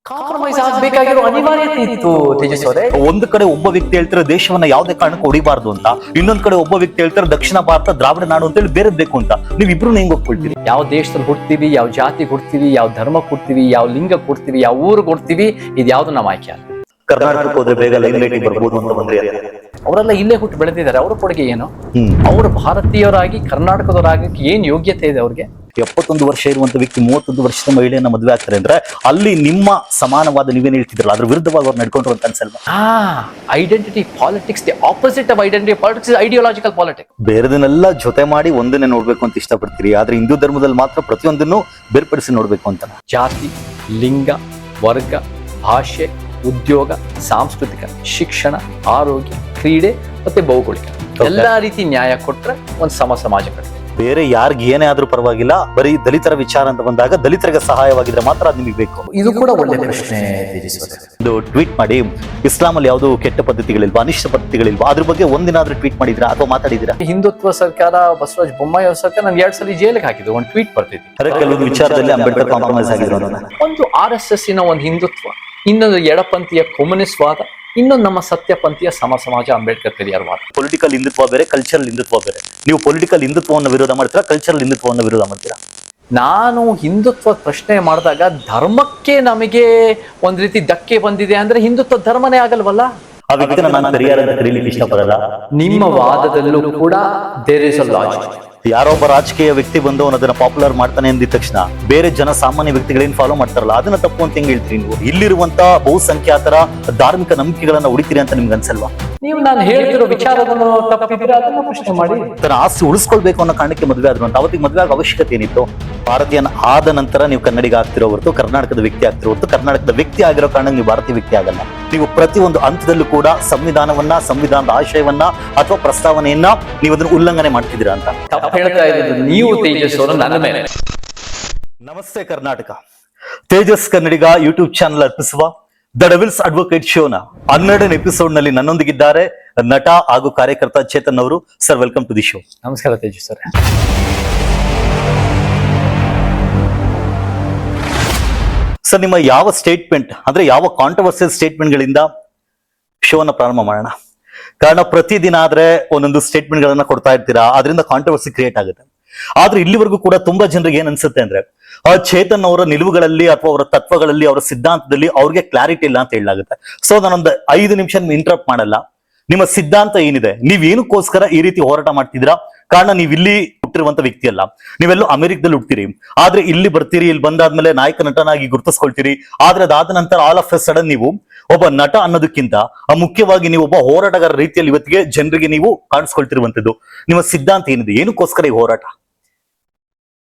Compromise ಆಗ್ಬೇಕಾಗಿರೋ ಅನಿವಾರ್ಯತೆ ಇತ್ತು ತೇಜಸ್ ಅವರೇ. ಒಂದು ಕಡೆ ಒಬ್ಬ ವ್ಯಕ್ತಿ ಹೇಳ್ತಾರೆ ದೇಶವನ್ನ ಯಾವುದೇ ಕಾರಣಕ್ಕೂ ಹೊಡಿಬಾರ್ದು ಅಂತ, ಇನ್ನೊಂದ್ ಕಡೆ ಒಬ್ಬ ವ್ಯಕ್ತಿ ಹೇಳ್ತಾರೆ ದಕ್ಷಿಣ ಭಾರತ ದ್ರಾವಿಡ ನಾಡು ಅಂತ ಹೇಳಿ ಬೇರೆ ಬೇಕು ಅಂತ. ನೀವಿಬ್ರು ಹೆಂಗ್ ಒಪ್ಕೊಳ್ತೀರಿ? ಯಾವ ದೇಶದಲ್ಲಿ ಹುಡ್ತೀವಿ, ಯಾವ ಜಾತಿ ಹುಡ್ತೀವಿ, ಯಾವ ಧರ್ಮ ಕೊಡ್ತೀವಿ, ಯಾವ ಲಿಂಗ ಕೊಡ್ತೀವಿ, ಯಾವ ಊರು ಕೊಡ್ತೀವಿ, ಇದು ಯಾವ್ದು ನಮ್ಮ ಆಯ್ಕೆ ಅಲ್ಲ. ಕರ್ನಾಟಕಕ್ಕೆ ಹೋದ್ರೆ ಬೇಗ ಲೈನ್ ಲೈಟಿಗೆ ಬರ್ಬೋದು ಅಂತ ಬಂದ್ರೆ ಅವರೆಲ್ಲ ಇಲ್ಲೇ ಹುಟ್ಟು ಬೆಳೆದಿದ್ದಾರೆ. ಅವ್ರ ಕೊಡುಗೆ ಏನು? ಅವರು ಭಾರತೀಯರಾಗಿ ಕರ್ನಾಟಕದವರಾಗಿ ಏನ್ ಯೋಗ್ಯತೆ ಇದೆ ಅವ್ರಿಗೆ? 71 ವರ್ಷ ಇರುವಂತ ವ್ಯಕ್ತಿ 31 ವರ್ಷದ ಮಹಿಳೆಯನ್ನ ಮದುವೆ ಆಗ್ತಾರೆ ಅಂದ್ರೆ ಅಲ್ಲಿ ನಿಮ್ಮ ಸಮಾನವಾದ ನೀವೇನ್ ಹೇಳ್ತಿದ್ರಲ್ಲ ಅದ್ರ ವಿರುದ್ಧವಾಗಿ ಅವ್ರು ನಡ್ಕೊಂಡ್ರು ಅಂತ ಅನ್ಸಲ್ವಾ? Identity politics, the opposite of identity politics is ideological politics. ಬೇರೆದನ್ನೆಲ್ಲ ಜೊತೆ ಮಾಡಿ ಒಂದನ್ನೇ ನೋಡ್ಬೇಕು ಅಂತ ಇಷ್ಟಪಡ್ತೀರಿ, ಆದ್ರೆ ಹಿಂದೂ ಧರ್ಮದಲ್ಲಿ ಮಾತ್ರ ಪ್ರತಿಯೊಂದನ್ನು ಬೇರ್ಪಡಿಸಿ ನೋಡ್ಬೇಕು ಅಂತ. ಜಾತಿ, ಲಿಂಗ, ವರ್ಗ, ಭಾಷೆ, ಉದ್ಯೋಗ, ಸಾಂಸ್ಕೃತಿಕ, ಶಿಕ್ಷಣ, ಆರೋಗ್ಯ, ಕ್ರೀಡೆ ಮತ್ತೆ ಭೌಗೋಳಿಕ ಎಲ್ಲಾ ರೀತಿ ನ್ಯಾಯ ಕೊಟ್ರೆ ಒಂದು ಸಮಾಜ ಕಟ್ಟಿ. ಬೇರೆ ಯಾರಿಗ ಏನೇ ಆದ್ರೂ ಪರವಾಗಿಲ್ಲ, ಬರೀ ದಲಿತರ ವಿಚಾರ ಅಂತ ಬಂದಾಗ ದಲಿತರಿಗೆ ಸಹಾಯವಾಗಿದ್ರೆ ಮಾತ್ರ ಅದು ನಿಮಗೆ ಬೇಕು. ಇದು ಕೂಡ ಒಳ್ಳೆ ಪ್ರಶ್ನೆ. ಒಂದು ಟ್ವೀಟ್ ಮಾಡಿ, ಇಸ್ಲಾಂ ಅಲ್ಲಿ ಯಾವ್ದು ಕೆಟ್ಟ ಪದ್ಧತಿಗಳಿಲ್ವಾ, ಅನಿಷ್ಟ ಪದ್ಧತಿಗಳಿಲ್ವಾ, ಅದ್ರ ಬಗ್ಗೆ ಒಂದಿನಾದ್ರೂ ಟ್ವೀಟ್ ಮಾಡಿದ್ರಾ ಅಥವಾ ಮಾತಾಡಿದಿರಾ? ಹಿಂದುತ್ವ ಸರ್ಕಾರ, ಬಸವರಾಜ ಬೊಮ್ಮಾಯಿ ಅವ್ರ ಸರ್ಕಾರ ನನ್ಗೆ 2 ಸಲ ಜೈಲಿಗೆ ಹಾಕಿದ್ರು. ಒಂದು ಟ್ವೀಟ್ ಬರ್ತಿತ್ತು. ಕೆಲವೊಂದು ವಿಚಾರದಲ್ಲಿ ಅಂಬೇಡ್ಕರ್ ಕಾಂಪ್ರಮೈಸ್ ಆಗಿದ್ರು. ಒಂದು RSS ಒಂದು ಹಿಂದುತ್ವ, ಇನ್ನೊಂದು ಎಡಪಂಥೀಯ ಕಮ್ಯುನಿಸ್ಟ್ ವಾದ, ಇನ್ನೊಂದು ನಮ್ಮ ಸತ್ಯಪಂಥೀಯ ಸಮಾಜ ಅಂಬೇಡ್ಕರ್ ಪೆರಿಯಾರ್ ವಾದ. ಪೊಲಿಟಿಕಲ್ ಹಿಂದುತ್ವ ಬೇರೆ, ಕಲ್ಚರಲ್ ಹಿಂದುತ್ವ ಬೇರೆ. ನೀವು ಪೊಲಿಟಿಕಲ್ ಹಿಂದುತ್ವವನ್ನು ವಿರೋಧ ಮಾಡ್ತೀರಾ, ಕಲ್ಚರಲ್ ಹಿಂದುತ್ವವನ್ನು ವಿರೋಧ ಮಾಡ್ತೀರಾ? ನಾನು ಹಿಂದುತ್ವ ಪ್ರಶ್ನೆ ಮಾಡಿದಾಗ ಧರ್ಮಕ್ಕೆ ನಮಗೆ ಒಂದ್ ರೀತಿ ಧಕ್ಕೆ ಬಂದಿದೆ ಅಂದ್ರೆ ಹಿಂದುತ್ವ ಧರ್ಮನೇ ಆಗಲ್ವಲ್ಲ. ಆ ವ್ಯಕ್ತಿನ ನಾನು ಪೆರಿಯಾರ್ ಅಂತ ಕರೀಲಿಕ್ಕೆ ಇಷ್ಟಪಡಲ್ಲ. ನಿಮ್ಮ ವಾದದಲ್ಲೂ ಕೂಡ ದೇರ್ ಇಸ್ ಅ ಲಾಜಿಕ್. ಯಾರೊಬ್ಬ ರಾಜಕೀಯ ವ್ಯಕ್ತಿ ಬಂದು ಅದನ್ನ ಪಾಪ್ಯುಲರ್ ಮಾಡ್ತಾನೆ ಅಂದಿದ ತಕ್ಷಣ ಬೇರೆ ಜನಸಾಮಾನ್ಯ ವ್ಯಕ್ತಿಗಳೇನ್ ಫಾಲೋ ಮಾಡ್ತಾರಲ್ಲ ಅದನ್ನ ತಪ್ಪು ಅಂತ ಹೆಂಗ್ ಹೇಳ್ತೀರಿ ನೀವು? ಇಲ್ಲಿರುವಂತ ಬಹುಸಂಖ್ಯಾತರ ಧಾರ್ಮಿಕ ನಂಬಿಕೆಗಳನ್ನ ಉಳಿತೀರಿ ಅಂತ ನಿಮ್ಗೆ ಅನ್ಸಲ್ವಾ? ನೀವು ನಾನು ಹೇಳ್ತಿರೋ ವಿಚಾರವನ್ನು ತಪ್ಪಿದ್ದೀರಾ ಅದನ್ನ ಪ್ರಶ್ನೆ ಮಾಡಿ. ತನ್ನ ಆಸ್ತಿ ಉಳಿಸ್ಕೊಳ್ಬೇಕು ಅನ್ನೋ ಕಾರಣಕ್ಕೆ ಮದುವೆ ಆದ್ರು ಅಂತ. ಅವತ್ತಿಗೆ ಮದುವೆ ಆಗೋ ಅವಶ್ಯಕತೆ ಏನಿತ್ತು? ಭಾರತೀಯನ ಆದ ನಂತರ ನೀವು ಕನ್ನಡಿಗ ಆಗ್ತಿರೋ ಹೊರತು ಕರ್ನಾಟಕದ ವ್ಯಕ್ತಿ ಆಗ್ತಿರೋ ಹೊರತು ಕರ್ನಾಟಕದ ವ್ಯಕ್ತಿ ಆಗಿರೋ ಕಾರಣ ನೀವು ಭಾರತೀಯ ವ್ಯಕ್ತಿ ಆಗಲ್ಲ. ನೀವು ಪ್ರತಿಯೊಂದು ಹಂತದಲ್ಲೂ ಕೂಡ ಸಂವಿಧಾನದ ಆಶಯವನ್ನ ಅಥವಾ ಪ್ರಸ್ತಾವನೆಯನ್ನ ನೀವು ಅದನ್ನ ಉಲ್ಲಂಘನೆ ಮಾಡ್ತಿದ್ದೀರಾ ಅಂತ ಹೇಳ್ತಾ ಇರೋದು ನೀವು ತೇಜಸ್ ಅವರು ನನ್ನ ಮೇಲೆ. ನಮಸ್ತೆ ಕರ್ನಾಟಕ. ತೇಜಸ್ ಕನ್ನಡಿಗ ಯೂಟ್ಯೂಬ್ ಚಾನಲ್ ಅರ್ಪಿಸುವ ದ ಡೆವಿಲ್ಸ್ ಅಡ್ವೊಕೇಟ್ ಶೋನ 12ನೇ ಎಪಿಸೋಡ್ ನಲ್ಲಿ ನನ್ನೊಂದಿಗಿದ್ದಾರೆ ನಟ ಹಾಗೂ ಕಾರ್ಯಕರ್ತ ಚೇತನ್ ಅವರು. Sir, welcome to the show. ನಮಸ್ಕಾರ ತೇಜಸ್ ಸರ್. ಸರ್, ನಿಮ್ಮ ಯಾವ ಸ್ಟೇಟ್ಮೆಂಟ್ ಅಂದ್ರೆ ಯಾವ ಕಾಂಟ್ರವರ್ಸಿಯಲ್ ಸ್ಟೇಟ್ಮೆಂಟ್ ಗಳಿಂದ ಶೋನ ಪ್ರಾರಂಭ ಮಾಡೋಣ? ಕಾರಣ ಪ್ರತಿದಿನ ಆದ್ರೆ ಒಂದೊಂದು ಸ್ಟೇಟ್ಮೆಂಟ್ ಗಳನ್ನ ಕೊಡ್ತಾ ಇರ್ತೀರಾ, ಅದರಿಂದ ಕಾಂಟ್ರವರ್ಸಿ ಕ್ರಿಯೇಟ್ ಆಗುತ್ತೆ. ಆದ್ರೆ ಇಲ್ಲಿವರೆಗೂ ಕೂಡ ತುಂಬಾ ಜನರಿಗೆ ಏನ್ ಅನ್ಸುತ್ತೆ ಅಂದ್ರೆ ಚೇತನ್ ಅವರ ನಿಲುವುಗಳಲ್ಲಿ ಅಥವಾ ಅವರ ತತ್ವಗಳಲ್ಲಿ, ಅವರ ಸಿದ್ಧಾಂತದಲ್ಲಿ ಅವ್ರಿಗೆ ಕ್ಲಾರಿಟಿ ಇಲ್ಲ ಅಂತ ಹೇಳಲಾಗುತ್ತೆ. ಸೊ ನಾನೊಂದು 5 ನಿಮಿಷ ಇಂಟರಪ್ಟ್ ಮಾಡಲ್ಲ. ನಿಮ್ಮ ಸಿದ್ಧಾಂತ ಏನಿದೆ, ನೀವ್ ಏನಕ್ಕೋಸ್ಕರ ಈ ರೀತಿ ಹೋರಾಟ ಮಾಡ್ತಿದ್ದೀರಾ? ಕಾರಣ ನೀವ್ ಇಲ್ಲಿ ಹುಟ್ಟಿರುವಂತ ವ್ಯಕ್ತಿ ಅಲ್ಲ, ನೀವೆಲ್ಲೋ ಅಮೆರಿಕದಲ್ಲಿ ಹುಡ್ತೀರಿ, ಆದ್ರೆ ಇಲ್ಲಿ ಬರ್ತೀರಿ, ಇಲ್ಲಿ ಬಂದಾದ್ಮೇಲೆ ನಾಯಕ ನಟನಾಗಿ ಗುರುತಿಸ್ಕೊಳ್ತೀರಿ. ಆದ್ರೆ ಅದಾದ ನಂತರ ಆಲ್ ಆಫ್ ಎ ಸಡನ್ ನೀವು ಒಬ್ಬ ನಟ ಅನ್ನೋದಕ್ಕಿಂತ ಮುಖ್ಯವಾಗಿ ನೀವು ಒಬ್ಬ ಹೋರಾಟಗಾರ ರೀತಿಯಲ್ಲಿ ಇವತ್ತಿಗೆ ಜನರಿಗೆ ನೀವು ಕಾಣಿಸ್ಕೊಳ್ತಿರುವಂತದ್ದು. ನಿಮ್ಮ ಸಿದ್ಧಾಂತ ಏನಿದೆ? ಏನಕ್ಕೋಸ್ಕರ ಈ ಹೋರಾಟ?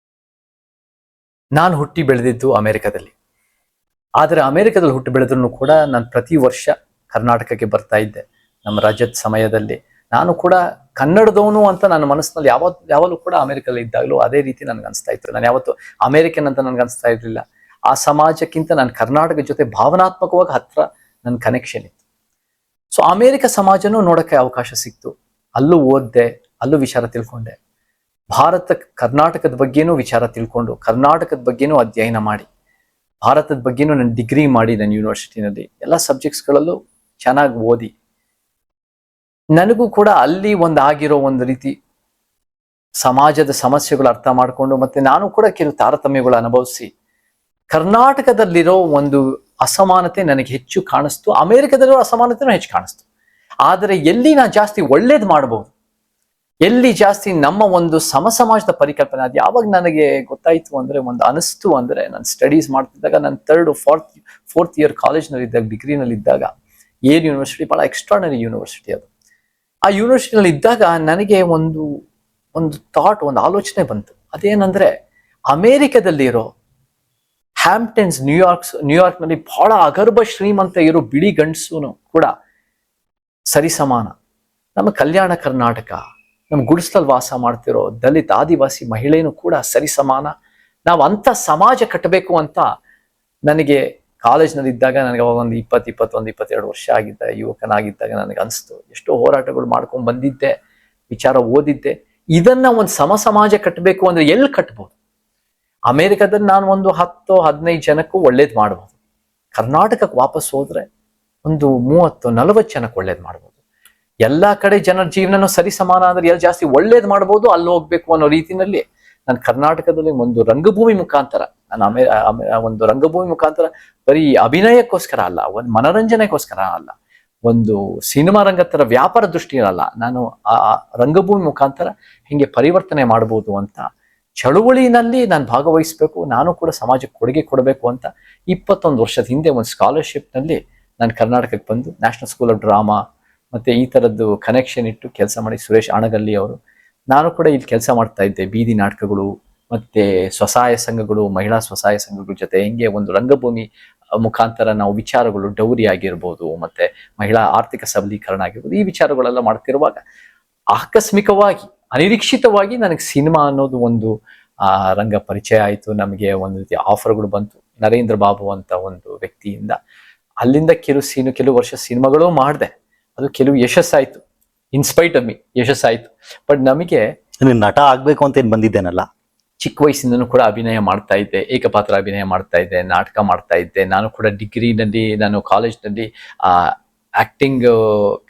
ನಾನು ಹುಟ್ಟಿ ಬೆಳೆದಿದ್ದು ಅಮೆರಿಕದಲ್ಲಿ. ಆದರೆ ಅಮೆರಿಕದಲ್ಲಿ ಹುಟ್ಟಿ ಬೆಳೆದ್ರೂ ಕೂಡ ನಾನು ಪ್ರತಿ ವರ್ಷ ಕರ್ನಾಟಕಕ್ಕೆ ಬರ್ತಾ ಇದ್ದೆ. ನಮ್ಮ ರಾಜ್ಯದ ಸಮಯದಲ್ಲಿ ನಾನು ಕೂಡ ಕನ್ನಡದವನು ಅಂತ ನನ್ನ ಮನಸ್ಸಿನಲ್ಲಿ ಯಾವಾಗಲೂ ಕೂಡ ಅಮೆರಿಕದಲ್ಲಿ ಇದ್ದಾಗಲೂ ಅದೇ ರೀತಿ ನನಗೆ ಅನಿಸ್ತಾ ಇತ್ತು. ನಾನು ಯಾವತ್ತು ಅಮೆರಿಕನ್ ಅಂತ ನನಗೆ ಅನಿಸ್ತಾ ಇರಲಿಲ್ಲ. ಆ ಸಮಾಜಕ್ಕಿಂತ ನಾನು ಕರ್ನಾಟಕದ ಜೊತೆ ಭಾವನಾತ್ಮಕವಾಗಿ ಹತ್ರ ನನ್ನ ಕನೆಕ್ಷನ್ ಇತ್ತು. ಸೊ ಅಮೆರಿಕ ಸಮಾಜನೂ ನೋಡೋಕ್ಕೆ ಅವಕಾಶ ಸಿಕ್ತು. ಅಲ್ಲೂ ಓದಿದೆ, ಅಲ್ಲೂ ವಿಚಾರ ತಿಳ್ಕೊಂಡೆ. ಕರ್ನಾಟಕದ ಬಗ್ಗೆನೂ ವಿಚಾರ ತಿಳ್ಕೊಂಡು, ಕರ್ನಾಟಕದ ಬಗ್ಗೆನೂ ಅಧ್ಯಯನ ಮಾಡಿ, ಭಾರತದ ಬಗ್ಗೆನೂ ನಾನು ಡಿಗ್ರಿ ಮಾಡಿ ನನ್ನ ಯೂನಿವರ್ಸಿಟಿನಲ್ಲಿ ಎಲ್ಲ ಸಬ್ಜೆಕ್ಟ್ಸ್ಗಳಲ್ಲೂ ಚೆನ್ನಾಗಿ ಓದಿ, ನನಗೂ ಕೂಡ ಅಲ್ಲಿ ಆಗಿರೋ ಒಂದು ರೀತಿ ಸಮಾಜದ ಸಮಸ್ಯೆಗಳು ಅರ್ಥ ಮಾಡಿಕೊಂಡು, ಮತ್ತೆ ನಾನು ಕೂಡ ಕೆಲವು ತಾರತಮ್ಯಗಳು ಅನುಭವಿಸಿ ಕರ್ನಾಟಕದಲ್ಲಿರೋ ಒಂದು ಅಸಮಾನತೆ ನನಗೆ ಹೆಚ್ಚು ಕಾಣಿಸ್ತು, ಅಮೆರಿಕದಲ್ಲಿರೋ ಅಸಮಾನತೆನೂ ಹೆಚ್ಚು ಕಾಣಿಸ್ತು. ಆದರೆ ಎಲ್ಲಿ ನಾನು ಜಾಸ್ತಿ ಒಳ್ಳೇದು ಮಾಡ್ಬೋದು, ಎಲ್ಲಿ ಜಾಸ್ತಿ ನಮ್ಮ ಒಂದು ಸಮಾಜದ ಪರಿಕಲ್ಪನೆ, ಅದು ಯಾವಾಗ ನನಗೆ ಗೊತ್ತಾಯ್ತು ಅಂದ್ರೆ, ಒಂದು ಅನಿಸ್ತು ಅಂದ್ರೆ, ನಾನು ಸ್ಟಡೀಸ್ ಮಾಡ್ತಿದ್ದಾಗ, ನಾನು 3rd fourth year ಕಾಲೇಜ್ನಲ್ಲಿ ಇದ್ದಾಗ, ಡಿಗ್ರಿನಲ್ಲಿ ಇದ್ದಾಗ, ಏರ್ ಯೂನಿವರ್ಸಿಟಿ ಬಹಳ ಎಕ್ಸ್ಟ್ರಾರ್ನರಿ ಯೂನಿವರ್ಸಿಟಿ ಅದು. ಆ ಯೂನಿವರ್ಸಿಟಿನಲ್ಲಿ ಇದ್ದಾಗ ನನಗೆ ಒಂದು ಥಾಟ್, ಒಂದು ಆಲೋಚನೆ ಬಂತು. ಅದೇನಂದ್ರೆ, ಅಮೆರಿಕದಲ್ಲಿರೋ ಹ್ಯಾಂಪ್ಟನ್ಸ್, ನ್ಯೂಯಾರ್ಕ್ನಲ್ಲಿ ಬಹಳ ಅಗರ್ಭ ಶ್ರೀಮಂತ ಇರೋ ಬಿಳಿ ಗಂಡಸೂನು ಕೂಡ ಸರಿಸಮಾನ. ನಮ್ಮ ಕಲ್ಯಾಣ ಕರ್ನಾಟಕ, ನಮ್ಮ ಗುಡಿಸಲಲ್ಲಿ ವಾಸ ಮಾಡ್ತಿರೋ ದಲಿತ ಆದಿವಾಸಿ ಮಹಿಳೆನೂ ಕೂಡ ಸರಿಸಮಾನ. ನಾವು ಅಂಥ ಸಮಾಜ ಕಟ್ಟಬೇಕು ಅಂತ ನನಗೆ ಕಾಲೇಜ್ನಲ್ಲಿ ಇದ್ದಾಗ, ನನಗೆ ಅವಾಗ ಒಂದು 22 ವರ್ಷ ಯುವಕನಾಗಿದ್ದಾಗ ನನಗೆ ಅನಿಸ್ತು. ಎಷ್ಟೋ ಹೋರಾಟಗಳು ಮಾಡ್ಕೊಂಡು ಬಂದಿದ್ದೆ, ವಿಚಾರ ಓದಿದ್ದೆ. ಇದನ್ನ ಒಂದು ಸಮಾಜ ಕಟ್ಟಬೇಕು ಅಂದ್ರೆ ಎಲ್ಲಿ ಕಟ್ಬೋದು? ಅಮೆರಿಕದಲ್ಲಿ ನಾನು ಒಂದು 10-15 ಜನಕ್ಕೂ ಒಳ್ಳೇದು ಮಾಡ್ಬೋದು. ಕರ್ನಾಟಕಕ್ಕೆ ವಾಪಸ್ ಹೋದ್ರೆ ಒಂದು 30-40 ಜನಕ್ಕೆ ಒಳ್ಳೇದು ಮಾಡ್ಬೋದು. ಎಲ್ಲಾ ಕಡೆ ಜನರ ಜೀವನನೂ ಸರಿ ಸಮಾನ ಅಂದ್ರೆ ಎಲ್ಲಿ ಜಾಸ್ತಿ ಒಳ್ಳೇದು ಮಾಡ್ಬೋದು ಅಲ್ಲಿ ಹೋಗ್ಬೇಕು ಅನ್ನೋ ರೀತಿನಲ್ಲಿ ನಾನು ಕರ್ನಾಟಕದಲ್ಲಿ ಒಂದು ರಂಗಭೂಮಿ ಮುಖಾಂತರ ಒಂದು ರಂಗಭೂಮಿ ಮುಖಾಂತರ ಬರೀ ಅಭಿನಯಕ್ಕೋಸ್ಕರ ಅಲ್ಲ, ಒಂದು ಮನರಂಜನೆಗೋಸ್ಕರ ಅಲ್ಲ, ಒಂದು ಸಿನಿಮಾ ರಂಗತ್ತರ ವ್ಯಾಪಾರ ದೃಷ್ಟಿ ಅಲ್ಲ, ನಾನು ಆ ರಂಗಭೂಮಿ ಮುಖಾಂತರ ಹಿಂಗೆ ಪರಿವರ್ತನೆ ಮಾಡ್ಬೋದು ಅಂತ ಚಳುವಳಿನಲ್ಲಿ ನಾನು ಭಾಗವಹಿಸ್ಬೇಕು, ನಾನು ಕೂಡ ಸಮಾಜಕ್ಕೆ ಕೊಡುಗೆ ಕೊಡಬೇಕು ಅಂತ 21 ವರ್ಷದ ಹಿಂದೆ ಒಂದು ಸ್ಕಾಲರ್ಶಿಪ್ನಲ್ಲಿ ನಾನು ಕರ್ನಾಟಕಕ್ಕೆ ಬಂದು ನ್ಯಾಷನಲ್ ಸ್ಕೂಲ್ ಆಫ್ ಡ್ರಾಮಾ ಮತ್ತೆ ಈ ಥರದ್ದು ಕನೆಕ್ಷನ್ ಇಟ್ಟು ಕೆಲಸ ಮಾಡಿ ಸುರೇಶ್ ಆಣಗಲ್ಲಿ ಅವರು, ನಾನು ಕೂಡ ಇಲ್ಲಿ ಕೆಲಸ ಮಾಡ್ತಾ ಇದ್ದೆ. ಬೀದಿ ನಾಟಕಗಳು ಮತ್ತೆ ಸ್ವಸಹಾಯ ಸಂಘಗಳು, ಮಹಿಳಾ ಸ್ವಸಹಾಯ ಸಂಘಗಳ ಜೊತೆ ಹೆಂಗೆ ಒಂದು ರಂಗಭೂಮಿ ಮುಖಾಂತರ ನಾವು ವಿಚಾರಗಳು ಡೌರಿ ಆಗಿರ್ಬೋದು ಮತ್ತೆ ಮಹಿಳಾ ಆರ್ಥಿಕ ಸಬಲೀಕರಣ ಆಗಿರ್ಬೋದು, ಈ ವಿಚಾರಗಳೆಲ್ಲ ಮಾಡ್ತಿರುವಾಗ ಆಕಸ್ಮಿಕವಾಗಿ ಅನಿರೀಕ್ಷಿತವಾಗಿ ನನಗೆ ಸಿನಿಮಾ ಅನ್ನೋದು ಒಂದು ರಂಗ ಪರಿಚಯ ಆಯಿತು. ನಮಗೆ ಒಂದು ರೀತಿ ಆಫರ್ಗಳು ಬಂತು ನರೇಂದ್ರ ಬಾಬು ಅಂತ ಒಂದು ವ್ಯಕ್ತಿಯಿಂದ. ಅಲ್ಲಿಂದ ಕೆಲವು ವರ್ಷ ಸಿನಿಮಾಗಳು ಮಾಡಿದೆ, ಅದು ಕೆಲವು ಯಶಸ್ಸಾಯ್ತು, ಇನ್ಸ್ಪೈಟ್ ಆಫ್ ಮೀ ಯಶಸ್ಸಾಯ್ತು. ಬಟ್ ನಮಗೆ ನಟ ಆಗ್ಬೇಕು ಅಂತ ಏನ್ ಬಂದಿದ್ದೇನಲ್ಲ, ಚಿಕ್ಕ ವಯಸ್ಸಿಂದನೂ ಕೂಡ ಅಭಿನಯ ಮಾಡ್ತಾ ಇದ್ದೆ, ಏಕಪಾತ್ರ ಅಭಿನಯ ಮಾಡ್ತಾ ಇದ್ದೆ, ನಾಟಕ ಮಾಡ್ತಾ ಇದ್ದೆ. ನಾನು ಕೂಡ ಡಿಗ್ರಿನಲ್ಲಿ, ನಾನು ಕಾಲೇಜ್ನಲ್ಲಿ acting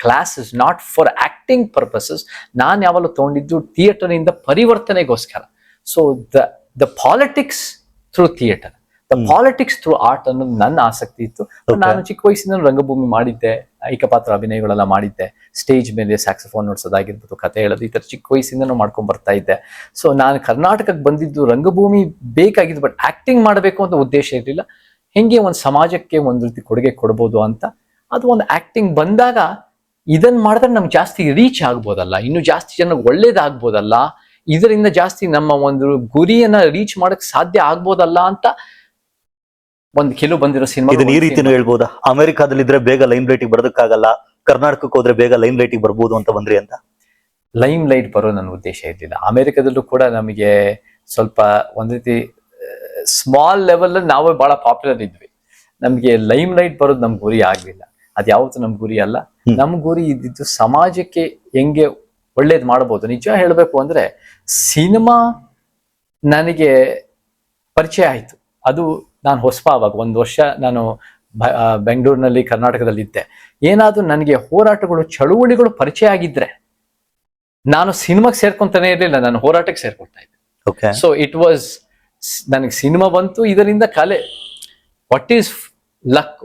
classes, not for acting purposes, ನಾನು ಯಾವಾಗಲೂ ತಗೊಂಡಿದ್ದು ಥಿಯೇಟರ್ ಇಂದ ಪರಿವರ್ತನೆಗೋಸ್ಕರ. So the politics through theatre, the politics through art ಅನ್ನೋದು ನನ್ನ ಆಸಕ್ತಿ ಇತ್ತು. ನಾನು ಚಿಕ್ಕ ವಯಸ್ಸಿನ ರಂಗಭೂಮಿ ಮಾಡಿದ್ದೆ, ಏಕಪಾತ್ರ ಅಭಿನಯಗಳೆಲ್ಲ ಮಾಡಿದ್ದೆ, ಸ್ಟೇಜ್ ಮೇಲೆ ಸ್ಯಾಕ್ಸಫೋನ್ ನುಡ್ಸೋದಾಗಿರ್ಬೋದು, ಕತೆ ಹೇಳೋದು, ಈ ಥರ ಚಿಕ್ಕ ವಯಸ್ಸಿಂದನೂ ಮಾಡ್ಕೊಂಡ್ ಬರ್ತಾ ಇದ್ದೆ. ಸೊ ನಾನು ಕರ್ನಾಟಕಕ್ಕೆ ಬಂದಿದ್ದು ರಂಗಭೂಮಿ ಬೇಕಾಗಿದ್ದು, ಬಟ್ ಆಕ್ಟಿಂಗ್ ಮಾಡಬೇಕು ಅಂತ ಉದ್ದೇಶ ಇರಲಿಲ್ಲ. ಹೆಂಗೆ ಒಂದು ಸಮಾಜಕ್ಕೆ ಒಂದು ರೀತಿ ಕೊಡುಗೆ ಕೊಡ್ಬೋದು ಅಂತ. ಅದು ಒಂದು ಆಕ್ಟಿಂಗ್ ಬಂದಾಗ ಇದನ್ನ ಮಾಡಿದ್ರೆ ನಮ್ಗೆ ಜಾಸ್ತಿ ರೀಚ್ ಆಗ್ಬೋದಲ್ಲ, ಇನ್ನು ಜಾಸ್ತಿ ಜನಕ್ಕೆ ಒಳ್ಳೇದಾಗ್ಬೋದಲ್ಲ, ಇದರಿಂದ ಜಾಸ್ತಿ ನಮ್ಮ ಒಂದು ಗುರಿಯನ್ನ ರೀಚ್ ಮಾಡಕ್ ಸಾಧ್ಯ ಆಗ್ಬೋದಲ್ಲ ಅಂತ ಒಂದು ಕೆಲವು ಬಂದಿರೋ ಸಿನಿಮಾ. ಇದನ್ನ ಈ ರೀತಿನೂ ಹೇಳ್ಬೋದಾ, ಅಮೆರಿಕಾದಲ್ಲಿ ಇದ್ರೆ ಬೇಗ ಲೈಮ್ ಲೈಟಿಗೆ ಬರೋದಕ್ಕಾಗಲ್ಲ, ಕರ್ನಾಟಕಕ್ಕೆ ಹೋದ್ರೆ ಬೇಗ ಲೈಮ್ ಲೈಟಿಗೆ ಬರ್ಬೋದು ಅಂತ ಬಂದ್ರಿ ಅಂತ? ಲೈಮ್ ಲೈಟ್ ಬರೋ ನನ್ನ ಉದ್ದೇಶ ಇರಲಿಲ್ಲ. ಅಮೆರಿಕದಲ್ಲೂ ಕೂಡ ನಮಗೆ ಸ್ವಲ್ಪ ಒಂದ್ ರೀತಿ ಸ್ಮಾಲ್ ಲೆವೆಲ್ ನಾವೇ ಬಹಳ ಪಾಪ್ಯುಲರ್ ಇದ್ವಿ. ನಮ್ಗೆ ಲೈಮ್ ಲೈಟ್ ಬರೋದು ನಮ್ ಗುರಿ ಆಗ್ಲಿಲ್ಲ. ಅದ್ ಯಾವತ್ತೂ ನಮ್ ಗುರಿ ಅಲ್ಲ. ನಮ್ ಗುರಿ ಇದ್ದಿದ್ದು ಸಮಾಜಕ್ಕೆ ಹೆಂಗೆ ಒಳ್ಳೇದ್ ಮಾಡ್ಬೋದು. ನಿಜ ಹೇಳ್ಬೇಕು ಅಂದ್ರೆ ಸಿನಿಮಾ ನನಗೆ ಪರಿಚಯ ಆಯ್ತು, ಅದು ನಾನು ಅವಾಗ 1 ವರ್ಷ ನಾನು ಬೆಂಗಳೂರಿನಲ್ಲಿ ಕರ್ನಾಟಕದಲ್ಲಿ ಇದ್ದೆ. ಏನಾದ್ರೂ ನನಗೆ ಹೋರಾಟಗಳು ಚಳುವಳಿಗಳು ಪರಿಚಯ ಆಗಿದ್ರೆ ನಾನು ಸಿನಿಮಾಗೆ ಸೇರ್ಕೊಂತಾನೆ ಇರಲಿಲ್ಲ, ನಾನು ಹೋರಾಟಕ್ಕೆ ಸೇರ್ಕೊಳ್ತಾ ಇದ್ದೆ. ಸೊ ಇಟ್ ವಾಸ್, ನನಗೆ ಸಿನಿಮಾ ಬಂತು, ಇದರಿಂದ ಕಲೆ, what is luck,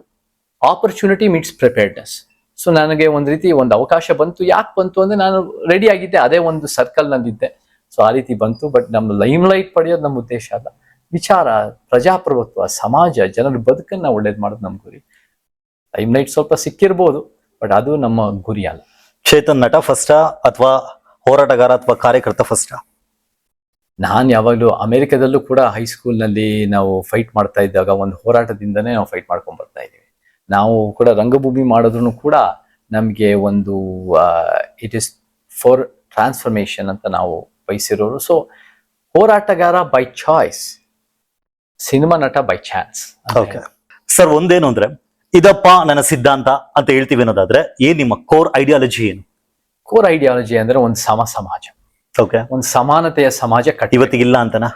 opportunity meets preparedness. So ನನಗೆ ಒಂದು ರೀತಿ ಒಂದು ಅವಕಾಶ ಬಂತು. ಯಾಕೆ ಬಂತು ಅಂದ್ರೆ ನಾನು ರೆಡಿ ಆಗಿದ್ದೆ, ಅದೇ ಒಂದು ಸರ್ಕಲ್ ನಲ್ಲಿದ್ದೆ. ಸೊ ಆ ರೀತಿ ಬಂತು. ಬಟ್ ನಮ್ಮ ಲೈಮ್ ಲೈಟ್ ಪಡೆಯೋದು ನಮ್ಮ ಉದ್ದೇಶ ಅಲ್ಲ. ವಿಚಾರ, ಪ್ರಜಾಪ್ರಭುತ್ವ, ಸಮಾಜ, ಜನರ ಬದುಕನ್ನ ಒಳ್ಳೇದು ಮಾಡೋದು ನಮ್ಮ ಗುರಿ. ಲೈಮ್ ಲೈಟ್ ಸ್ವಲ್ಪ ಸಿಕ್ಕಿರ್ಬೋದು, ಬಟ್ ಅದು ನಮ್ಮ ಗುರಿ ಅಲ್ಲ. ಚೇತನ್ ನಟ ಫಸ್ಟಾ ಅಥವಾ ಹೋರಾಟಗಾರ ಅಥವಾ ಕಾರ್ಯಕರ್ತ ಫಸ್ಟಾ? ನಾನು ಯಾವಾಗಲೂ ಅಮೆರಿಕದಲ್ಲೂ ಕೂಡ ಹೈಸ್ಕೂಲ್ನಲ್ಲಿ ನಾವು ಫೈಟ್ ಮಾಡ್ತಾ ಇದ್ದಾಗ ಒಂದು ಹೋರಾಟದಿಂದನೇ ನಾವು ಫೈಟ್ ಮಾಡ್ಕೊಂಡ್ ಬರ್ತಾ ಇದೀವಿ. ನಾವು ಕೂಡ ರಂಗಭೂಮಿ ಮಾಡೋದ್ರೂ ಕೂಡ ನಮಗೆ ಒಂದು ಇಟ್ ಇಸ್ ಫಾರ್ ಟ್ರಾನ್ಸ್ಫರ್ಮೇಶನ್ ಅಂತ ನಾವು ಬಯಸಿರೋರು. ಸೊ ಹೋರಾಟಗಾರ ಬೈ ಚಾಯ್ಸ್, ಸಿನಿಮಾ ನಟ ಬೈ ಚಾನ್ಸ್. ಓಕೆ ಸರ್, ಒಂದೇನು ಅಂದ್ರೆ ಇದಪ್ಪ ನನ್ನ ಸಿದ್ಧಾಂತ ಅಂತ ಹೇಳ್ತೀವಿ ಅನ್ನೋದಾದ್ರೆ ಏನ್ ನಿಮ್ಮ ಕೋರ್ ಐಡಿಯಾಲಜಿ ಏನು? ಕೋರ್ ಐಡಿಯಾಲಜಿ ಅಂದ್ರೆ ಒಂದು ಸಮಾಜ, ಓಕೆ, ಒಂದು ಸಮಾನತೆಯ ಸಮಾಜ ಇವತ್ತಿಗಿಲ್ಲ ಅಂತನಾ?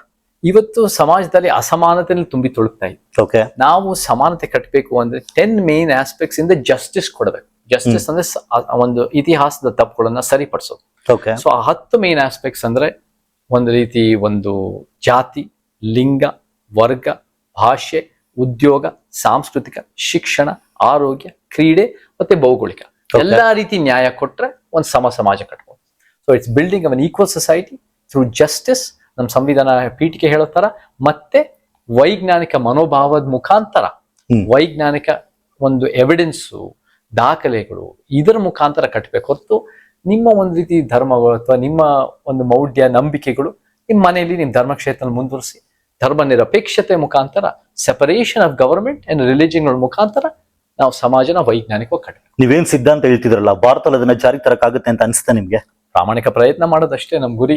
ಇವತ್ತು ಸಮಾಜದಲ್ಲಿ ಅಸಮಾನತೆಯಲ್ಲಿ ತುಂಬಿ ತುಳುಕ್ತಾ ಇದೆ. ಓಕೆ, ನಾವು ಸಮಾನತೆ ಕಟ್ಟಬೇಕು ಅಂದ್ರೆ 10 ಮೇನ್ ಆಸ್ಪೆಕ್ಟ್ಸ್ ಇಂದ ಜಸ್ಟಿಸ್ ಕೊಡಬೇಕು. ಜಸ್ಟಿಸ್ ಅಂದ್ರೆ ಒಂದು ಇತಿಹಾಸದ ತಪ್ಪುಗಳನ್ನ ಸರಿಪಡಿಸೋದು. ಓಕೆ, ಸೊ ಆ 10 ಮೇನ್ ಆಸ್ಪೆಕ್ಟ್ಸ್ ಅಂದ್ರೆ ಒಂದು ರೀತಿ ಒಂದು ಜಾತಿ, ಲಿಂಗ, ವರ್ಗ, ಭಾಷೆ, ಉದ್ಯೋಗ, ಸಾಂಸ್ಕೃತಿಕ, ಶಿಕ್ಷಣ, ಆರೋಗ್ಯ, ಕ್ರೀಡೆ ಮತ್ತೆ ಭೌಗೋಳಿಕ, ಎಲ್ಲಾ ರೀತಿ ನ್ಯಾಯ ಕೊಟ್ರೆ ಒಂದು ಸಮಾಜ ಕಟ್ಬೋದು. So it's building of an equal society through justice, ನಮ್ಮ ಸಂವಿಧಾನ ಪೀಠಿಕೆ ಹೇಳೋ ತರ, ಮತ್ತೆ ವೈಜ್ಞಾನಿಕ ಮನೋಭಾವದ ಮುಖಾಂತರ, ವೈಜ್ಞಾನಿಕ ಒಂದು ಎವಿಡೆನ್ಸು, ದಾಖಲೆಗಳು, ಇದರ ಮುಖಾಂತರ ಕಟ್ಟಬೇಕು ಹೊರತು ನಿಮ್ಮ ಒಂದು ರೀತಿ ಧರ್ಮಗಳು ಅಥವಾ ನಿಮ್ಮ ಒಂದು ಮೌಢ್ಯ ನಂಬಿಕೆಗಳು ನಿಮ್ಮ ಮನೆಯಲ್ಲಿ ನಿಮ್ಮ ಧರ್ಮಕ್ಷೇತ್ರ ಮುಂದುವರಿಸಿ ಧರ್ಮ ನಿರಪೇಕ್ಷತೆ ಮುಖಾಂತರ, ಸೆಪರೇಷನ್ ಆಫ್ ಗವರ್ಮೆಂಟ್ ಅಂಡ್ ರಿಲಿಜಿಯನ್ಗಳ ಮುಖಾಂತರ ನಾವು ಸಮಾಜನ ವೈಜ್ಞಾನಿಕವಾಗಿ ಕಟ್ಟಬೇಕು. ನೀವೇನ್ ಸಿದ್ಧಾಂತ ಹೇಳ್ತಿದ್ರಲ್ಲ, ಭಾರತದಲ್ಲಿ ಅದನ್ನ ಜಾರಿ ತರಕಾಗುತ್ತೆ ಅಂತ ಅನ್ಸುತ್ತೆ ನಿಮ್ಗೆ? ಪ್ರಾಮಾಣಿಕ ಪ್ರಯತ್ನ ಮಾಡೋದಷ್ಟೇ ನಮ್ ಗುರಿ.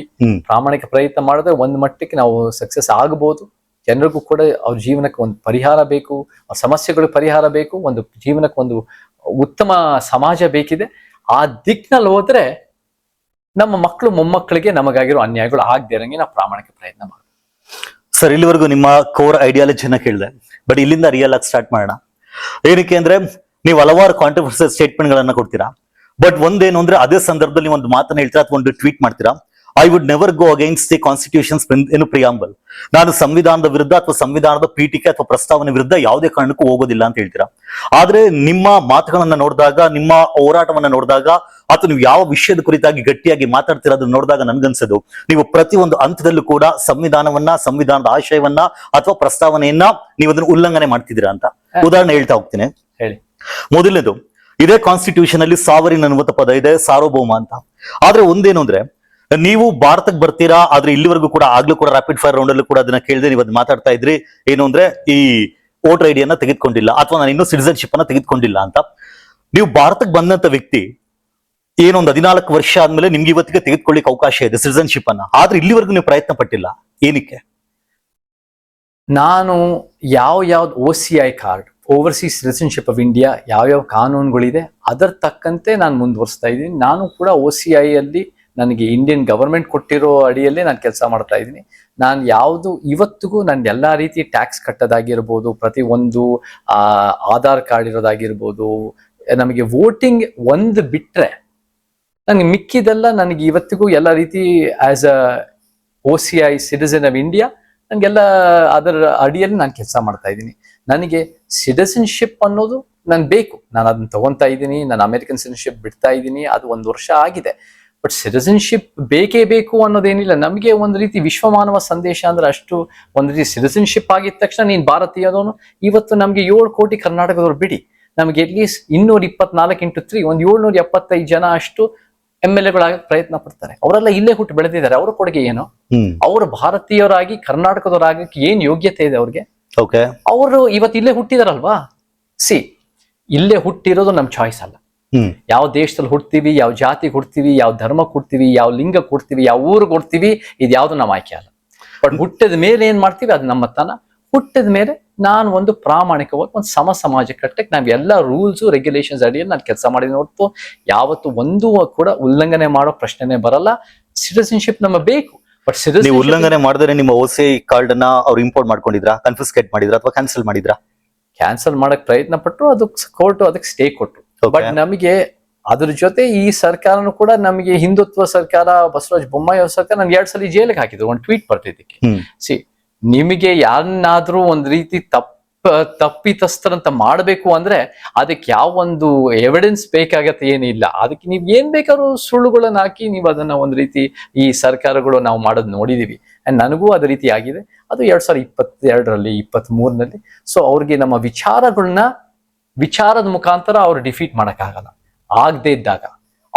ಪ್ರಾಮಾಣಿಕ ಪ್ರಯತ್ನ ಮಾಡಿದ್ರೆ ಒಂದ್ ಮಟ್ಟಕ್ಕೆ ನಾವು ಸಕ್ಸಸ್ ಆಗಬಹುದು. ಜನರಿಗೂ ಕೂಡ ಅವ್ರ ಜೀವನಕ್ಕೆ ಒಂದು ಪರಿಹಾರ ಬೇಕು, ಅವ್ರ ಸಮಸ್ಯೆಗಳು ಪರಿಹಾರ ಬೇಕು, ಒಂದು ಜೀವನಕ್ಕೆ ಒಂದು ಉತ್ತಮ ಸಮಾಜ ಬೇಕಿದೆ. ಆ ದಿಕ್ಕಿನಲ್ಲಿ ಹೋದ್ರೆ ನಮ್ಮ ಮಕ್ಕಳು ಮೊಮ್ಮಕ್ಕಳಿಗೆ ನಮಗಾಗಿರೋ ಅನ್ಯಾಯಗಳು ಆಗದೆ ಇರಂಗೆ ನಾವು ಪ್ರಾಮಾಣಿಕ ಪ್ರಯತ್ನ ಮಾಡ್ತೀವಿ. ಸರ್, ಇಲ್ಲಿವರೆಗೂ ನಿಮ್ಮ ಕೋರ್ ಐಡಿಯಾಲಜಿನ ಕೇಳಿದೆ, ಬಟ್ ಇಲ್ಲಿಂದ ರಿಯಲ್ ಆಗಿ ಸ್ಟಾರ್ಟ್ ಮಾಡೋಣ. ಏನಕ್ಕೆ ಅಂದ್ರೆ ನೀವು ಹಲವಾರು ಕಾಂಟ್ರವರ್ಸಿಯಲ್ ಸ್ಟೇಟ್ಮೆಂಟ್ ಗಳನ್ನ ಕೊಡ್ತೀರಾ. ಬಟ್ ಒಂದೇನು ಅಂದ್ರೆ ಅದೇ ಸಂದರ್ಭದಲ್ಲಿ ಒಂದು ಮಾತನ್ನ ಹೇಳ್ತೀರಾ ಅಥವಾ ಒಂದು ಟ್ವೀಟ್ ಮಾಡ್ತೀರಾ, I would never go against the constitutions ಏನು ಪ್ರಿಯಾಂಬಲ್. ನಾನು ಸಂವಿಧಾನದ ವಿರುದ್ಧ ಅಥವಾ ಸಂವಿಧಾನದ ಪೀಠಿಕೆ ಅಥವಾ ಪ್ರಸ್ತಾವನೆ ವಿರುದ್ಧ ಯಾವುದೇ ಕಾರಣಕ್ಕೂ ಹೋಗೋದಿಲ್ಲ ಅಂತ ಹೇಳ್ತೀರಾ. ಆದ್ರೆ ನಿಮ್ಮ ಮಾತುಗಳನ್ನ ನೋಡಿದಾಗ, ನಿಮ್ಮ ಹೋರಾಟವನ್ನ ನೋಡಿದಾಗ, ಅಥವಾ ನೀವು ಯಾವ ವಿಷಯದ ಕುರಿತಾಗಿ ಗಟ್ಟಿಯಾಗಿ ಮಾತಾಡ್ತಿರೋದನ್ನ ನೋಡಿದಾಗ ನನ್ಗನ್ಸೋದು ನೀವು ಪ್ರತಿಯೊಂದು ಹಂತದಲ್ಲೂ ಕೂಡ ಸಂವಿಧಾನವನ್ನ, ಸಂವಿಧಾನದ ಆಶಯವನ್ನ ಅಥವಾ ಪ್ರಸ್ತಾವನೆಯನ್ನ ನೀವು ಅದನ್ನ ಉಲ್ಲಂಘನೆ ಮಾಡ್ತಿದ್ದೀರಾ ಅಂತ. ಉದಾಹರಣೆ ಹೇಳ್ತಾ ಹೋಗ್ತೀನಿ. ಹೇಳಿ. ಮೊದಲನೇದು, ಇದೇ ಕಾನ್ಸ್ಟಿಟ್ಯೂಷನ್ ಅಲ್ಲಿ ಸಾವರಿನ್ ಅನ್ನುವಂಥ ಪದ ಇದೆ, ಸಾರ್ವಭೌಮ ಅಂತ. ಆದ್ರೆ ಒಂದೇನು ಅಂದ್ರೆ ನೀವು ಭಾರತಕ್ಕೆ ಬರ್ತೀರಾ, ಆದ್ರೆ ಇಲ್ಲಿವರೆಗೂ ಕೂಡ ಆಗ್ಲೂ ಕೂಡ ರ್ಯಾಪಿಡ್ ಫೈರ್ ರೌಂಡ್ ಅಲ್ಲೂ ಕೂಡ ಅದನ್ನ ಕೇಳಿದ್ರೆ ನೀವು ಅದ್ ಮಾತಾಡ್ತಾ ಇದ್ರಿ ಏನು ಅಂದ್ರೆ ಈ ವೋಟರ್ ಐಡಿಯನ್ನ ತೆಗೆದುಕೊಂಡಿಲ್ಲ ಅಥವಾ ನಾನು ಇನ್ನೂ ಸಿಟಿಸನ್ಶಿಪ್ ಅನ್ನ ತೆಗೆದುಕೊಂಡಿಲ್ಲ ಅಂತ. ನೀವು ಭಾರತಕ್ಕೆ ಬಂದಂತ ವ್ಯಕ್ತಿ ಏನೊಂದು 14 ವರ್ಷ ಆದ್ಮೇಲೆ ನಿಮ್ಗೆ ಇವತ್ತಿಗೆ ತೆಗೆದುಕೊಳ್ಳಿಕ್ಕೆ ಅವಕಾಶ ಇದೆ ಸಿಟಿಸನ್ಶಿಪ್ ಅನ್ನ, ಆದ್ರೆ ಇಲ್ಲಿವರೆಗೂ ನೀವು ಪ್ರಯತ್ನ ಪಟ್ಟಿಲ್ಲ. ಏನಕ್ಕೆ? ನಾನು ಯಾವ್ದು OCI card, overseas citizenship of India, ಯಾವ್ಯಾವ ಕಾನೂನುಗಳಿದೆ ಅದರ ತಕ್ಕಂತೆ ನಾನು ಮುಂದುವರಿಸ್ತಾ ಇದ್ದೀನಿ. ನಾನು ಕೂಡ OCI ಅಲ್ಲಿ ನನಗೆ ಇಂಡಿಯನ್ ಗವರ್ಮೆಂಟ್ ಕೊಟ್ಟಿರೋ ಅಡಿಯಲ್ಲೇ ನಾನು ಕೆಲಸ ಮಾಡ್ತಾ ಇದ್ದೀನಿ. ನಾನು ಯಾವುದು ಇವತ್ತಿಗೂ ನಾನು ಎಲ್ಲ ರೀತಿ ಟ್ಯಾಕ್ಸ್ ಕಟ್ಟೋದಾಗಿರ್ಬೋದು, ಪ್ರತಿ ಒಂದು ಆಧಾರ್ ಕಾರ್ಡ್ ಇರೋದಾಗಿರ್ಬೋದು, ನಮಗೆ ವೋಟಿಂಗ್ ಒಂದು ಬಿಟ್ರೆ ನನಗೆ ಮಿಕ್ಕಿದೆಲ್ಲ ನನಗೆ ಇವತ್ತಿಗೂ ಎಲ್ಲ ರೀತಿ as a OCI citizen of India ನನಗೆಲ್ಲ ಅದರ ಅಡಿಯಲ್ಲಿ ನಾನು ಕೆಲಸ ಮಾಡ್ತಾ ಇದ್ದೀನಿ. ನನಗೆ ಸಿಟಿಸನ್ಶಿಪ್ ಅನ್ನೋದು ನನ್ಗೆ ಬೇಕು, ನಾನು ಅದನ್ನ ತಗೊಂತಾ ಇದ್ದೀನಿ. ನಾನು ಅಮೆರಿಕನ್ ಸಿಟಿಸನ್ಶಿಪ್ ಬಿಡ್ತಾ ಇದ್ದೀನಿ, ಅದು 1 ವರ್ಷ ಆಗಿದೆ. ಬಟ್ ಸಿಟಿಸನ್ಶಿಪ್ ಬೇಕೇ ಬೇಕು ಅನ್ನೋದೇನಿಲ್ಲ. ನಮಗೆ ಒಂದು ರೀತಿ ವಿಶ್ವಮಾನವ ಸಂದೇಶ ಅಂದ್ರೆ ಅಷ್ಟು ಒಂದು ರೀತಿ ಸಿಟಿಸನ್ಶಿಪ್ ಆಗಿದ ತಕ್ಷಣ ನೀನ್ ಭಾರತೀಯದವನು. ಇವತ್ತು ನಮ್ಗೆ 7 ಕೋಟಿ ಕರ್ನಾಟಕದವ್ರು ಬಿಡಿ, ನಮ್ಗೆ ಅಟ್ಲೀಸ್ಟ್ 224 × 3 ಒಂದು 775 ಜನ ಅಷ್ಟು MLA-ಗಳಾಗಕ್ಕೆ ಪ್ರಯತ್ನ ಪಡ್ತಾರೆ. ಅವರೆಲ್ಲ ಇಲ್ಲೇ ಹುಟ್ಟು ಬೆಳೆದಿದ್ದಾರೆ. ಅವ್ರ ಕೊಡುಗೆ ಏನು? ಅವರು ಭಾರತೀಯರಾಗಿ ಕರ್ನಾಟಕದವರಾಗಕ್ಕೆ ಏನ್ ಯೋಗ್ಯತೆ ಇದೆ ಅವ್ರಿಗೆ? ಅವರು ಇವತ್ತು ಇಲ್ಲೇ ಹುಟ್ಟಿದಾರಲ್ವಾ. ಇಲ್ಲೇ ಹುಟ್ಟಿರೋದು ನಮ್ ಚಾಯ್ಸ್ ಅಲ್ಲ. ಯಾವ ದೇಶದಲ್ಲಿ ಹುಡ್ತೀವಿ, ಯಾವ ಜಾತಿ ಹುಡ್ತೀವಿ, ಯಾವ ಧರ್ಮ ಕೊಡ್ತೀವಿ, ಯಾವ ಲಿಂಗ ಕೊಡ್ತೀವಿ, ಯಾವ ಊರು ಕೊಡ್ತೀವಿ, ಇದು ಯಾವ್ದು ನಮ್ಮ ಆಯ್ಕೆ ಅಲ್ಲ. ಬಟ್ ಹುಟ್ಟಿದ ಮೇಲೆ ಏನ್ ಮಾಡ್ತೀವಿ ಅದು ನಮ್ಮ ತನ. ಹುಟ್ಟಿದ ಮೇಲೆ ನಾನು ಒಂದು ಪ್ರಾಮಾಣಿಕವಾಗಿ ಒಂದು ಸಮಾಜ ಕಟ್ಟಕ್ಕೆ ನಾವ್ ಎಲ್ಲ ರೂಲ್ಸ್ ರೆಗ್ಯುಲೇಷನ್ಸ್ ಅಡಿಯಲ್ಲಿ ನಾನು ಕೆಲಸ ಮಾಡಿದ್ದೀನಿ ಹೊರತು ಯಾವತ್ತು ಒಂದು ಕೂಡ ಉಲ್ಲಂಘನೆ ಮಾಡೋ ಪ್ರಶ್ನೆನೇ ಬರಲ್ಲ. ಸಿಟಿಸನ್ಶಿಪ್ ನಮಗೆ ಬೇಕು. ಬಟ್ ನೀವು ಉಲ್ಲಂಘನೆ ಮಾಡಿದ್ರೆ ನಿಮ್ಮ OCI ಕಾರ್ಡ್ ಅನ್ನ ಅವ್ರು ಇಂಪೋರ್ಟ್ ಮಾಡ್ಕೊಂಡಿದ್ರಾ, ಕನ್ಫಿಸ್ಕೇಟ್ ಮಾಡಿದ್ರಾ ಅಥವಾ ಕ್ಯಾನ್ಸಲ್ ಮಾಡಿದ್ರಾ? ಕ್ಯಾನ್ಸಲ್ ಮಾಡಕ್ ಪ್ರಯತ್ನ ಪಟ್ಟರು, ಅದಕ್ಕೆ ಕೋರ್ಟ್ ಅದಕ್ಕೆ ಸ್ಟೇ ಕೊಟ್ಟರು. ಬಟ್ ನಮಗೆ ಅದ್ರ ಜೊತೆ ಈ ಸರ್ಕಾರನು ಕೂಡ ನಮಗೆ ಹಿಂದುತ್ವ ಸರ್ಕಾರ, ಬಸವರಾಜ ಬೊಮ್ಮಾಯಿ ಅವ್ರ ಸರ್ಕಾರ ನನ್ಗೆ 2 ಸಲ ಜೈಲಿಗೆ ಹಾಕಿದ್ರು ಒಂದು ಟ್ವೀಟ್ ಬರ್ತಿದ್ದಕ್ಕೆ. ನಿಮಗೆ ಯಾರನ್ನಾದ್ರೂ ಒಂದ್ ರೀತಿ ತಪ್ಪಿತಸ್ಥರಂತ ಮಾಡ್ಬೇಕು ಅಂದ್ರೆ ಅದಕ್ಕೆ ಯಾವ ಒಂದು ಎವಿಡೆನ್ಸ್ ಬೇಕಾಗತ್ತೆ ಏನಿಲ್ಲ. ಅದಕ್ಕೆ ನೀವ್ ಏನ್ ಬೇಕಾದ್ರೂ ಸುಳ್ಳುಗಳನ್ನ ಹಾಕಿ ನೀವು ಅದನ್ನ ಒಂದ್ ರೀತಿ ಈ ಸರ್ಕಾರಗಳು ನಾವು ಮಾಡೋದ್ ನೋಡಿದೀವಿ. ಅಂಡ್ ನನಗೂ ಅದೇ ರೀತಿ ಆಗಿದೆ. ಅದು 2022ರಲ್ಲಿ 23ನಲ್ಲಿ. ಸೊ ಅವ್ರಿಗೆ ನಮ್ಮ ವಿಚಾರದ ಮುಖಾಂತರ ಅವ್ರು ಡಿಫೀಟ್ ಮಾಡಕ್ಕಾಗಲ್ಲ. ಆಗದೆ ಇದ್ದಾಗ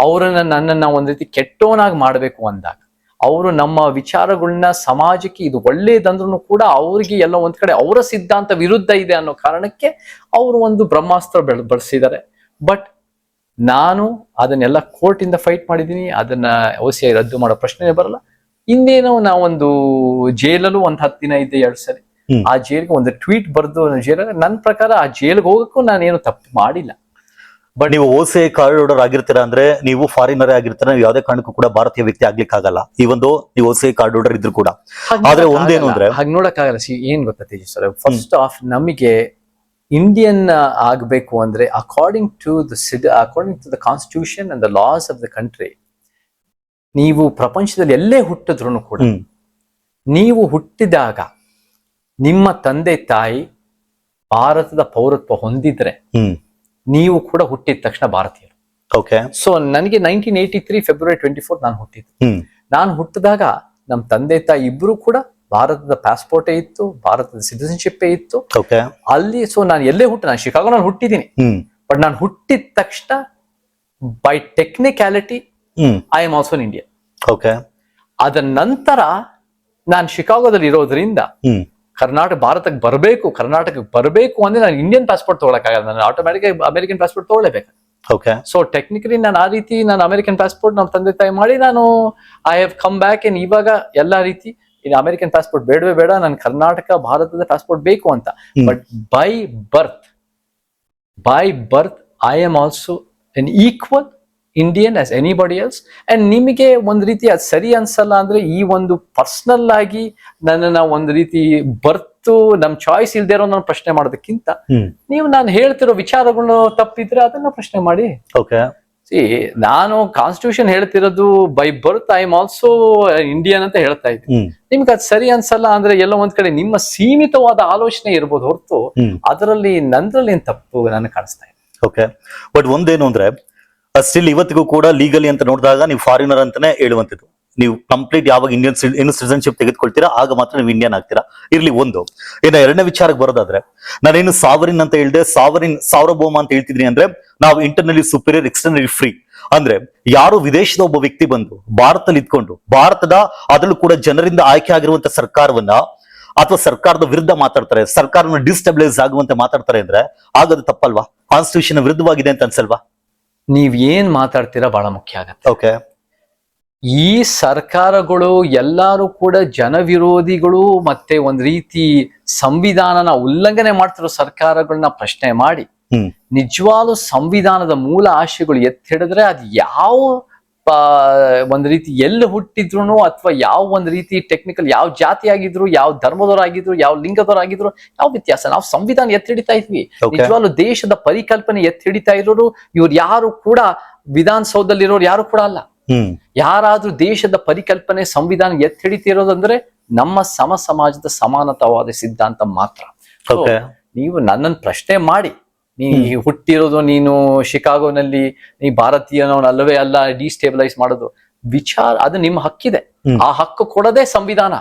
ನನ್ನನ್ನ ಒಂದ್ ರೀತಿ ಕೆಟ್ಟೋನಾಗಿ ಮಾಡ್ಬೇಕು ಅಂದಾಗ, ಅವರು ನಮ್ಮ ವಿಚಾರಗಳನ್ನ ಸಮಾಜಕ್ಕೆ ಇದು ಒಳ್ಳೇದಂದ್ರೂ ಕೂಡ ಅವ್ರಿಗೆ ಎಲ್ಲ ಒಂದ್ ಕಡೆ ಅವರ ಸಿದ್ಧಾಂತ ವಿರುದ್ಧ ಇದೆ ಅನ್ನೋ ಕಾರಣಕ್ಕೆ ಅವರು ಒಂದು ಬ್ರಹ್ಮಾಸ್ತ್ರ ಬಳಸಿದ್ದಾರೆ. ಬಟ್ ನಾನು ಅದನ್ನೆಲ್ಲ ಕೋರ್ಟ್ ಇಂದ ಫೈಟ್ ಮಾಡಿದೀನಿ. ಅದನ್ನ OCI ರದ್ದು ಮಾಡೋ ಪ್ರಶ್ನೆ ಬರಲ್ಲ. ಇನ್ನೇನೋ ನಾವೊಂದು ಜೈಲಲ್ಲೂ ಒಂದು 10 ದಿನ ಇದ್ದೆ 2 ಸಲ. ಆ ಜೈಲ್ಗೆ ಒಂದು ಟ್ವೀಟ್ ಬರ್ದು ಜೈಲಲ್ಲಿ, ನನ್ನ ಪ್ರಕಾರ ಆ ಜೈಲ್ಗೆ ಹೋಗಕ್ಕೂ ನಾನೇನು ತಪ್ಪು ಮಾಡಿಲ್ಲ. ಬಟ್ ನೀವು OCI ಕಾರ್ಡ್ ಹೋಲ್ಡರ್ ಆಗಿರ್ತೀರಾ ಅಂದ್ರೆ ನೀವು ಫಾರಿನರೇ ಆಗಿರ್ತೀರಾ, ನೀವು ಯಾವುದೇ ಕಾರಣಕ್ಕೂ ಕೂಡ ಭಾರತೀಯ ವ್ಯಕ್ತಿ ಆಗ್ಲಿಕ್ಕೆ ಆಗಲ್ಲ. ಈ ಒಂದು ನೀವು OCI ಕಾರ್ಡ್ ಹೋಲ್ಡರ್ ಇದ್ರು ಕೂಡ. ಆದ್ರೆ ಒಂದೇನು ಅಂದ್ರೆ ಹಾಗೆ ನೋಡಕ್ಕಾಗಲ್ಲ. ಏನ್ ಗೊತ್ತಾ ತೇಜಸ್ ಸರ್, ಫಸ್ಟ್ ಆಫ್ ನಮಗೆ ಇಂಡಿಯನ್ ಆಗ್ಬೇಕು ಅಂದ್ರೆ according to the constitution and the laws of the country, ನೀವು ಪ್ರಪಂಚದಲ್ಲಿ ಎಲ್ಲೇ ಹುಟ್ಟಿದ್ರು ಕೂಡ ನೀವು ಹುಟ್ಟಿದಾಗ ನಿಮ್ಮ ತಂದೆ ತಾಯಿ ಭಾರತದ ಪೌರತ್ವ ಹೊಂದಿದ್ರೆ ನೀವು ಕೂಡ ಹುಟ್ಟಿದ ತಕ್ಷಣ ಭಾರತೀಯರು. ಸೊ ನನಗೆ 1983 ಫೆಬ್ರವರಿ 24 ನಾನು ಹುಟ್ಟಿದ್ದು. ನಾನು ಹುಟ್ಟಿದಾಗ ನಮ್ಮ ತಂದೆ ತಾಯಿ ಇಬ್ರು ಕೂಡ ಭಾರತದ ಪಾಸ್ಪೋರ್ಟೇ ಇತ್ತು, ಭಾರತದ ಸಿಟಿಸನ್ಶಿಪ್ ಇತ್ತು ಅಲ್ಲಿ. ಸೊ ನಾನು ಎಲ್ಲೇ ನಾನು ಶಿಕಾಗೋನಲ್ಲಿ ಹುಟ್ಟಿದ್ದೀನಿ. ಬಟ್ ನಾನು ಹುಟ್ಟಿದ ತಕ್ಷಣ by technicality I am also Indian. ಅದ ನಂತರ ನಾನು ಶಿಕಾಗೋದಲ್ಲಿ ಇರೋದ್ರಿಂದ ಭಾರತಕ್ಕೆ ಬರಬೇಕು ಅಂದ್ರೆ ನಾನು ಇಂಡಿಯನ್ ಪಾಸ್ಪೋರ್ಟ್ ತಗೊಳಕ್ಕಾಗಲ್ಲ. ನಾನು ಆಟೋಮ್ಯಾಟಿಕ್ ಅಮೆರಿಕನ್ ಪಾಸ್ಪೋರ್ಟ್ ತಗೊಳ್ಳೇಬೇಕು. ಸೊ ಟೆಕ್ನಿಕಲಿ ನಾನು ಅಮೆರಿಕನ್ ಪಾಸ್ಪೋರ್ಟ್ ನಮ್ಮ ತಂದೆ ತಾಯಿ ಮಾಡಿ ನಾನು I have come back. In ಇವಾಗ ಎಲ್ಲಾ ರೀತಿ ಇನ್ನು ಅಮೆರಿಕನ್ ಪಾಸ್ಪೋರ್ಟ್ ಬೇಡವೇ ಬೇಡ, ನಾನು ಭಾರತದ ಪಾಸ್ಪೋರ್ಟ್ ಬೇಕು ಅಂತ. But by birth I am also N equal Indian as anybody else. And ನಿಮಗೆ ಒಂದ್ ರೀತಿ ಅದು ಸರಿ ಅನ್ಸಲ್ಲ ಅಂದ್ರೆ ಈ ಒಂದು ಪರ್ಸನಲ್ ಆಗಿ ನನ್ನನ್ನ ಒಂದ್ ರೀತಿ ಬರ್ತು ನಮ್ ಚಾಯ್ಸ್ ಇಲ್ದೇ ಇರೋ ನಾನು ಪ್ರಶ್ನೆ ಮಾಡೋದಕ್ಕಿಂತ ನೀವು ನಾನು ಹೇಳ್ತಿರೋ ವಿಚಾರಗಳು ತಪ್ಪಿದ್ರೆ ಅದನ್ನ ಪ್ರಶ್ನೆ ಮಾಡಿ. ಓಕೆ, ನಾನು ಕಾನ್ಸ್ಟಿಟ್ಯೂಷನ್ ಹೇಳ್ತಿರೋದು by birth I am also Indian ಅಂತ ಹೇಳ್ತಾ ಇದ್ದೀನಿ. ನಿಮ್ಗೆ ಅದು ಸರಿ ಅನ್ಸಲ್ಲ ಅಂದ್ರೆ ಎಲ್ಲೋ ಒಂದ್ ಕಡೆ ನಿಮ್ಮ ಸೀಮಿತವಾದ ಆಲೋಚನೆ ಇರ್ಬೋದು ಹೊರತು ಅದರಲ್ಲಿ ನಂದ್ರಲ್ಲಿ ಏನ್ ತಪ್ಪು ನನಗೆ ಕಾಣಿಸ್ತಾ ಇದೆ. ಓಕೆ, ಬಟ್ ಒಂದೇನು ಅಂದ್ರೆ ಸ್ಟಿಲ್ ಇವತ್ತಿಗೂ ಕೂಡ ಲೀಗಲಿ ಅಂತ ನೋಡಿದಾಗ ನೀವು ಫಾರಿನರ್ ಅಂತಾನೆ ಹೇಳುವಂಥದ್ದು. ನೀವು ಕಂಪ್ಲೀಟ್ ಯಾವಾಗ ಇಂಡಿಯನ್ ಸಿಟಿಸನ್ಶಿಪ್ ತೆಗೆದುಕೊಳ್ತೀರಾ ಆಗ ಮಾತ್ರ ನೀವು ಇಂಡಿಯನ್ ಆಗ್ತೀರಾ. ಇರ್ಲಿ ಒಂದು. ಇನ್ನು ಎರಡನೇ ವಿಚಾರಕ್ಕೆ ಬರೋದಾದ್ರೆ, ನಾನೇನು ಸಾವರಿನ್ ಅಂತ ಹೇಳಿದೆ, ಸಾರ್ವಭೌಮ ಅಂತ ಹೇಳ್ತಿದ್ರಿ ಅಂದ್ರೆ ನಾವು ಇಂಟರ್ನಲಿ ಸುಪೀರಿಯರ್ ಎಕ್ಸ್ಟರ್ನಲಿ ಫ್ರೀ. ಅಂದ್ರೆ ಯಾರು ವಿದೇಶದ ಒಬ್ಬ ವ್ಯಕ್ತಿ ಬಂದು ಭಾರತದಲ್ಲಿ ಇದ್ಕೊಂಡು ಭಾರತದ ಅದರಲ್ಲೂ ಕೂಡ ಜನರಿಂದ ಆಯ್ಕೆ ಆಗಿರುವಂತ ಸರ್ಕಾರವನ್ನ ಅಥವಾ ಸರ್ಕಾರದ ವಿರುದ್ಧ ಮಾತಾಡ್ತಾರೆ, ಸರ್ಕಾರವನ್ನು ಡಿಸ್ಟೆಬಿಲೈಸ್ ಆಗುವಂತೆ ಮಾತಾಡ್ತಾರೆ ಅಂದ್ರೆ ಆಗದು ತಪ್ಪಲ್ವಾ? ಕಾನ್ಸ್ಟಿಟ್ಯೂಷನ್ ವಿರುದ್ಧವಾಗಿದೆ ಅಂತ ಅನ್ಸಲ್ವಾ? ನೀವ್ ಏನ್ ಮಾತಾಡ್ತೀರಾ ಬಹಳ ಮುಖ್ಯ ಆಗತ್ತೆ. ಓಕೆ, ಈ ಸರ್ಕಾರಗಳು ಎಲ್ಲಾರು ಕೂಡ ಜನ ವಿರೋಧಿಗಳು ಮತ್ತೆ ಒಂದ್ ರೀತಿ ಸಂವಿಧಾನನ ಉಲ್ಲಂಘನೆ ಮಾಡ್ತಿರೋ ಸರ್ಕಾರಗಳನ್ನ ಪ್ರಶ್ನೆ ಮಾಡಿ ನಿಜವಾಗ್ಲೂ ಸಂವಿಧಾನದ ಮೂಲ ಆಶಯಗಳು ಎತ್ತಿ ಹಿಡಿದ್ರೆ ಅದು ಯಾವ ಒಂದ್ ರೀತಿ ಎಲ್ಲಿ ಹುಟ್ಟಿದ್ರು ಅಥವಾ ಯಾವ ಒಂದ್ ರೀತಿ ಟೆಕ್ನಿಕಲ್ ಯಾವ ಜಾತಿ ಆಗಿದ್ರು, ಯಾವ ಧರ್ಮದವರಾಗಿದ್ರು, ಯಾವ ಲಿಂಗದವರಾಗಿದ್ರು, ಯಾವ ವ್ಯತ್ಯಾಸ. ನಾವು ಸಂವಿಧಾನ ಎತ್ತಿ ಹಿಡಿತಾ ಇದ್ವಿ. ನಿಜವಾಗ್ಲೂ ದೇಶದ ಪರಿಕಲ್ಪನೆ ಎತ್ತಿ ಹಿಡಿತಾ ಇರೋರು ಇವ್ರು ಯಾರು ಕೂಡ ವಿಧಾನಸೌಧದಲ್ಲಿರೋರು ಯಾರು ಕೂಡ ಅಲ್ಲ. ಯಾರಾದ್ರೂ ದೇಶದ ಪರಿಕಲ್ಪನೆ ಸಂವಿಧಾನ ಎತ್ತಿ ಹಿಡಿತಿರೋದಂದ್ರೆ ನಮ್ಮ ಸಮಾಜದ ಸಮಾನತಾವಾದ ಸಿದ್ಧಾಂತ ಮಾತ್ರ. ನೀವು ನನ್ನನ್ನು ಪ್ರಶ್ನೆ ಮಾಡಿ, ನೀ ಹುಟ್ಟಿರೋದು ನೀನು ಶಿಕಾಗೋನಲ್ಲಿ, ನೀ ಭಾರತೀಯನವನು ಅಲ್ಲವೇ ಅಲ್ಲ, ಡಿಸ್ಟೇಬಲೈಸ್ ಮಾಡೋದು ವಿಚಾರ ಅದು ನಿಮ್ಮ ಹಕ್ಕಿದೆ. ಆ ಹಕ್ಕು ಕೊಡದೆ ಸಂವಿಧಾನ.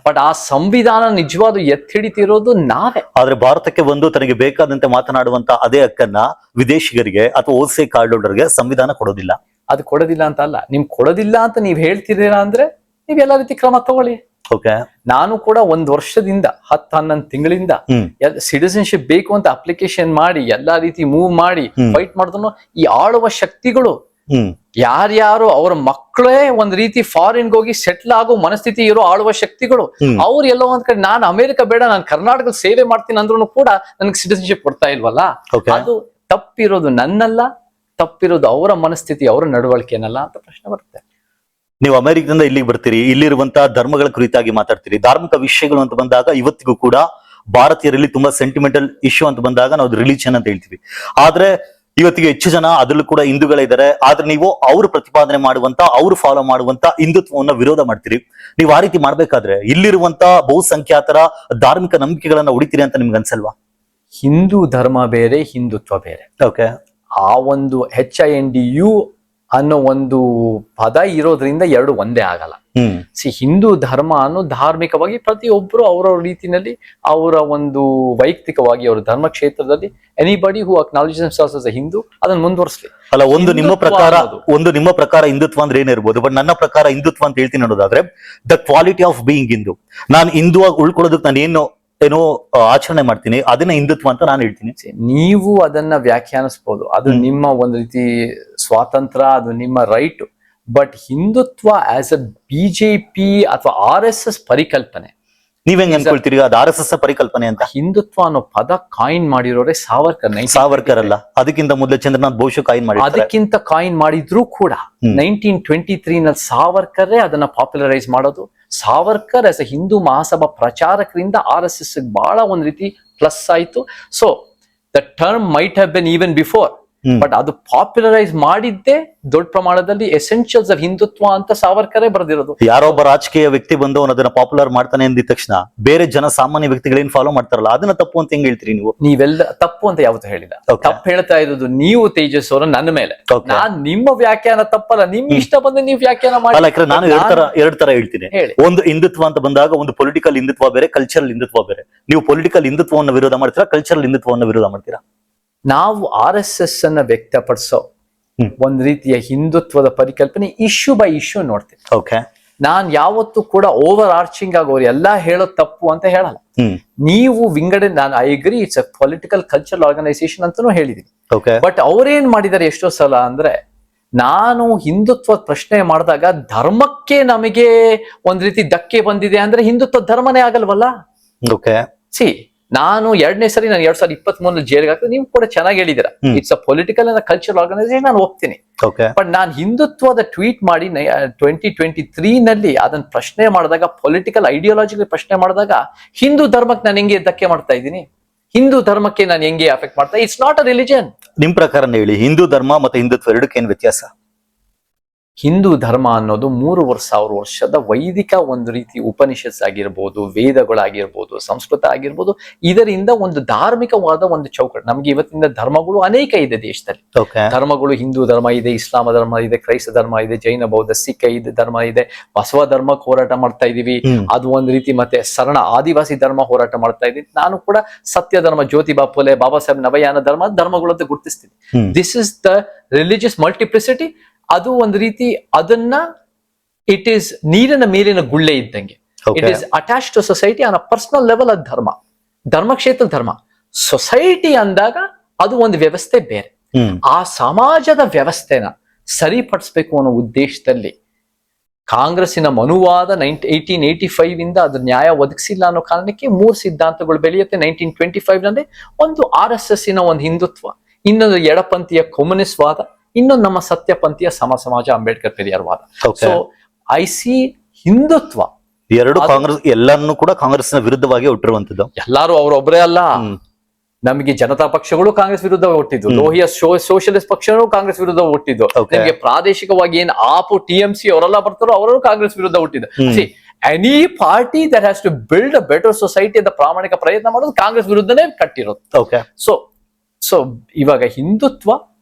ಬಟ್ ಆ ಸಂವಿಧಾನ ನಿಜವಾದ ಎತ್ತಿ ಹಿಡಿತಿರೋದು ನಾವೇ. ಆದ್ರೆ ಭಾರತಕ್ಕೆ ಬಂದು ತನಗೆ ಬೇಕಾದಂತೆ ಮಾತನಾಡುವಂತ ಅದೇ ಹಕ್ಕನ್ನ ವಿದೇಶಿಗರಿಗೆ ಅಥವಾ ಓಸೆ ಕಾರ್ಡ್ ಹೋಲ್ಡರ್ಗೆ ಸಂವಿಧಾನ ಕೊಡೋದಿಲ್ಲ. ಅದು ಕೊಡೋದಿಲ್ಲ ಅಂತ ಅಲ್ಲ, ನಿಮ್ ಕೊಡೋದಿಲ್ಲ ಅಂತ ನೀವ್ ಹೇಳ್ತಿದ್ದೀರಾ ಅಂದ್ರೆ ನೀವ್ ಎಲ್ಲಾ ರೀತಿ ಕ್ರಮ ತಗೊಳ್ಳಿ. ನಾನು ಕೂಡ 1 ವರ್ಷದಿಂದ 10-11 ತಿಂಗಳಿಂದ ಸಿಟಿಸನ್ಶಿಪ್ ಬೇಕು ಅಂತ ಅಪ್ಲಿಕೇಶನ್ ಮಾಡಿ ಎಲ್ಲಾ ರೀತಿ ಮೂವ್ ಮಾಡಿ ಫೈಟ್ ಮಾಡಿದ್ರು ಈ ಆಳುವ ಶಕ್ತಿಗಳು ಯಾರ್ಯಾರು ಅವ್ರ ಮಕ್ಕಳೇ ಒಂದ್ ರೀತಿ ಫಾರಿನ್ ಹೋಗಿ ಸೆಟ್ಲ್ ಆಗೋ ಮನಸ್ಥಿತಿ ಇರೋ ಆಳುವ ಶಕ್ತಿಗಳು ಅವ್ರು ಎಲ್ಲೋ ಒಂದ್ ಕಡೆ ನಾನು ಅಮೆರಿಕ ಬೇಡ ನಾನು ಕರ್ನಾಟಕದ ಸೇವೆ ಮಾಡ್ತೀನಿ ಅಂದ್ರೂ ಕೂಡ ನನಗೆ ಸಿಟಿಸನ್ಶಿಪ್ ಕೊಡ್ತಾ ಇಲ್ವಲ್ಲ. ಅದು ತಪ್ಪಿರೋದು ನನ್ನಲ್ಲ, ತಪ್ಪಿರೋದು ಅವರ ಮನಸ್ಥಿತಿ, ಅವರ ನಡವಳಿಕೆನಲ್ಲ ಅಂತ ಪ್ರಶ್ನೆ ಬರುತ್ತೆ. ನೀವು ಅಮೆರಿಕದಿಂದ ಇಲ್ಲಿಗೆ ಬರ್ತೀರಿ, ಇಲ್ಲಿರುವಂತಹ ಧರ್ಮಗಳ ಕುರಿತಾಗಿ ಮಾತಾಡ್ತೀರಿ. ಧಾರ್ಮಿಕ ವಿಷಯಗಳು ಅಂತ ಬಂದಾಗ ಇವತ್ತಿಗೂ ಕೂಡ ಭಾರತೀಯರಲ್ಲಿ ತುಂಬಾ ಸೆಂಟಿಮೆಂಟಲ್ ಇಶ್ಯೂ ಅಂತ ಬಂದಾಗ ನಾವು ರಿಲಿಜನ್ ಅಂತ ಹೇಳ್ತೀವಿ. ಆದ್ರೆ ಇವತ್ತಿಗೆ ಹೆಚ್ಚು ಜನ ಅದರಲ್ಲೂ ಕೂಡ ಹಿಂದೂಗಳಿದ್ದಾರೆ. ಆದ್ರೆ ನೀವು ಅವರು ಪ್ರತಿಪಾದನೆ ಮಾಡುವಂತ, ಅವರು ಫಾಲೋ ಮಾಡುವಂತ ಹಿಂದುತ್ವವನ್ನ ವಿರೋಧ ಮಾಡ್ತೀರಿ. ನೀವು ಆ ರೀತಿ ಮಾಡ್ಬೇಕಾದ್ರೆ ಇಲ್ಲಿರುವಂತ ಬಹುಸಂಖ್ಯಾತರ ಧಾರ್ಮಿಕ ನಂಬಿಕೆಗಳನ್ನ ಉಳಿತೀರಿ ಅಂತ ನಿಮ್ಗೆ ಅನ್ಸಲ್ವಾ? ಹಿಂದೂ ಧರ್ಮ ಬೇರೆ, ಹಿಂದುತ್ವ ಬೇರೆ. ಆ ಒಂದು HINDU ಅನ್ನೋ ಒಂದು ಪದ ಇರೋದ್ರಿಂದ ಎರಡು ಒಂದೇ ಆಗಲ್ಲ. ಹಿಂದೂ ಧರ್ಮ ಅನ್ನೋ ಧಾರ್ಮಿಕವಾಗಿ ಪ್ರತಿಯೊಬ್ಬರು ಅವರವ್ರ ರೀತಿನಲ್ಲಿ ಅವರ ಒಂದು ವೈಯಕ್ತಿಕವಾಗಿ ಅವರ ಧರ್ಮ ಕ್ಷೇತ್ರದಲ್ಲಿ anybody who acknowledge themselves as A Hindu ಅದನ್ನ ಮುಂದುವರಿಸಲಿ. ಅಲ್ಲ, ನಿಮ್ಮ ಪ್ರಕಾರ ಹಿಂದುತ್ವ ಅಂದ್ರೆ ಏನಿರ್ಬೋದು, ಬಟ್ ನನ್ನ ಪ್ರಕಾರ ಹಿಂದುತ್ವ ಅಂತ ಹೇಳ್ತೀನಿ ಅನ್ನೋದಾದ್ರೆ the quality of being Hindu. ನಾನು ಹಿಂದೂ ಆಗಿ ಉಳ್ಕೊಳ್ಳೋದಕ್ಕೆ ನಾನು ಏನೋ ಆಚರಣೆ ಮಾಡ್ತೀನಿ, ಅದನ್ನ ಹಿಂದುತ್ವ ಅಂತ ನಾನು ಹೇಳ್ತೀನಿ. ನೀವು ಅದನ್ನ ವ್ಯಾಖ್ಯಾನಿಸಬಹುದು, ಅದು ನಿಮ್ಮ ಒಂದು ರೀತಿ ಸ್ವಾತಂತ್ರ್ಯ, ಅದು ನಿಮ್ಮ right. But Hindutva as a BJP ಅಥವಾ RSS ಪರಿಕಲ್ಪನೆ ನೀವ್ ಹೆಂಗ್ ಅನ್ಕೊಳ್ತೀರಿ? ಅದು RSS ಪರಿಕಲ್ಪನೆ ಅಂತ. ಹಿಂದುತ್ವ ಅನ್ನೋ ಪದ ಕಾಯಿನ್ ಮಾಡಿರೋರೆ ಸಾವರ್ಕರ್ ಅಲ್ಲ, ಅದಕ್ಕಿಂತ ಮೊದಲು ಚಂದ್ರನಾಥ್ ಬಹುಶಃ ಕಾಯಿನ್ ಮಾಡಿ, ಅದಕ್ಕಿಂತ ಕಾಯಿನ್ ಮಾಡಿದ್ರು ಕೂಡ 1923 ನಲ್ಲಿ ಸಾವರ್ಕರೇ ಅದನ್ನ ಪಾಪ್ಯುಲರೈಸ್ ಮಾಡೋದು. ಸಾವರ್ಕರ್ ಆಸ್ ಅ ಹಿಂದೂ ಮಹಾಸಭಾ ಪ್ರಚಾರಕರಿಂದ RSS ಬಹಳ ಒಂದ್ ರೀತಿ ಪ್ಲಸ್ ಆಯ್ತು. So the term might have been even before, but ಅದು ಪಾಪ್ಯುಲರೈಸ್ ಮಾಡಿದ್ದೆ ದೊಡ್ಡ ಪ್ರಮಾಣದಲ್ಲಿ ಎಸೆನ್ಷಿಯಲ್ಸ್ ಆಫ್ ಹಿಂದುತ್ವ ಅಂತ ಸಾವರ್ಕರೇ ಬರೆದಿರೋದು. ಯಾರೊಬ್ಬ ರಾಜಕೀಯ ವ್ಯಕ್ತಿ ಬಂದು ಅದನ್ನ ಪಾಪ್ಯುಲರ್ ಮಾಡ್ತಾನೆ ಅಂದಿದ ತಕ್ಷಣ ಬೇರೆ ಜನ ಸಾಮಾನ್ಯ ವ್ಯಕ್ತಿಗಳೇನ್ ಫಾಲೋ ಮಾಡ್ತಾರಲ್ಲ ಅದನ್ನ ತಪ್ಪು ಅಂತ ಹೆಂಗ್ ಹೇಳ್ತೀರಿ ನೀವು? ನೀವೆಲ್ಲ ತಪ್ಪು ಅಂತ ಯಾವತ್ತೂ ಹೇಳಿಲ್ಲ. ತಪ್ಪು ಹೇಳ್ತಾ ಇರೋದು ನೀವು ತೇಜಸ್ ಅವರು ನನ್ನ ಮೇಲೆ. ನಾನ್ ನಿಮ್ಮ ವ್ಯಾಖ್ಯಾನ ತಪ್ಪಲ್ಲ, ನಿಮ್ ಇಷ್ಟ ಬಂದ ನೀವು ವ್ಯಾಖ್ಯಾನ ಮಾಡಿ. ನಾನು ಎರಡ್ ತರ ಹೇಳ್ತೀನಿ. ಒಂದು ಹಿಂದುತ್ವ ಅಂತ ಬಂದಾಗ ಒಂದು ಪೊಲಿಟಿಕಲ್ ಹಿಂದುತ್ವ ಬೇರೆ, ಕಲ್ಚರಲ್ ಹಿಂದುತ್ವ ಬೇರೆ. ನೀವು ಪೊಲಿಟಿಕಲ್ ಹಿಂದುತ್ವವನ್ನು ವಿರೋಧ ಮಾಡ್ತೀರಾ, ಕಲ್ಚರಲ್ ಹಿಂದುತ್ವವನ್ನು ವಿರೋಧ ಮಾಡ್ತೀರಾ? ನಾವು RSS ಅನ್ನ ವ್ಯಕ್ತಪಡಿಸೋ ಒಂದ್ ರೀತಿಯ ಹಿಂದುತ್ವದ ಪರಿಕಲ್ಪನೆ ಇಶ್ಯೂ ಬೈ ಇಶ್ಯೂ ನೋಡ್ತೀನಿ. ನಾನ್ ಯಾವತ್ತೂ ಕೂಡ ಓವರ್ ಆರ್ಚಿಂಗ್ ಆಗೋರು ಎಲ್ಲಾ ಹೇಳೋದ್ ತಪ್ಪು ಅಂತ ಹೇಳಲ್ಲ. ನೀವು ವಿಂಗಡೆ, ನಾನು I agree it's a political cultural organisation ಅಂತಾನೂ ಹೇಳಿದೀನಿ. ಬಟ್ ಅವ್ರೇನ್ ಮಾಡಿದ್ದಾರೆ ಎಷ್ಟೋ ಸಲ ಅಂದ್ರೆ, ನಾನು ಹಿಂದುತ್ವ ಪ್ರಶ್ನೆ ಮಾಡಿದಾಗ ಧರ್ಮಕ್ಕೆ ನಮಗೆ ಒಂದ್ ರೀತಿ ಧಕ್ಕೆ ಬಂದಿದೆ ಅಂದ್ರೆ ಹಿಂದುತ್ವ ಧರ್ಮನೇ ಆಗಲ್ವಲ್ಲ. ನಾನು 2ನೇ ಸರಿ ನಾನು 2023 ಜೈಲಿಗೆ ಹಾಕಿದ್ರೆ ನೀವು ಕೂಡ ಚೆನ್ನಾಗಿ ಹೇಳಿದಿರ, it's a political and cultural organisation, ನಾನು ಒಪ್ತೀನಿ. ಬಟ್ ನಾನು ಹಿಂದುತ್ವದ ಟ್ವೀಟ್ ಮಾಡಿ 2023 ನಲ್ಲಿ ಅದನ್ನ ಪ್ರಶ್ನೆ ಮಾಡಿದಾಗ, ಪೊಲಿಟಿಕಲ್ ಐಡಿಯಾಲಜಿಕಲ್ ಪ್ರಶ್ನೆ ಮಾಡಿದಾಗ, ಹಿಂದೂ ಧರ್ಮಕ್ಕೆ ನಾನು ಹೆಂಗೆ ಧಕ್ಕೆ ಮಾಡ್ತಾ ಇದ್ದೀನಿ, ಹಿಂದೂ ಧರ್ಮಕ್ಕೆ ನಾನು ಹೆಂಗೆ ಅಫೆಕ್ಟ್ ಮಾಡ್ತಾ, ಇಟ್ಸ್ ನಾಟ್ ಅ ರಿಲಿಜನ್. ನಿಮ್ ಪ್ರಕಾರ ಹೇಳಿ, ಹಿಂದೂ ಧರ್ಮ ಮತ್ತೆ ಹಿಂದುತ್ವ ಎರಡಕ್ಕೆ ಏನ್ ವ್ಯತ್ಯಾಸ? ಹಿಂದೂ ಧರ್ಮ ಅನ್ನೋದು 3,000 ವರ್ಷದ ವೈದಿಕ ಒಂದು ರೀತಿ ಉಪನಿಷತ್ಸ್ ಆಗಿರ್ಬೋದು, ವೇದಗಳಾಗಿರ್ಬೋದು, ಸಂಸ್ಕೃತ ಆಗಿರ್ಬೋದು, ಇದರಿಂದ ಒಂದು ಧಾರ್ಮಿಕವಾದ ಒಂದು ಚೌಕಟ್ಟು. ನಮ್ಗೆ ಇವತ್ತಿನ ಧರ್ಮಗಳು ಅನೇಕ ಇದೆ ದೇಶದಲ್ಲಿ. ಧರ್ಮಗಳು ಹಿಂದೂ ಧರ್ಮ ಇದೆ, ಇಸ್ಲಾಂ ಧರ್ಮ ಇದೆ, ಕ್ರೈಸ್ತ ಧರ್ಮ ಇದೆ, ಜೈನ ಬೌದ್ಧ ಸಿಖ್ ಧರ್ಮ ಇದೆ, ಬಸವ ಧರ್ಮಕ್ಕೆ ಹೋರಾಟ ಮಾಡ್ತಾ ಇದೀವಿ, ಅದು ಒಂದು ರೀತಿ, ಮತ್ತೆ ಸರಣ ಆದಿವಾಸಿ ಧರ್ಮ ಹೋರಾಟ ಮಾಡ್ತಾ ಇದೀವಿ. ನಾನು ಕೂಡ ಸತ್ಯ ಧರ್ಮ, ಜ್ಯೋತಿಬಾ ಫುಲೆ, ಬಾಬಾ ಸಾಹೇಬ್ ನವಯಾನ ಧರ್ಮಗಳು ಅಂತ ಗುರುತಿಸ್ತೀನಿ. This is the religious multiplicity. ಅದು ಒಂದು ರೀತಿ, ಅದನ್ನ ಇಟ್ ಈಸ್ ನೀರಿನ ಮೇಲಿನ ಗುಳ್ಳೆ ಇದ್ದಂಗೆ. It is attach to society on a personal level. ಅದು ಧರ್ಮ, ಧರ್ಮಕ್ಷೇತ್ರ ಧರ್ಮ. ಸೊಸೈಟಿ ಅಂದಾಗ ಅದು ಒಂದು ವ್ಯವಸ್ಥೆ ಬೇರೆ. ಆ ಸಮಾಜದ ವ್ಯವಸ್ಥೆನ ಸರಿಪಡಿಸ್ಬೇಕು ಅನ್ನೋ ಉದ್ದೇಶದಲ್ಲಿ ಕಾಂಗ್ರೆಸ್ಸಿನ ಮನುವಾದ 1885 ಇಂದ ಅದು ನ್ಯಾಯ ಒದಗಿಸಿಲ್ಲ ಅನ್ನೋ ಕಾರಣಕ್ಕೆ 3 ಸಿದ್ಧಾಂತಗಳು ಬೆಳೆಯುತ್ತೆ. 1925 ನಲ್ಲಿ ಒಂದು RSS ಒಂದು ಹಿಂದುತ್ವ, ಇನ್ನೊಂದು ಎಡಪಂಥೀಯ ಕಮ್ಯುನಿಸ್ಟ್ ವಾದ, ಇನ್ನೊಂದು ನಮ್ಮ ಸತ್ಯಪಂಥೀಯ ಸಮಾಜ ಅಂಬೇಡ್ಕರ್ ಪೆರಿಯಾರ್ ವಾದ. ಸೊ ಐ ಸಿ ಹಿಂದುತ್ವ ಎರಡು ಕಾಂಗ್ರೆಸ್ ಎಲ್ಲಾನು ಕೂಡ ಕಾಂಗ್ರೆಸ್ನ ವಿರುದ್ಧವಾಗಿ ಹುಟ್ಟಿರುವಂತದ್ದು. ಎಲ್ಲಾರು ಅವರೊಬ್ಬರೇ ಅಲ್ಲ. ನಮಗೆ ಜನತಾ ಪಕ್ಷಗಳು ಕಾಂಗ್ರೆಸ್ ವಿರುದ್ಧ ಹುಟ್ಟಿದ್ದು, ಲೋಹಿಯ ಸೋಷಿಯಲಿಸ್ಟ್ ಪಕ್ಷಗಳು ಕಾಂಗ್ರೆಸ್ ವಿರುದ್ಧ ಹುಟ್ಟಿದ್ದು, ನಮಗೆ ಪ್ರಾದೇಶಿಕವಾಗಿ ಏನ್ ಆಪು TMC ಅವರೆಲ್ಲ ಬರ್ತಾರೋ ಅವರು ಕಾಂಗ್ರೆಸ್ ವಿರುದ್ಧ ಹುಟ್ಟಿದ್ದು. Any party that has to build a better society ಅಂತ ಪ್ರಾಮಾಣಿಕ ಪ್ರಯತ್ನ ಮಾಡೋದು ಕಾಂಗ್ರೆಸ್ ವಿರುದ್ಧನೇ ಕಟ್ಟಿರೋದು. ಸೊ ಇವಾಗ ಹಿಂದುತ್ವ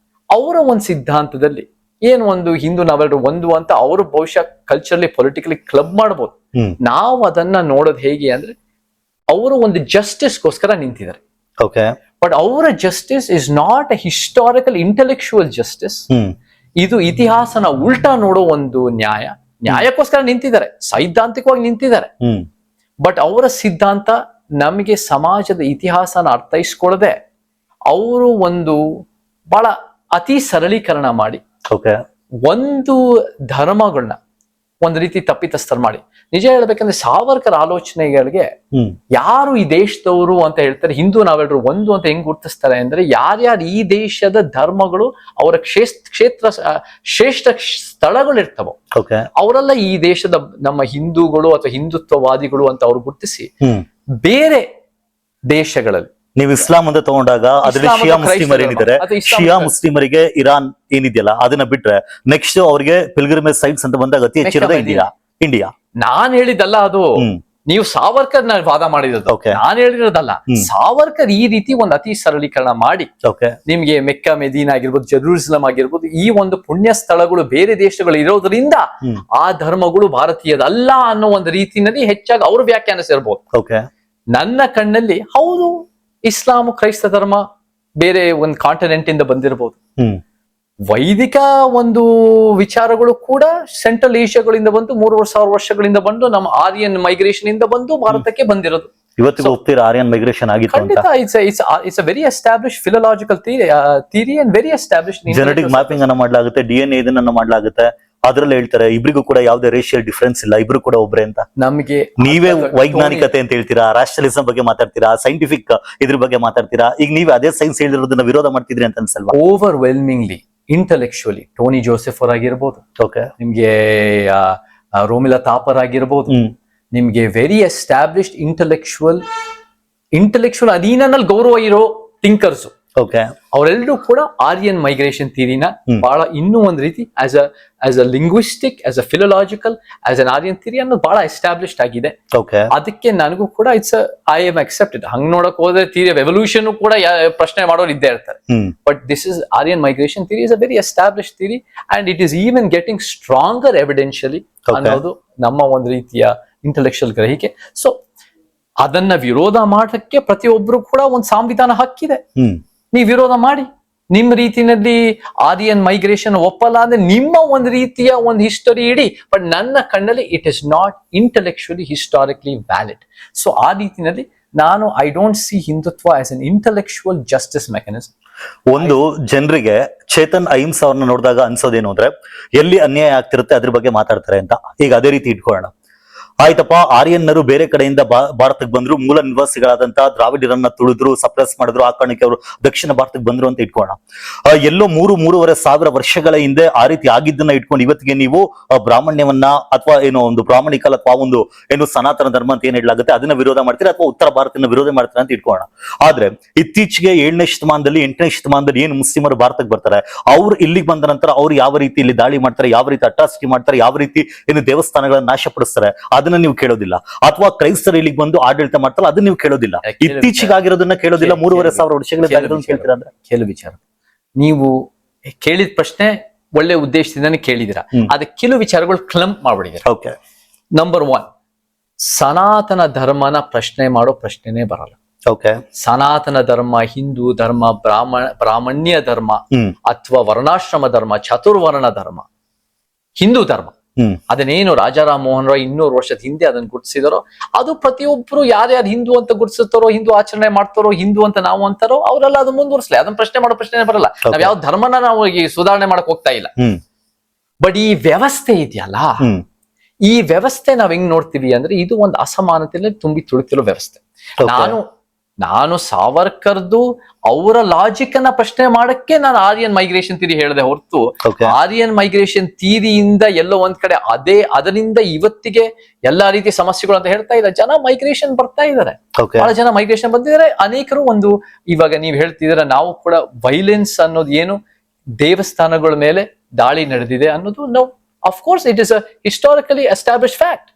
ಅವರ ಒಂದು ಸಿದ್ಧಾಂತದಲ್ಲಿ ಏನು ಒಂದು ಹಿಂದೂ ನಾವೆಲ್ಲರೂ ಒಂದು ಅಂತ ಅವರು ಬಹುಶಃ ಕಲ್ಚರಲಿ ಪೊಲಿಟಿಕಲಿ ಕ್ಲಬ್ ಮಾಡ್ಬೋದು. ನಾವು ಅದನ್ನ ನೋಡೋದು ಹೇಗೆ ಅಂದ್ರೆ, ಅವರು ಒಂದು ಜಸ್ಟಿಸ್ಗೋಸ್ಕರ ನಿಂತಿದ್ದಾರೆ. ಬಟ್ ಅವರ justice is not A historical intellectual justice. ಇದು ಇತಿಹಾಸನ ಉಲ್ಟಾ ನೋಡೋ ಒಂದು ನ್ಯಾಯಕ್ಕೋಸ್ಕರ ನಿಂತಿದ್ದಾರೆ, ಸೈದ್ಧಾಂತಿಕವಾಗಿ ನಿಂತಿದ್ದಾರೆ. ಬಟ್ ಅವರ ಸಿದ್ಧಾಂತ ನಮಗೆ ಸಮಾಜದ ಇತಿಹಾಸನ ಅರ್ಥೈಸ್ಕೊಳ್ಳದೆ ಅವರು ಒಂದು ಬಹಳ ಅತಿ ಸರಳೀಕರಣ ಮಾಡಿ ಒಂದು ಧರ್ಮಗಳನ್ನ ಒಂದು ರೀತಿ ತಪ್ಪಿತಸ್ಥರು ಮಾಡಿ. ನಿಜ ಹೇಳ್ಬೇಕಂದ್ರೆ ಸಾವರ್ಕರ್ ಆಲೋಚನೆಗಳಿಗೆ ಯಾರು ಈ ದೇಶದವರು ಅಂತ ಹೇಳ್ತಾರೆ, ಹಿಂದೂ ನಾವೆಲ್ಲರೂ ಒಂದು ಅಂತ ಹೆಂಗ್ ಗುರುತಿಸ್ತಾರೆ ಅಂದ್ರೆ, ಯಾರ್ಯಾರು ಈ ದೇಶದ ಧರ್ಮಗಳು ಅವರ ಶ್ರೇಷ್ಠ ಸ್ಥಳಗಳು ಇರ್ತಾವೋ ಅವರೆಲ್ಲ ಈ ದೇಶದ ನಮ್ಮ ಹಿಂದೂಗಳು ಅಥವಾ ಹಿಂದುತ್ವವಾದಿಗಳು ಅಂತ ಅವ್ರು ಗುರುತಿಸಿ ಬೇರೆ ದೇಶಗಳಲ್ಲಿ. ನೀವು ಇಸ್ಲಾಂ ಅಂತ ತಗೊಂಡಾಗ ಅದ್ರಲ್ಲಿ ಶಿಯಾ ಮುಸ್ಲಿಮರ್ ಏನಿದ್ದಾರೆ, ಶಿಯಾ ಮುಸ್ಲಿಮರಿಗೆ ಇರಾನ್ ಏನಿದೆಯಲ್ಲ ಅದನ್ನ ಬಿಟ್ರೆ ನೆಕ್ಸ್ಟ್ ಅವ್ರಿಗೆ ಪಿಲ್ಗ್ರಿಮೇಜ್ ಸೈಟ್ಸ್ ಅಂತ ಬಂದಾಗ ಅತಿ ಹೆಚ್ಚಿರೋದೇ ಇಂಡಿಯಾ. ನಾನ್ ಹೇಳಿದ್ದಲ್ಲ ಅದು, ನೀವು ಸಾವರ್ಕರ್ ವಾದ ಮಾಡಿರೋದು, ನಾನ್ ಹೇಳಿರೋದಲ್ಲ. ಸಾವರ್ಕರ್ ಈ ರೀತಿ ಒಂದು ಅತಿ ಸರಳೀಕರಣ ಮಾಡಿ ನಿಮ್ಗೆ ಮೆಕ್ಕಾ ಮೆದೀನಾ ಆಗಿರ್ಬೋದು, ಜೆರೂಸಲಂ ಆಗಿರ್ಬೋದು, ಈ ಒಂದು ಪುಣ್ಯ ಸ್ಥಳಗಳು ಬೇರೆ ದೇಶಗಳು ಇರೋದ್ರಿಂದ ಆ ಧರ್ಮಗಳು ಭಾರತೀಯದಲ್ಲ ಅನ್ನೋ ಒಂದು ರೀತಿಯಲ್ಲಿ ಹೆಚ್ಚಾಗಿ ಅವರು ವ್ಯಾಖ್ಯಾನಿಸಿರ್ಬೋದು. ನನ್ನ ಕಣ್ಣಲ್ಲಿ ಹೌದು, ಇಸ್ಲಾಂ ಕ್ರೈಸ್ತ ಧರ್ಮ ಬೇರೆ ಒಂದು ಕಾಂಟಿನೆಂಟ್ ಇಂದ ಬಂದಿರಬಹುದು. ವೈದಿಕ ಒಂದು ವಿಚಾರಗಳು ಕೂಡ ಸೆಂಟ್ರಲ್ ಏಷ್ಯಾಗಳಿಂದ ಬಂದು 3,000 ವರ್ಷಗಳಿಂದ ಬಂದು ನಮ್ಮ ಆರ್ಯನ್ ಮೈಗ್ರೇಷನ್ ಇಂದ ಬಂದು ಭಾರತಕ್ಕೆ ಬಂದಿರೋದು. ಇವತ್ತಿಗೂ ಹೋಗ್ತೀರಾ ಆರ್ಯನ್ ಮೈಗ್ರೇಷನ್ ಆಗಿತ್ತು ಅಂತ? ಖಂಡಿತ. It's a very establish philological theory and very establish. Genetic mapping ಅನ್ನ ಮಾಡಲಾಗುತ್ತೆ, DNA ಇದನ್ನ ಮಾಡಲಾಗುತ್ತೆ. ಅದ್ರಲ್ಲಿ ಹೇಳ್ತಾರೆ ಇಬ್ರಿಗೂ ಕೂಡ ಯಾವುದೇ ರೇಷಿಯಲ್ ಡಿಫರೆನ್ಸ್ ಇಲ್ಲ, ಇಬ್ರು ಕೂಡ ಒಬ್ರೆ ಅಂತ. ನಮಗೆ ನೀವೇ ವೈಜ್ಞಾನಿಕತೆ ಅಂತ ಹೇಳ್ತೀರಾ, ರಾಷ್ಟ್ರಲಿಸಂ ಬಗ್ಗೆ ಮಾತಾಡ್ತೀರಾ, ಸೈಂಟಿಫಿಕ್ ಇದ್ರ ಬಗ್ಗೆ ಮಾತಾಡ್ತೀರಾ. ಈಗ ನೀವೇ ಅದೇ ಸೈನ್ಸ್ ಹೇಳಿರೋದನ್ನ ವಿರೋಧ ಮಾಡ್ತಿದ್ರಿ ಅಂತ ಅನ್ಸಲ್ವಾ? ಓವರ್ವೆಲ್ಮಿಂಗ್ಲಿ ಇಂಟೆಲೆಕ್ಚುಯಲಿ ಟೋನಿ ಜೋಸೆಫ್ ಅವರ್ ಆಗಿರ್ಬೋದು, ನಿಮ್ಗೆ ರೋಮಿಲಾ ಥಾಪರ್ ಆಗಿರ್ಬೋದು, ನಿಮ್ಗೆ ವೆರಿ ಎಸ್ಟಾಬ್ಲಿಷ್ಡ್ ಇಂಟೆಲೆಕ್ಚುಯಲ್ ಅಧೀನಲ್ಲಿ ಗೌರವ ಇರೋ ಥಿಂಕರ್ಸ್ ಅವರೆಲ್ಲರೂ ಕೂಡ ಆರ್ಯನ್ ಮೈಗ್ರೇಷನ್ ಥಿಯರಿನ ಬಹಳ ಇನ್ನೂ ಒಂದು ರೀತಿ as a linguistic, as a philological, as an Aryan theory ಅನ್ನೋದು ಬಹಳ ಎಸ್ಟಾಬ್ಲಿಷ್ಡ್ ಆಗಿದೆ. ಅದಕ್ಕೆ ನನಗೂ ಕೂಡ ಐ ಎಮ್ ಅಕ್ಸೆಪ್ಟೆಡ್. ಹಂಗ್ ನೋಡಕ್ ಹೋದ್ರೆ ಥಿಯರಿ ಆಫ್ ಎವಲ್ಯೂಷನ್ ಕೂಡ ಪ್ರಶ್ನೆ ಮಾಡೋರು ಇದ್ದೇ ಇರ್ತಾರೆ. But this is Aryan migration theory is a very established theory and it is even getting stronger evidentially ಅನ್ನೋದು ನಮ್ಮ ಒಂದು ರೀತಿಯ ಇಂಟೆಲೆಕ್ಚುಯಲ್ ಗ್ರಹಿಕೆ. ಸೊ ಅದನ್ನ ವಿರೋಧ ಮಾಡಕ್ಕೆ ಪ್ರತಿಯೊಬ್ರು ಕೂಡ ಒಂದು ಸಂವಿಧಾನ ಹಕ್ಕಿದೆ. ನೀವು ವಿರೋಧ ಮಾಡಿ, ನಿಮ್ಮ ರೀತಿಯಲ್ಲಿ ಆರ್ಯನ್ ಮೈಗ್ರೇಷನ್ ಒಪ್ಪಲ್ಲ ಅಂದ್ರೆ ನಿಮ್ಮ ಒಂದು ರೀತಿಯ ಒಂದು ಹಿಸ್ಟರಿ ಇಡಿ. ಬಟ್ ನನ್ನ ಕಣ್ಣಲ್ಲಿ it is not intellectually historically valid. So ಆ ರೀತಿಯಲ್ಲಿ ನಾನು I don't see Hindutva as an intellectual justice mechanism. ಒಂದು ಜನರಿಗೆ ಚೇತನ್ ಅಹಿಂಸಾ ಅವ್ರನ್ನ ನೋಡಿದಾಗ ಅನ್ಸೋದೇನು ಅಂದ್ರೆ, ಎಲ್ಲಿ ಅನ್ಯಾಯ ಆಗ್ತಿರುತ್ತೆ ಅದ್ರ ಬಗ್ಗೆ ಮಾತಾಡ್ತಾರೆ ಅಂತ. ಈಗ ಅದೇ ರೀತಿ ಇಟ್ಕೊಳ್ಳೋಣ, ಆಯ್ತಪ್ಪ, ಆರ್ಯನ್ನರು ಬೇರೆ ಕಡೆಯಿಂದ ಭಾರತಕ್ಕೆ ಬಂದ್ರು, ಮೂಲ ನಿವಾಸಿಗಳಾದಂತ ದ್ರಾವಿಡರನ್ನ ತುಳಿದ್ರು, ಸಪ್ರೆಸ್ ಮಾಡಿದ್ರು, ಆ ಕಾರಣಕ್ಕೆ ಅವರು ದಕ್ಷಿಣ ಭಾರತಕ್ಕೆ ಬಂದ್ರು ಅಂತ ಇಟ್ಕೋಣ. ಎಲ್ಲೋ 3-3.5 ಸಾವಿರ ವರ್ಷಗಳ ಹಿಂದೆ ಆ ರೀತಿ ಆಗಿದ್ದನ್ನ ಇಟ್ಕೊಂಡು ಇವತ್ತಿಗೆ ನೀವು ಬ್ರಾಹ್ಮಣ್ಯವನ್ನ ಅಥವಾ ಏನೋ ಒಂದು ಬ್ರಾಹ್ಮಣಿಕಲ್ ಅಥವಾ ಒಂದು ಏನು ಸನಾತನ ಧರ್ಮ ಅಂತ ಏನ್ ಹೇಳಲಾಗುತ್ತೆ ಅದನ್ನ ವಿರೋಧ ಮಾಡ್ತೀರಾ, ಅಥವಾ ಉತ್ತರ ಭಾರತನ ವಿರೋಧ ಮಾಡ್ತೀರಾ ಅಂತ ಇಟ್ಕೋಣ. ಆದ್ರೆ ಇತ್ತೀಚೆಗೆ 7ನೇ ಶತಮಾನದಲ್ಲಿ 8ನೇ ಶತಮಾನದಲ್ಲಿ ಏನು ಮುಸ್ಲಿಮರು ಭಾರತಕ್ಕೆ ಬರ್ತಾರೆ, ಅವ್ರು ಇಲ್ಲಿಗೆ ಬಂದ ನಂತರ ಅವ್ರು ಯಾವ ರೀತಿ ಇಲ್ಲಿ ದಾಳಿ ಮಾಡ್ತಾರೆ, ಯಾವ ರೀತಿ ಅಟ್ರಾಸಿಟಿ ಮಾಡ್ತಾರೆ, ಯಾವ ರೀತಿ ಏನು ದೇವಸ್ಥಾನಗಳನ್ನ ನಾಶಪಡಿಸ್ತಾರೆ ಅದನ್ನ ನೀವು ಕೇಳೋದಿಲ್ಲ. ಅಥವಾ ಕ್ರೈಸ್ತರು ಇಲ್ಲಿಗೆ ಬಂದು ಆಡಳಿತ ಮಾಡ್ತಾರೆ ಅದನ್ನ ನೀವು ಕೇಳೋದಿಲ್ಲ. ಇತ್ತೀಚೆಗೆ ಆಗಿರೋದನ್ನ ಕೇಳೋದಿಲ್ಲ. 3,500 ವರ್ಷಗಳ ಕೇಳ್ತೀರಾ ಅಂದ್ರೆ ಕೆಲವು ವಿಚಾರ ನೀವು ಕೇಳಿದ ಪ್ರಶ್ನೆ ಒಳ್ಳೆ ಉದ್ದೇಶದಿಂದಾನೆ ಕೇಳಿದಿರಾ. ಅದಕ್ಕೆ ಕೆಲವು ವಿಚಾರಗಳು ಕ್ಲಂಪ್ ಮಾಡ್ಬಿಟ್ಟಿದ್ದಾರೆ. ಓಕೆ. ನಂಬರ್ 1, ಸನಾತನ ಧರ್ಮನ ಪ್ರಶ್ನೆ ಮಾಡೋ ಪ್ರಶ್ನೆನೇ ಬರಲ್ಲ. ಓಕೆ. ಸನಾತನ ಧರ್ಮ, ಹಿಂದೂ ಧರ್ಮ, ಬ್ರಾಹ್ಮಣ್ಯ ಧರ್ಮ ಅಥವಾ ವರ್ಣಾಶ್ರಮ ಧರ್ಮ, ಚತುರ್ವರ್ಣ ಧರ್ಮ, ಹಿಂದೂ ಧರ್ಮ, ಅದನ್ನೇನು ರಾಜಾರಾಮ್ ಮೋಹನ್ ರಾಯ್ 200 ವರ್ಷದ ಹಿಂದೆ ಅದನ್ನ ಗುರುತಿಸಿದಾರೋ ಅದು ಪ್ರತಿಯೊಬ್ರು ಯಾರ್ಯಾರು ಹಿಂದೂ ಅಂತ ಗುರುತಿಸ್ತಾರೋ, ಹಿಂದೂ ಆಚರಣೆ ಮಾಡ್ತಾರೋ, ಹಿಂದೂ ಅಂತ ನಾವು ಅಂತಾರೋ ಅವರೆಲ್ಲ ಅದನ್ನ ಮುಂದುವರಿಸಲಿ. ಅದನ್ನ ಪ್ರಶ್ನೆ ಮಾಡೋ ಪ್ರಶ್ನೆ ಬರಲ್ಲ. ನಾವ್ ಯಾವ ಧರ್ಮನ ನಾವು ಈ ಸುಧಾರಣೆ ಮಾಡಕ್ ಹೋಗ್ತಾ ಇಲ್ಲ. ಬಟ್ ಈ ವ್ಯವಸ್ಥೆ ಇದೆಯಲ್ಲ, ಈ ವ್ಯವಸ್ಥೆ ನಾವ್ ಹೆಂಗ್ ನೋಡ್ತೀವಿ ಅಂದ್ರೆ ಇದು ಒಂದು ಅಸಮಾನತೆಯಲ್ಲಿ ತುಂಬಿ ತುಳಿತಿರೋ ವ್ಯವಸ್ಥೆ. ನಾನು ಸಾವರ್ಕರ್ದು ಅವರ ಲಾಜಿಕ್ ಅನ್ನ ಪ್ರಶ್ನೆ ಮಾಡಕ್ಕೆ ನಾನು ಆರ್ಯನ್ ಮೈಗ್ರೇಷನ್ ಥಿಯರಿ ಹೇಳಿದೆ ಹೊರತು, ಆರ್ಯನ್ ಮೈಗ್ರೇಷನ್ ಥಿಯರಿಯಿಂದ ಎಲ್ಲೋ ಒಂದ್ ಕಡೆ ಅದರಿಂದ ಇವತ್ತಿಗೆ ಎಲ್ಲಾ ರೀತಿಯ ಸಮಸ್ಯೆಗಳು ಅಂತ ಹೇಳ್ತಾ ಇಲ್ಲ. ಜನ ಮೈಗ್ರೇಷನ್ ಬರ್ತಾ ಇದಾರೆ, ಬಹಳ ಜನ ಮೈಗ್ರೇಷನ್ ಬಂದಿದ್ದಾರೆ. ಅನೇಕರು ಒಂದು ಇವಾಗ ನೀವ್ ಹೇಳ್ತಿದ್ದೀರ, ನಾವು ಕೂಡ ವೈಲೆನ್ಸ್ ಅನ್ನೋದು ಏನು ದೇವಸ್ಥಾನಗಳ ಮೇಲೆ ದಾಳಿ ನಡೆದಿದೆ ಅನ್ನೋದು ನಾವು of course it is a historically establish fact.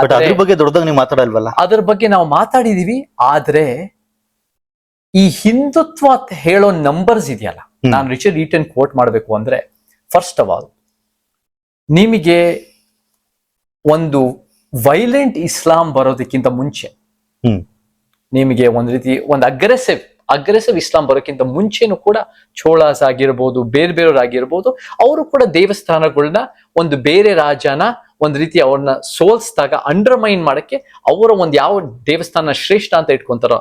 ಅದ್ರ ಬಗ್ಗೆ ದೊಡ್ಡದಾಗಿ ನೀವು ಮಾತಾಡಲ್ವಲ್ಲ? ಅದ್ರ ಬಗ್ಗೆ ನಾವು ಮಾತಾಡಿದೀವಿ. ಆದ್ರೆ ಈ ಹಿಂದುತ್ವ ಅಂತ ಹೇಳೋ ನಂಬರ್ಸ್ ಇದೆಯಲ್ಲ, ನಾನು ರಿಚರ್ಡ್ ಈಟನ್ ಕೋಟ್ ಮಾಡಬೇಕು ಅಂದ್ರೆ, ಫಸ್ಟ್ ಆಫ್ ಆಲ್ ನಿಮಗೆ ಒಂದು ವೈಲೆಂಟ್ ಇಸ್ಲಾಂ ಬರೋದಕ್ಕಿಂತ ಮುಂಚೆ, ನಿಮಗೆ ಒಂದ್ ರೀತಿ ಒಂದು ಅಗ್ರೆಸಿವ್ ಇಸ್ಲಾಂ ಬರೋಕ್ಕಿಂತ ಮುಂಚೆನೂ ಕೂಡ ಚೋಳಾಸ್ ಆಗಿರ್ಬೋದು, ಬೇರೆ ಬೇರೆಯವರಾಗಿರ್ಬೋದು, ಅವರು ಕೂಡ ದೇವಸ್ಥಾನಗಳನ್ನ ಒಂದು ಬೇರೆ ರಾಜನ ಒಂದ್ ರೀತಿ ಅವ್ರನ್ನ ಸೋಲ್ಸ್ದಾಗ ಅಂಡರ್ಮೈನ್ ಮಾಡಕ್ಕೆ ಅವರ ಒಂದ್ ಯಾವ ದೇವಸ್ಥಾನ ಶ್ರೇಷ್ಠ ಅಂತ ಇಟ್ಕೊಂತಾರೋ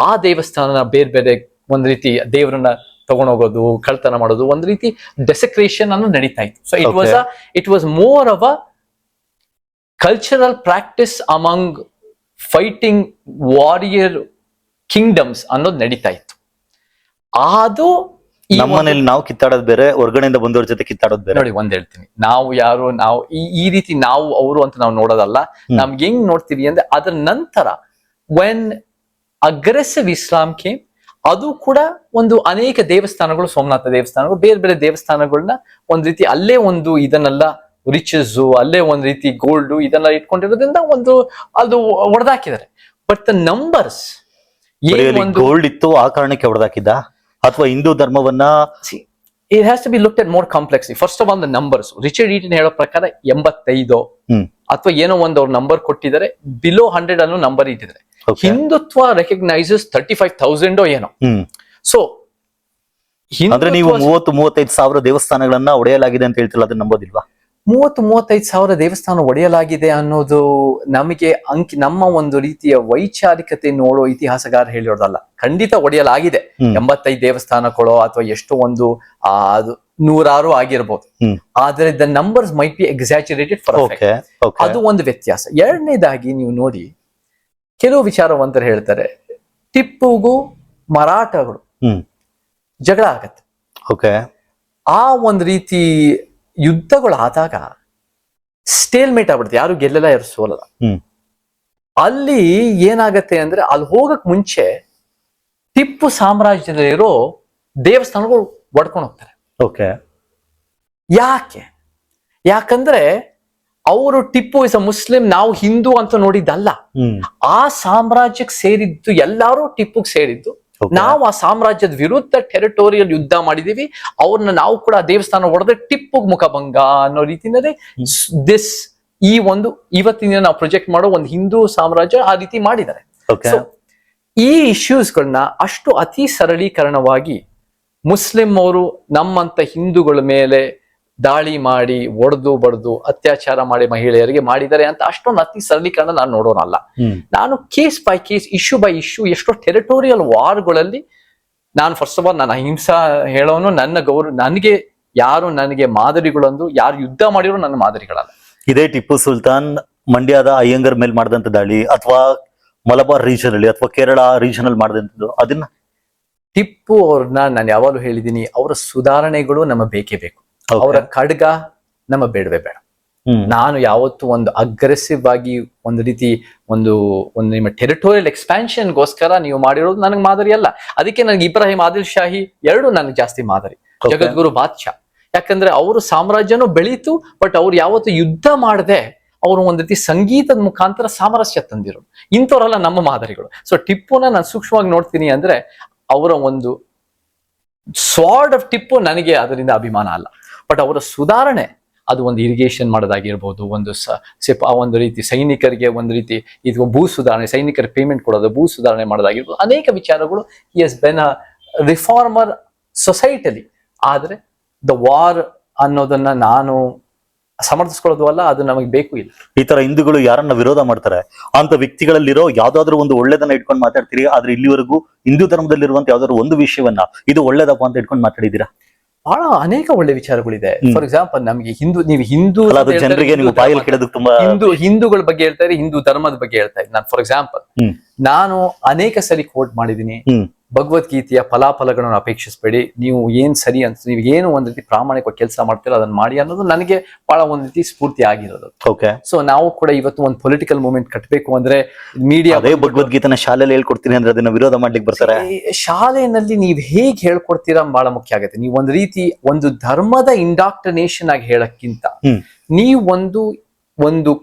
ಆ ದೇವಸ್ಥಾನ ಬೇರೆ ಬೇರೆ ಒಂದ್ ರೀತಿ ದೇವರನ್ನ ತಗೊಂಡೋಗೋದು, ಕಳ್ತನ ಮಾಡೋದು, ಒಂದ್ ರೀತಿ ಡೆಸಕ್ರೇಷನ್ ಅನ್ನು ನಡೀತಾ ಇತ್ತು. So it was more of a cultural practice among fighting warrior kingdoms ಅನ್ನೋದು ನಡೀತಾ ಇತ್ತು. ಅದು ನಮ್ಮನೇಲಿ ನಾವು ಕಿತ್ತಾಡೋದು ಬೇರೆ, ಹೊರಗಡೆಯಿಂದ ಬಂದವ್ರ ಜೊತೆ ಕಿತ್ತಾಡೋದು ಬೇರೆ. ನೋಡಿ, ಒಂದ್ ಹೇಳ್ತೀನಿ, ನಾವು ಈ ರೀತಿ ನಾವು ಅವರು ಅಂತ ನಾವು ನೋಡೋದಲ್ಲ. ನಮ್ಗೆ ಹೆಂಗ್ ನೋಡ್ತೀವಿ ಅಂದ್ರೆ ಅದ್ರ ನಂತರ ವೆನ್ ಅಗ್ರೆಸಿವ್ ಇಸ್ಲಾಂ ಕೇಮ್, ಅದು ಕೂಡ ಒಂದು ಅನೇಕ ದೇವಸ್ಥಾನಗಳು, ಸೋಮನಾಥ ದೇವಸ್ಥಾನಗಳು, ಬೇರೆ ಬೇರೆ ದೇವಸ್ಥಾನಗಳನ್ನ ಒಂದ್ ರೀತಿ ಅಲ್ಲೇ ಒಂದು ಇದನ್ನೆಲ್ಲ ರಿಚಸ್, ಅಲ್ಲೇ ಒಂದ್ ರೀತಿ ಗೋಲ್ಡ್ ಇದನ್ನೆಲ್ಲ ಇಟ್ಕೊಂಡಿರೋದ್ರಿಂದ ಒಂದು ಅದು ಹೊಡೆದಾಕಿದ್ದಾರೆ. ಬಟ್ ದ ನಂಬರ್ಸ್ ಗೋಲ್ಡ್ ಇತ್ತು ಆ ಕಾರಣಕ್ಕೆ ಹೊಡೆದಾಕಿದ್ದ, ಅಥವಾ ಹಿಂದೂ ಧರ್ಮವನ್ನ it has to be looked at more complexly. First of all, the numbers. Richard eaten ಹೇಳೋ ಪ್ರಕಾರ 85 ಅಥವಾ ಏನೋ ಒಂದು ಅವ್ರ ನಂಬರ್ ಕೊಟ್ಟಿದ್ದಾರೆ, ಬಿಲೋ 100 ಅನ್ನೋ ನಂಬರ್ ಇಟ್ಟಿದ್ದಾರೆ. ಹಿಂದುತ್ವ ರೆಕಗ್ನೈಸಸ್ 35,000 ಏನೋ. ಸೊ ಅಂದ್ರೆ ನೀವು 30-35 ಸಾವಿರ ದೇವಸ್ಥಾನಗಳನ್ನ ಒಡೆಯಲಾಗಿದೆ ಅಂತ ಹೇಳ್ತಿಲ್ಲ, ಅದನ್ನ ನಂಬೋದಿಲ್ವಾ? 30-35 ಸಾವಿರ ದೇವಸ್ಥಾನ ಒಡೆಯಲಾಗಿದೆ ಅನ್ನೋದು ನಮಗೆ ನಮ್ಮ ಒಂದು ರೀತಿಯ ವೈಚಾರಿಕತೆ ನೋಡೋ ಇತಿಹಾಸಗಾರ ಹೇಳಿರೋದಲ್ಲ. ಖಂಡಿತ ಒಡೆಯಲಾಗಿದೆ. 85 ದೇವಸ್ಥಾನಗಳು ಅಥವಾ ಎಷ್ಟೋ ಒಂದು ಅದು 100 ಆಗಿರ್ಬೋದು. ಆದ್ರೆ the numbers might be exaggerated for ಅದು ಒಂದು ವ್ಯತ್ಯಾಸ. ಎರಡನೇದಾಗಿ ನೀವು ನೋಡಿ, ಕೆಲವು ವಿಚಾರವಂತರು ಹೇಳ್ತಾರೆ ಟಿಪ್ಪುಗೂ ಮರಾಠಗಳು ಜಗಳ ಆಗತ್ತೆ. ಆ ಒಂದು ರೀತಿ ಯುದ್ಧಗಳು ಆದಾಗ ಸ್ಟೇಲ್ ಮೇಟ್ ಆಗ್ಬಿಡುತ್ತೆ, ಯಾರು ಗೆಲ್ಲಲ್ಲ, ಯಾರು ಸೋಲಲ್ಲ. ಅಲ್ಲಿ ಏನಾಗತ್ತೆ ಅಂದ್ರೆ ಅಲ್ಲಿ ಹೋಗಕ್ ಮುಂಚೆ ಟಿಪ್ಪು ಸಾಮ್ರಾಜ್ಯದಲ್ಲಿರೋ ದೇವಸ್ಥಾನಗಳು ಒಡ್ಕೊಂಡು ಹೋಗ್ತಾರೆ. ಯಾಕಂದ್ರೆ ಅವರು ಟಿಪ್ಪು ಇಸ್ ಅ ಮುಸ್ಲಿಂ, ನಾವು ಹಿಂದೂ ಅಂತ ನೋಡಿದ್ದಲ್ಲ. ಆ ಸಾಮ್ರಾಜ್ಯಕ್ಕೆ ಸೇರಿದ್ದು ಎಲ್ಲಾರು ಟಿಪ್ಪುಗ್ ಸೇರಿದ್ದು. ನಾವು ಆ ಸಾಮ್ರಾಜ್ಯದ ವಿರುದ್ಧ ಟೆರಿಟೋರಿಯಲ್ ಯುದ್ಧ ಮಾಡಿದೀವಿ, ಅವ್ರನ್ನ ನಾವು ಕೂಡ ದೇವಸ್ಥಾನ ಹೊಡೆದ್ರೆ ಟಿಪ್ಪುಗ್ ಮುಖಭಂಗ ಅನ್ನೋ ರೀತಿಯಲ್ಲಿ ಈ ಒಂದು ಇವತ್ತಿನ ನಾವು ಪ್ರೊಜೆಕ್ಟ್ ಮಾಡೋ ಒಂದು ಹಿಂದೂ ಸಾಮ್ರಾಜ್ಯ ಆ ರೀತಿ ಮಾಡಿದ್ದಾರೆ. ಈ ಇಶ್ಯೂಸ್ಗಳನ್ನ ಅಷ್ಟು ಅತಿ ಸರಳೀಕರಣವಾಗಿ ಮುಸ್ಲಿಂ ಅವರು ನಮ್ಮಂತ ಹಿಂದೂಗಳ ಮೇಲೆ ದಾಳಿ ಮಾಡಿ ಒಡೆದು ಬಡ್ದು ಅತ್ಯಾಚಾರ ಮಾಡಿ ಮಹಿಳೆಯರಿಗೆ ಮಾಡಿದ್ದಾರೆ ಅಂತ ಅಷ್ಟೊಂದು ಅತಿ ಸರಳೀಕರಣ ನಾನು ನೋಡೋನಲ್ಲ. ನಾನು case by case, issue by issue, ಎಷ್ಟೋ ಟೆರಿಟೋರಿಯಲ್ ವಾರ್ಗಳಲ್ಲಿ ನಾನು ಫಸ್ಟ್ ಆಫ್ ಆಲ್ ನಾನು ಅಹಿಂಸಾ ಹೇಳೋನು, ನನಗೆ ಮಾದರಿಗಳಂದು ಯಾರು ಯುದ್ಧ ಮಾಡಿರೋ ನನ್ನ ಮಾದರಿಗಳಲ್ಲ. ಇದೇ ಟಿಪ್ಪು ಸುಲ್ತಾನ್ ಮಂಡ್ಯದ ಅಯ್ಯಂಗರ್ ಮೇಲೆ ಮಾಡಿದಂತ ದಾಳಿ, ಅಥವಾ ಮಲಬಾರ್ ರೀಜನ್ ಅಲ್ಲಿ ಅಥವಾ ಕೇರಳ ರೀಜನ್ ಅಲ್ಲಿ ಮಾಡಿದಂಥದ್ದು, ಅದನ್ನ ಟಿಪ್ಪು ಅವ್ರನ್ನ ನಾನು ಯಾವಾಗಲೂ ಹೇಳಿದೀನಿ, ಅವರ ಸುಧಾರಣೆಗಳು ನಮ್ಮ ಬೇಕೇ ಬೇಕು. Okay. ಅವರ ಖಡ್ಗ ನಮ್ಮ ಬೇಡವೇ ಬೇಡ. ನಾನು ಯಾವತ್ತು ಒಂದು ಅಗ್ರೆಸಿವ್ ಆಗಿ ಒಂದು ರೀತಿ ಒಂದು ನಿಮ್ಮ ಟೆರಿಟೋರಿಯಲ್ ಎಕ್ಸ್ಪ್ಯಾನ್ಷನ್ಗೋಸ್ಕರ ನೀವು ಮಾಡಿರೋದು ನನಗೆ ಮಾದರಿ ಅಲ್ಲ. ಅದಕ್ಕೆ ನನಗೆ ಇಬ್ರಾಹಿಂ ಆದಿಲ್ ಶಾಹಿ ಎರಡು ನನಗೆ ಜಾಸ್ತಿ ಮಾದರಿ. Okay. ಜಗದ್ಗುರು ಬಾದ್ಶಾ, ಯಾಕಂದ್ರೆ ಅವರು ಸಾಮ್ರಾಜ್ಯನೂ ಬೆಳೀತು, ಬಟ್ ಅವ್ರು ಯಾವತ್ತು ಯುದ್ಧ ಮಾಡದೆ ಅವರು ಒಂದ್ ರೀತಿ ಸಂಗೀತದ ಮುಖಾಂತರ ಸಾಮರಸ್ಯ ತಂದಿರೋದು. ಇಂಥವರೆಲ್ಲ ನಮ್ಮ ಮಾದರಿಗಳು. ಸೊ ಟಿಪ್ಪುನ ನಾನು ಸೂಕ್ಷ್ಮವಾಗಿ ನೋಡ್ತೀನಿ ಅಂದ್ರೆ ಅವರ ಒಂದು ಸ್ವಾರ್ಡ್ ಆಫ್ ಟಿಪ್ಪು ನನಗೆ ಅದರಿಂದ ಅಭಿಮಾನ ಅಲ್ಲ, ಬಟ್ ಅವರ ಸುಧಾರಣೆ, ಅದು ಒಂದು ಇರಿಗೇಷನ್ ಮಾಡೋದಾಗಿರ್ಬೋದು, ಒಂದು ರೀತಿ ಸೈನಿಕರಿಗೆ ಒಂದು ರೀತಿ ಇದು ಭೂ ಸುಧಾರಣೆ, ಸೈನಿಕರಿಗೆ ಪೇಮೆಂಟ್ ಕೊಡೋದು, ಭೂ ಸುಧಾರಣೆ ಮಾಡೋದಾಗಿರ್ಬೋದು, ಅನೇಕ ವಿಚಾರಗಳು ಎಸ್ ಬೆನ್ ಅ ರಿಫಾರ್ಮರ್ ಸೊಸೈಟಿಲಿ. ಆದ್ರೆ ದ ವಾರ್ ಅನ್ನೋದನ್ನ ನಾನು ಸಮರ್ಥಿಸ್ಕೊಳ್ಳೋದು ಅಲ್ಲ, ಅದು ನಮಗೆ ಬೇಕು ಇಲ್ಲ. ಈ ತರ ಹಿಂದೂಗಳು ಯಾರನ್ನ ವಿರೋಧ ಮಾಡ್ತಾರೆ ಅಂತ ವ್ಯಕ್ತಿಗಳಲ್ಲಿರೋ ಯಾವ್ದಾದ್ರು ಒಂದು ಒಳ್ಳೇದನ್ನ ಇಟ್ಕೊಂಡು ಮಾತಾಡ್ತೀರಿ, ಆದ್ರೆ ಇಲ್ಲಿವರೆಗೂ ಹಿಂದೂ ಧರ್ಮದಲ್ಲಿರುವಂತ ಯಾವ್ದಾದ್ರು ಒಂದು ವಿಷಯವನ್ನ ಇದು ಒಳ್ಳೇದಪ್ಪ ಅಂತ ಇಟ್ಕೊಂಡು ಮಾತಾಡಿದೀರಾ? ಬಹಳ ಅನೇಕ ಒಳ್ಳೆ ವಿಚಾರಗಳಿದೆ. ಫಾರ್ ಎಕ್ಸಾಂಪಲ್, ನಮ್ಗೆ ನೀವು ಹಿಂದೂ ಜನರಿಗೆ ನಿಮ್ಮ ಬಾಯಲ್ಲಿ ಕೇಳೋದಕ್ಕೆ ತುಂಬಾ ಹಿಂದೂಗಳ ಬಗ್ಗೆ ಹೇಳ್ತಾರೆ, ಹಿಂದೂ ಧರ್ಮದ ಬಗ್ಗೆ ಹೇಳ್ತಾ ಇದ್ದೀನಿ. ನಾನು ಫಾರ್ ಎಕ್ಸಾಂಪಲ್ ನಾನು ಅನೇಕ ಸರಿ ಕೋಟ್ ಮಾಡಿದ್ದೀನಿ, ಭಗವದ್ಗೀತೆಯ ಫಲಾಫಲಗಳನ್ನು ಅಪೇಕ್ಷಿಸಬೇಡಿ, ನೀವು ಏನ್ ಸರಿ ಅಂತ ನೀವು ಏನು ಒಂದ್ ರೀತಿ ಪ್ರಾಮಾಣಿಕ ಕೆಲಸ ಮಾಡ್ತೀರೋ ಅದನ್ನ ಮಾಡಿ ಅನ್ನೋದು ನನಗೆ ಬಹಳ ಒಂದ್ ರೀತಿ ಸ್ಫೂರ್ತಿ ಆಗಿರೋದು. ಸೊ ನಾವು ಕೂಡ ಇವತ್ತು ಒಂದು ಪೊಲಿಟಿಕಲ್ ಮೂವ್ಮೆಂಟ್ ಕಟ್ಟಬೇಕು ಅಂದ್ರೆ ಮೀಡಿಯಾ ಭಗವದ್ಗೀತೆನ ಶಾಲೆಯಲ್ಲಿ ಹೇಳ್ಕೊಡ್ತೀನಿ ಅಂದ್ರೆ ಅದನ್ನ ವಿರೋಧ ಮಾಡ್ಲಿಕ್ಕೆ ಬರ್ತಾರೆ. ಶಾಲೆಯಲ್ಲಿ ನೀವ್ ಹೇಗ್ ಹೇಳ್ಕೊಡ್ತೀರಾ ಬಹಳ ಮುಖ್ಯ ಆಗುತ್ತೆ. ನೀವು ಒಂದ್ ರೀತಿ ಒಂದು ಧರ್ಮದ ಇಂಡಾಕ್ಟ್ರಿನೇಷನ್ ಆಗಿ ಹೇಳಕ್ಕಿಂತ ನೀವು ಒಂದು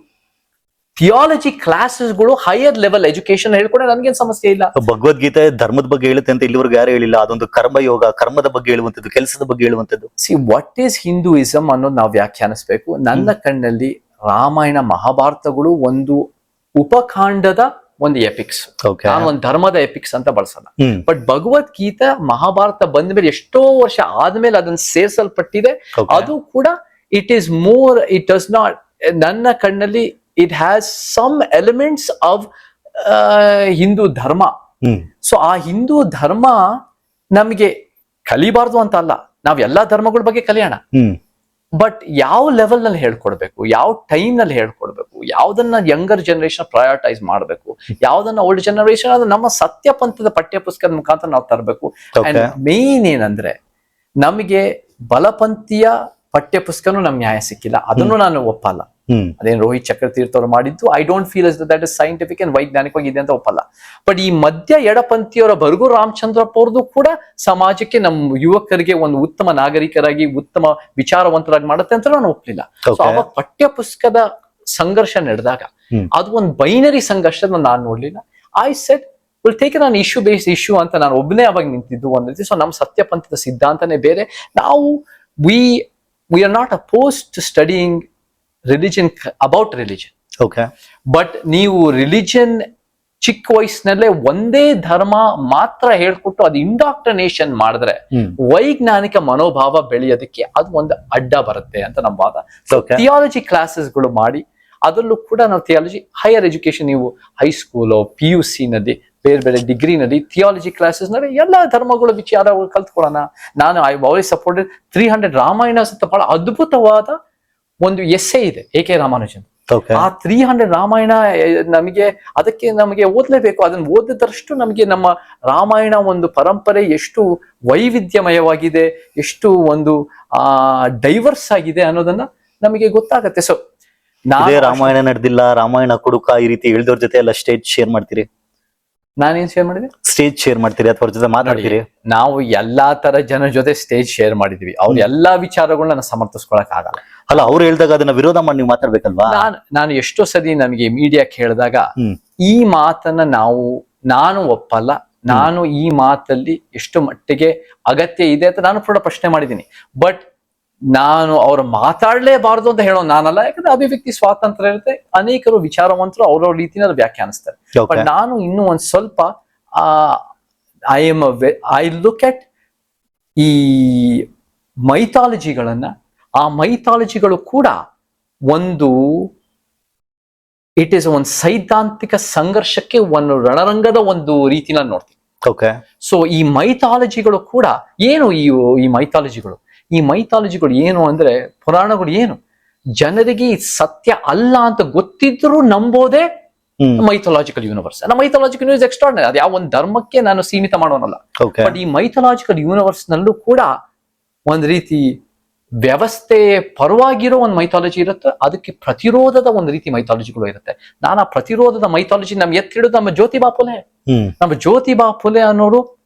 ಥಿಯಾಲಜಿ ಕ್ಲಾಸಸ್ಗಳು ಹೈಯರ್ ಲೆವೆಲ್ ಎಜುಕೇಶನ್ ಹೇಳ್ಕೊಂಡ್ರೆ ನನ್ಗೇನ್ ಸಮಸ್ಯೆ ಇಲ್ಲ. ಭಗವದ್ಗೀತೆ ಧರ್ಮದ ಬಗ್ಗೆ ಹೇಳುತ್ತೆ ಅಂತ ಇಲ್ಲಿವರೆಗೂ ಯಾರು ಹೇಳಿಲ್ಲ. ಅದೊಂದು ಕರ್ಮಯೋಗ, ಕರ್ಮದ ಬಗ್ಗೆ ಹೇಳುವಂತದ್ದು, ಕೆಲಸದ ಬಗ್ಗೆ ಹೇಳುವಂತದ್ದು. ಸಿ ವಾಟ್ ಈಸ್ ಹಿಂದೂಯಿಸಮ್ ಅನ್ನೋದು ನಾವು ವ್ಯಾಖ್ಯಾನಿಸ್ಬೇಕು. ನನ್ನ ಕಣ್ಣಲ್ಲಿ ರಾಮಾಯಣ ಮಹಾಭಾರತಗಳು ಒಂದು ಉಪಖಂಡದ ಒಂದು ಎಪಿಕ್ಸ್. ನಾನು ಒಂದು ಧರ್ಮದ ಎಪಿಕ್ಸ್ ಅಂತ ಬಳಸಲ್ಲ. ಬಟ್ ಭಗವದ್ಗೀತಾ ಮಹಾಭಾರತ ಬಂದ ಮೇಲೆ ಎಷ್ಟೋ ವರ್ಷ ಆದ್ಮೇಲೆ ಅದನ್ನ ಸೇರಿಸಲ್ಪಟ್ಟಿದೆ. ಅದು ಕೂಡ it is more, it does not, ನನ್ನ ಕಣ್ಣಲ್ಲಿ it has some elements of Hindu ಧರ್ಮ. ಸೊ ಆ ಹಿಂದೂ ಧರ್ಮ ನಮಗೆ ಕಲಿಬಾರ್ದು ಅಂತ ಅಲ್ಲ, ನಾವ್ ಎಲ್ಲಾ ಧರ್ಮಗಳ ಬಗ್ಗೆ ಕಲಿಯೋಣ. ಬಟ್ ಯಾವ ಲೆವೆಲ್ ನಲ್ಲಿ ಹೇಳ್ಕೊಡ್ಬೇಕು, ಯಾವ ಟೈಮ್ ನಲ್ಲಿ ಹೇಳ್ಕೊಡ್ಬೇಕು, ಯಾವ್ದನ್ನ ಯಂಗರ್ ಜನರೇಷನ್ ಪ್ರಯಾರಿಟೈಸ್ ಮಾಡ್ಬೇಕು, ಯಾವ್ದನ್ನ ಓಲ್ಡ್ ಜನರೇಷನ್, ಅದು ನಮ್ಮ ಸತ್ಯ ಪಂಥದ ಪಠ್ಯ ಪುಸ್ತಕದ ಮುಖಾಂತರ ನಾವು ತರಬೇಕು. ಅಂಡ್ ಮೇನ್ ಏನಂದ್ರೆ ನಮಗೆ ಬಲಪಂಥೀಯ ಪಠ್ಯ ಪುಸ್ತಕನೂ ನಮ್ ನ್ಯಾಯ ಸಿಕ್ಕಿಲ್ಲ, ಅದನ್ನು ನಾನು ಒಪ್ಪಲ್ಲ. ಅದೇನು ರೋಹಿತ್ ಚಕ್ರತೀರ್ಥ ಅವರು ಮಾಡಿದ್ದು, I don't feel that is scientific and ವೈಜ್ಞಾನಿಕವಾಗಿ ಇದೆ ಅಂತ ಒಪ್ಪಲ್ಲ. ಬಟ್ ಈ ಮಧ್ಯ ಎಡಪಂಥೀಯವರ ಬರಗು ರಾಮಚಂದ್ರಪ್ಪ ಅವ್ರದ್ದು ಕೂಡ ಸಮಾಜಕ್ಕೆ, ನಮ್ಮ ಯುವಕರಿಗೆ ಒಂದು ಉತ್ತಮ ನಾಗರಿಕರಾಗಿ, ಉತ್ತಮ ವಿಚಾರವಂತರಾಗಿ ಮಾಡುತ್ತೆ ಅಂತ ನಾನು ಒಪ್ಪಲಿಲ್ಲ. ಸೊ ಅವಾಗ ಪಠ್ಯ ಪುಸ್ತಕದ ಸಂಘರ್ಷ ನಡೆದಾಗ ಅದು ಒಂದು ಬೈನರಿ ಸಂಘರ್ಷ ನಾನು ನೋಡ್ಲಿಲ್ಲ. I said will take an issue based issue ಅಂತ ನಾನು ಒಬ್ಬನೇ ಅವಾಗ ನಿಂತಿದ್ದು ಒಂದ್ ರೀತಿ. ಸೊ ನಮ್ಮ ಸತ್ಯಪಂಥದ ಸಿದ್ಧಾಂತನೇ ಬೇರೆ. ನಾವು we are not opposed to studying religion, about religion. Okay. But ನೀವು ರಿಲಿಜನ್ ಚಿಕ್ಕ ವಯಸ್ಸಿನಲ್ಲೇ ಒಂದೇ ಧರ್ಮ ಮಾತ್ರ ಹೇಳ್ಕೊಟ್ಟು ಅದು ಇಂಡಾಕ್ಟ್ರಿನೇಷನ್ ಮಾಡಿದ್ರೆ ವೈಜ್ಞಾನಿಕ ಮನೋಭಾವ ಬೆಳೆಯೋದಕ್ಕೆ ಅದು ಒಂದು ಅಡ್ಡ ಬರುತ್ತೆ ಅಂತ ನಮ್ಮ ವಾದ. ಥಿಯಾಲಜಿ ಕ್ಲಾಸಸ್ಗಳು ಮಾಡಿ, ಅದರಲ್ಲೂ ಕೂಡ ನಾವು ಥಿಯಾಲಜಿ ಹೈಯರ್ ಎಜುಕೇಶನ್, ನೀವು ಹೈಸ್ಕೂಲ್ PUC ನಲ್ಲಿ ಬೇರೆ ಬೇರೆ ಡಿಗ್ರಿನಲ್ಲಿ ಥಿಯಾಲಜಿ ಕ್ಲಾಸಸ್ ನಲ್ಲಿ ಎಲ್ಲಾ ಧರ್ಮಗಳ ವಿಚಾರ ಕಲ್ತ್ಕೊಳ್ಳೋಣ. ನಾನು ಐ ಆಲ್ವೇಸ್ ಸಪೋರ್ಟೆಡ್ 300 ರಾಮಾಯಣಸ್ ಅಂತ ಬಹಳ ಅದ್ಭುತವಾದ ಒಂದು ಎಸ್ಸೆ ಇದೆ AK ರಾಮಾನುಜನ್. ಆ 300 ರಾಮಾಯಣ ನಮಗೆ ಓದ್ಲೇಬೇಕು. ಅದನ್ನ ಓದಿದಷ್ಟು ನಮಗೆ ನಮ್ಮ ರಾಮಾಯಣ ಒಂದು ಪರಂಪರೆ ಎಷ್ಟು ವೈವಿಧ್ಯಮಯವಾಗಿದೆ, ಎಷ್ಟು ಒಂದು ಡೈವರ್ಸ್ ಆಗಿದೆ ಅನ್ನೋದನ್ನ ನಮಗೆ ಗೊತ್ತಾಗತ್ತೆ. ಸೊ ರಾಮಾಯಣ ನಡೆದಿಲ್ಲ, ರಾಮಾಯಣ ಕುಡುಕ, ಈ ರೀತಿ ಹೇಳಿದವ್ರ ಜೊತೆ ಎಲ್ಲ ಸ್ಟೇಜ್ ಶೇರ್ ಮಾಡ್ತೀರಿ? ನಾನೇನ್ ಶೇರ್ ಮಾಡಿದೆ? ಸ್ಟೇಜ್ ಶೇರ್ ಮಾಡ್ತೀರಿ ಅಥವಾ ಜೊತೆ ಮಾತಾಡ್ತೀರಿ? ನಾವು ಎಲ್ಲಾ ತರ ಜನ ಜೊತೆ ಸ್ಟೇಜ್ ಶೇರ್ ಮಾಡಿದೀವಿ. ಅವ್ರ ಎಲ್ಲಾ ವಿಚಾರಗಳನ್ನ ಸಮರ್ಥಿಸ್ಕೊಳಕ್ ಆಗಲ್ಲ. ಅಲ್ಲ, ಅವ್ರು ಹೇಳಿದಾಗ ಅದನ್ನ ವಿರೋಧ ಮಾಡಿ ನೀವು ಮಾತಾಡ್ಬೇಕಲ್ವಾ? ನಾನು ಎಷ್ಟೋ ಸರಿ ನಮಗೆ ಮೀಡಿಯಾ ಕೇಳಿದಾಗ ಈ ಮಾತನ್ನ ನಾನು ಒಪ್ಪಲ್ಲ, ನಾನು ಈ ಮಾತಲ್ಲಿ ಎಷ್ಟು ಮಟ್ಟಿಗೆ ಅಗತ್ಯ ಇದೆ ಅಂತ ನಾನು ಕೂಡ ಪ್ರಶ್ನೆ ಮಾಡಿದ್ದೀನಿ. ಬಟ್ ನಾನು ಅವ್ರು ಮಾತಾಡ್ಲೇಬಾರ್ದು ಅಂತ ಹೇಳೋ ನಾನಲ್ಲ, ಯಾಕಂದ್ರೆ ಅಭಿವ್ಯಕ್ತಿ ಸ್ವಾತಂತ್ರ್ಯ ಇರುತ್ತೆ. ಅನೇಕರು ವಿಚಾರವಂತರು ಅವ್ರವ್ರ ರೀತಿನ ವ್ಯಾಖ್ಯಾನಿಸ್ತಾರೆ. ಬಟ್ ನಾನು ಇನ್ನೂ ಒಂದ್ ಸ್ವಲ್ಪ ಐ ಲುಕ್ ಅಟ್ ಈ ಮೈಥಾಲಜಿಗಳನ್ನ, ಆ ಮೈಥಾಲಜಿಗಳು ಕೂಡ ಇಟ್ ಈಸ್ ಒಂದು ಸೈದ್ಧಾಂತಿಕ ಸಂಘರ್ಷಕ್ಕೆ ಒಂದು ರಣರಂಗದ ಒಂದು ರೀತಿನ ನೋಡ್ತೀವಿ. ಸೊ ಈ ಮೈಥಾಲಜಿಗಳು ಕೂಡ ಏನು, ಈ ಮೈಥಾಲಜಿಗಳು ಏನು ಅಂದ್ರೆ, ಪುರಾಣಗಳು ಏನು, ಜನರಿಗೆ ಇದು ಸತ್ಯ ಅಲ್ಲ ಅಂತ ಗೊತ್ತಿದ್ರು ನಂಬೋದೇ mythological universe. Mythological universe extraordinary. ಅದು ಯಾವ ಒಂದು ಧರ್ಮಕ್ಕೆ ನಾನು ಸೀಮಿತ ಮಾಡೋನಲ್ಲ. Okay. ಬಟ್ ಈ ಮೈಥಾಲಜಿಕಲ್ ಯೂನಿವರ್ಸ್ ನಲ್ಲೂ ಕೂಡ ಒಂದ್ ರೀತಿ ವ್ಯವಸ್ಥೆ ಪರವಾಗಿರೋ ಒಂದು ಮೈಥಾಲಜಿ ಇರುತ್ತೆ, ಅದಕ್ಕೆ ಪ್ರತಿರೋಧದ ಒಂದು ರೀತಿ ಮೈಥಾಲಜಿಗಳು ಇರುತ್ತೆ. ನಾನು ಆ ಪ್ರತಿರೋಧದ ಮೈಥಾಲಜಿ ನಮ್ಗೆ ಎತ್ತಿಡಿದು ನಮ್ಮ ಜ್ಯೋತಿಬಾ ಫುಲೆ. ನಮ್ಮ ಜ್ಯೋತಿಬಾ ಫುಲೆ ಅನ್ನೋರು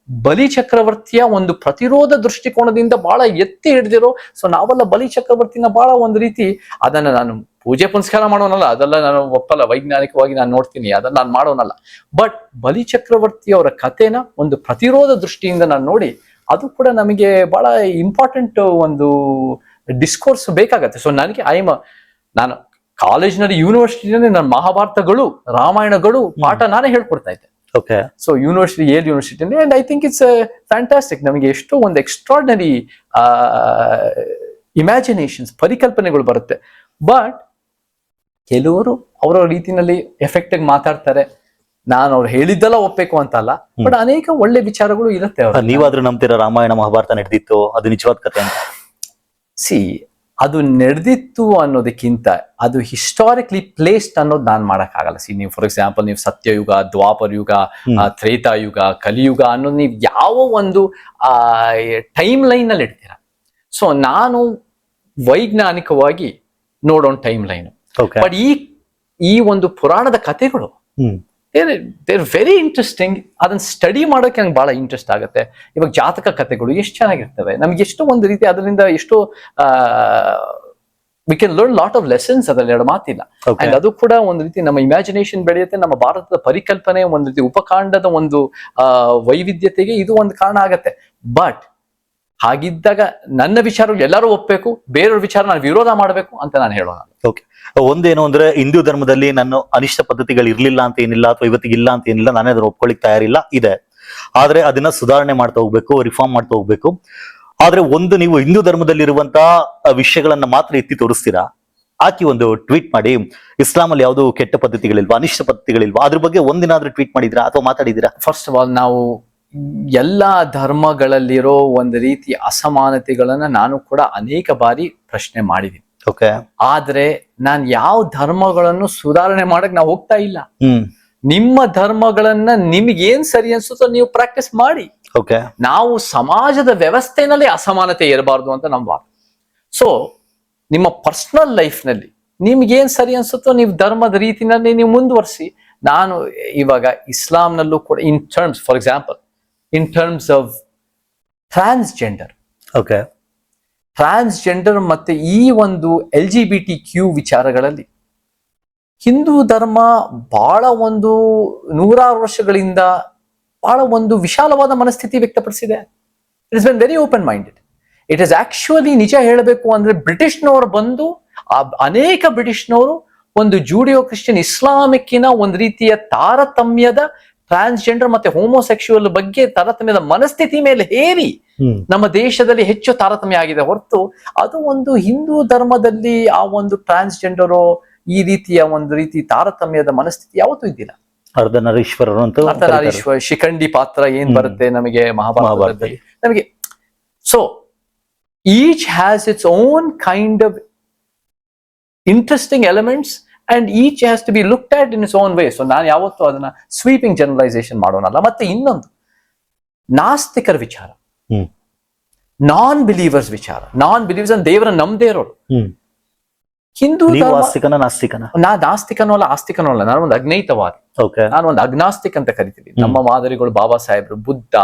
ಬಲಿ ಚಕ್ರವರ್ತಿಯ ಒಂದು ಪ್ರತಿರೋಧ ದೃಷ್ಟಿಕೋನದಿಂದ ಬಹಳ ಎತ್ತಿ ಹಿಡಿದಿರೋ. ಸೊ ನಾವೆಲ್ಲ ಬಲಿ ಚಕ್ರವರ್ತಿನ ಬಹಳ ಒಂದು ರೀತಿ, ಅದನ್ನ ನಾನು ಪೂಜೆ ಪುನಸ್ಕಾರ ಮಾಡೋನಲ್ಲ, ಅದೆಲ್ಲ ನಾನು ಒಪ್ಪಲ್ಲ. ವೈಜ್ಞಾನಿಕವಾಗಿ ನಾನು ನೋಡ್ತೀನಿ, ಅದನ್ನ ನಾನು ಮಾಡೋನಲ್ಲ. ಬಟ್ ಬಲಿ ಚಕ್ರವರ್ತಿ ಅವರ ಕಥೆನ ಒಂದು ಪ್ರತಿರೋಧ ದೃಷ್ಟಿಯಿಂದ ನಾನು ನೋಡಿ, ಅದು ಕೂಡ ನಮಗೆ ಬಹಳ ಇಂಪಾರ್ಟೆಂಟ್ ಒಂದು ಡಿಸ್ಕೋರ್ಸ್ ಬೇಕಾಗತ್ತೆ. ಸೊ ನನಗೆ ನಾನು ಕಾಲೇಜ್ನಲ್ಲಿ ಯೂನಿವರ್ಸಿಟಿನಲ್ಲಿ ನನ್ನ ಮಹಾಭಾರತಗಳು ರಾಮಾಯಣಗಳು ಪಾಠ ನಾನೇ ಹೇಳ್ಕೊಡ್ತಾ ಇದ್ದೆ. Okay. So university, Yale university, and I think it's fantastic. ನಮಗೆ ಎಷ್ಟೋ ಒಂದು ಎಕ್ಸ್ಟ್ರಾರ್ಡಿನರಿ ಇಮ್ಯಾಜಿನೇಷನ್ಸ್, ಪರಿಕಲ್ಪನೆಗಳು ಬರುತ್ತೆ. ಬಟ್ ಕೆಲವರು ಅವರ ರೀತಿನಲ್ಲಿ ಎಫೆಕ್ಟ್ ಆಗಿ ಮಾತಾಡ್ತಾರೆ. ನಾನು ಅವ್ರು ಹೇಳಿದ್ದೆಲ್ಲ ಒಪ್ಪಬೇಕು ಅಂತ ಅಲ್ಲ, ಬಟ್ ಅನೇಕ ಒಳ್ಳೆ ವಿಚಾರಗಳು ಇರುತ್ತೆ. ನೀವಾದ್ರೂ ನಂಬ್ತೀರಾ ರಾಮಾಯಣ ಮಹಾಭಾರತ ನಡೆದಿತ್ತು, ಅದು ನಿಜವಾದ ಕಥೆ ಅಂತ? ಸಿ, ಅದು ನಡೆದಿತ್ತು ಅನ್ನೋದಕ್ಕಿಂತ ಅದು ಹಿಸ್ಟಾರಿಕ್ಲಿ ಪ್ಲೇಸ್ಡ್ ಅನ್ನೋದು ನಾನು ಮಾಡಕ್ಕಾಗಲ್ಲ. ಸಿ, ನೀವು ಫಾರ್ ಎಕ್ಸಾಂಪಲ್ ನೀವು ಸತ್ಯಯುಗ, ದ್ವಾಪರ ಯುಗ, ತ್ರೇತಾಯುಗ, ಕಲಿಯುಗ ಅನ್ನೋದು ನೀವು ಯಾವ ಒಂದು ಟೈಮ್ ಲೈನ್ ನಲ್ಲಿ ಇಡ್ತೀರಾ. ಸೊ ನಾನು ವೈಜ್ಞಾನಿಕವಾಗಿ ನೋಡೋಣ ಟೈಮ್ ಲೈನ್. ಬಟ್ ಈ ಒಂದು ಪುರಾಣದ ಕಥೆಗಳು ದೇರ್ ವೆರಿ ಇಂಟ್ರೆಸ್ಟಿಂಗ್. ಅದನ್ನ ಸ್ಟಡಿ ಮಾಡೋಕೆ ನಂಗೆ ಬಹಳ ಇಂಟ್ರೆಸ್ಟ್ ಆಗುತ್ತೆ. ಇವಾಗ ಜಾತಕ ಕಥೆಗಳು ಎಷ್ಟು ಚೆನ್ನಾಗಿರ್ತವೆ, ನಮ್ಗೆ ಎಷ್ಟೋ ಒಂದು ರೀತಿ ಅದರಿಂದ ಎಷ್ಟೋ we can learn lot of lessons, ಅದ್ರಲ್ಲಿ ಎರಡು ಮಾತಿಲ್ಲ. ಅಂಡ್ ಅದು ಕೂಡ ಒಂದು ರೀತಿ ನಮ್ಮ ಇಮ್ಯಾಜಿನೇಷನ್ ಬೆಳೆಯುತ್ತೆ. ನಮ್ಮ ಭಾರತದ ಪರಿಕಲ್ಪನೆ, ಒಂದು ರೀತಿ ಉಪಖಂಡದ ಒಂದು ವೈವಿಧ್ಯತೆಗೆ ಇದು ಒಂದು ಕಾರಣ ಆಗತ್ತೆ. ಬಟ್ ಹಾಗಿದ್ದಾಗ ನನ್ನ ವಿಚಾರಗಳು ಎಲ್ಲರೂ ಒಪ್ಪಬೇಕು, ಬೇರೆಯವ್ರ ವಿಚಾರ ನಾನು ವಿರೋಧ ಮಾಡಬೇಕು ಅಂತ ನಾನು ಹೇಳೋಣ. ಓಕೆ. ಒಂದೇನು ಅಂದ್ರೆ ಹಿಂದೂ ಧರ್ಮದಲ್ಲಿ ನಾನು ಅನಿಷ್ಟ ಪದ್ಧತಿಗಳು ಇರ್ಲಿಲ್ಲ ಅಂತ ಏನಿಲ್ಲ, ಅಥವಾ ಇವತ್ತಿಗೆ ಇಲ್ಲ ಅಂತ ಏನಿಲ್ಲ, ನಾನೇ ಅದನ್ನ ಒಪ್ಕೊಳ್ಳಿಕ್ ತಯಾರಿಲ್ಲ, ಇದೆ. ಆದ್ರೆ ಅದನ್ನ ಸುಧಾರಣೆ ಮಾಡ್ತಾ ಹೋಗ್ಬೇಕು, ರಿಫಾರ್ಮ್ ಮಾಡ್ತಾ ಹೋಗ್ಬೇಕು. ಆದ್ರೆ ಒಂದು ನೀವು ಹಿಂದೂ ಧರ್ಮದಲ್ಲಿರುವಂತಹ ವಿಷಯಗಳನ್ನ ಮಾತ್ರ ಎತ್ತಿ ತೋರಿಸ್ತೀರಾ. ಹಾಕಿ ಒಂದು ಟ್ವೀಟ್ ಮಾಡಿ, ಇಸ್ಲಾಂ ಅಲ್ಲಿ ಯಾವ್ದು ಕೆಟ್ಟ ಪದ್ಧತಿಗಳಿಲ್ವಾ, ಅನಿಷ್ಟ ಪದ್ಧತಿಗಳಿಲ್ವಾ, ಅದ್ರ ಬಗ್ಗೆ ಒಂದಿನಾದ್ರೂ ಟ್ವೀಟ್ ಮಾಡಿದ್ರಾ ಅಥವಾ ಮಾತಾಡಿದಿರಾ? ಫಸ್ಟ್ ಆಫ್ ಆಲ್, ನಾವು ಎಲ್ಲಾ ಧರ್ಮಗಳಲ್ಲಿರೋ ಒಂದು ರೀತಿ ಅಸಮಾನತೆಗಳನ್ನ ನಾನು ಕೂಡ ಅನೇಕ ಬಾರಿ ಪ್ರಶ್ನೆ ಮಾಡಿದ್ದೀನಿ. ಓಕೆ. ಆದ್ರೆ ನಾನು ಯಾವ ಧರ್ಮಗಳನ್ನು ಸುಧಾರಣೆ ಮಾಡಕ್ ನಾವು ಹೋಗ್ತಾ ಇಲ್ಲ. ನಿಮ್ಮ ಧರ್ಮಗಳನ್ನ ನಿಮ್ಗೆ ಏನ್ ಸರಿ ಅನ್ಸುತ್ತೋ ನೀವು ಪ್ರಾಕ್ಟೀಸ್ ಮಾಡಿ. ಓಕೆ. ನಾವು ಸಮಾಜದ ವ್ಯವಸ್ಥೆನಲ್ಲಿ ಅಸಮಾನತೆ ಇರಬಾರ್ದು ಅಂತ ನಮ್ಮ ವಾದ. ಸೊ ನಿಮ್ಮ ಪರ್ಸನಲ್ ಲೈಫ್ ನಲ್ಲಿ ನಿಮ್ಗೆ ಏನ್ ಸರಿ ಅನ್ಸುತ್ತೋ ನೀವು ಧರ್ಮದ ರೀತಿನಲ್ಲಿ ನೀವು ಮುಂದುವರಿಸಿ. ನಾನು ಇವಾಗ ಇಸ್ಲಾಂನಲ್ಲೂ ಕೂಡ in terms, for example, in terms of transgender, okay, transgender ಮತ್ತೆ ಈ ಒಂದು LGBTQ ವಿಚಾರಗಳಲ್ಲಿ ಹಿಂದೂ ಧರ್ಮ ಬಹಳ ಒಂದು ನೂರಾರು ವರ್ಷಗಳಿಂದ ಬಹಳ ಒಂದು ವಿಶಾಲವಾದ ಮನಸ್ಥಿತಿ ವ್ಯಕ್ತಪಡಿಸಿದೆ. It is been very open minded. It is actually, ನಿಜ ಹೇಳಬೇಕು ಅಂದ್ರೆ, ಬ್ರಿಟಿಷ್ನವರು ಬಂದು ಅನೇಕ ಬ್ರಿಟಿಷ್ನವರು ಒಂದು ಜೂಡಿಯೋ ಕ್ರಿಶ್ಚಿಯನ್ ಇಸ್ಲಾಮಿಕ್ಕಿನ ಒಂದು ರೀತಿಯ ತಾರತಮ್ಯದ ಟ್ರಾನ್ಸ್ಜೆಂಡರ್ ಮತ್ತೆ ಹೋಮೋಸೆಕ್ಸುವಲ್ ಬಗ್ಗೆ ತಾರತಮ್ಯದ ಮನಸ್ಥಿತಿ ಮೇಲೆ ಹೇರಿ ನಮ್ಮ ದೇಶದಲ್ಲಿ ಹೆಚ್ಚು ತಾರತಮ್ಯ ಆಗಿದೆ ಹೊರತು ಅದು ಒಂದು ಹಿಂದೂ ಧರ್ಮದಲ್ಲಿ ಆ ಒಂದು ಟ್ರಾನ್ಸ್ಜೆಂಡರೋ ಈ ರೀತಿಯ ಒಂದು ರೀತಿ ತಾರತಮ್ಯದ ಮನಸ್ಥಿತಿ ಯಾವತ್ತೂ ಇದ್ದಿಲ್ಲ. ಅರ್ಧನಾರೀಶ್ವರರು ಅಂತ, ಅರ್ಧನಾರೀಶ್ವರ, ಶಿಖಂಡಿ ಪಾತ್ರ ಏನ್ ಬರುತ್ತೆ ನಮಗೆ ಮಹಾಭಾರತದಲ್ಲಿ ನಮಗೆ. So each has its own kind of interesting elements and each has to be looked at in its own way. So ನಾನು ಯಾವತ್ತೂ ಅದನ್ನ ಸ್ವೀಪಿಂಗ್ ಜನರಲೈಸೇಷನ್ ಮಾಡೋನಲ್ಲ. ಮತ್ತೆ ಇನ್ನೊಂದು, ನಾಸ್ತಿಕರ ವಿಚಾರ, ನಾನ್ ಬಿಲೀವರ್ಸ್ ವಿಚಾರ. ನಾನ್ ಬಿಲೀವರ್ಸ್ ಅಂದ್ರೆ ದೇವರ ನಂಬದೇ ಇರೋರು. ಹಿಂದೂ ನಾಸ್ತಿಕನೂ ಅಲ್ಲ, ಆಸ್ತಿಕನೂ ಅಲ್ಲ. ನಾನು ಒಂದು ಅಗ್ನೈತವಾದಿ, ನಾನು ಒಂದು ಅಗ್ನಾಸ್ತಿಕ್ ಅಂತ ಕರಿತೀವಿ. ನಮ್ಮ ಮಾದರಿಗಳು ಬಾಬಾ ಸಾಹೇಬ್ರು, ಬುದ್ಧ,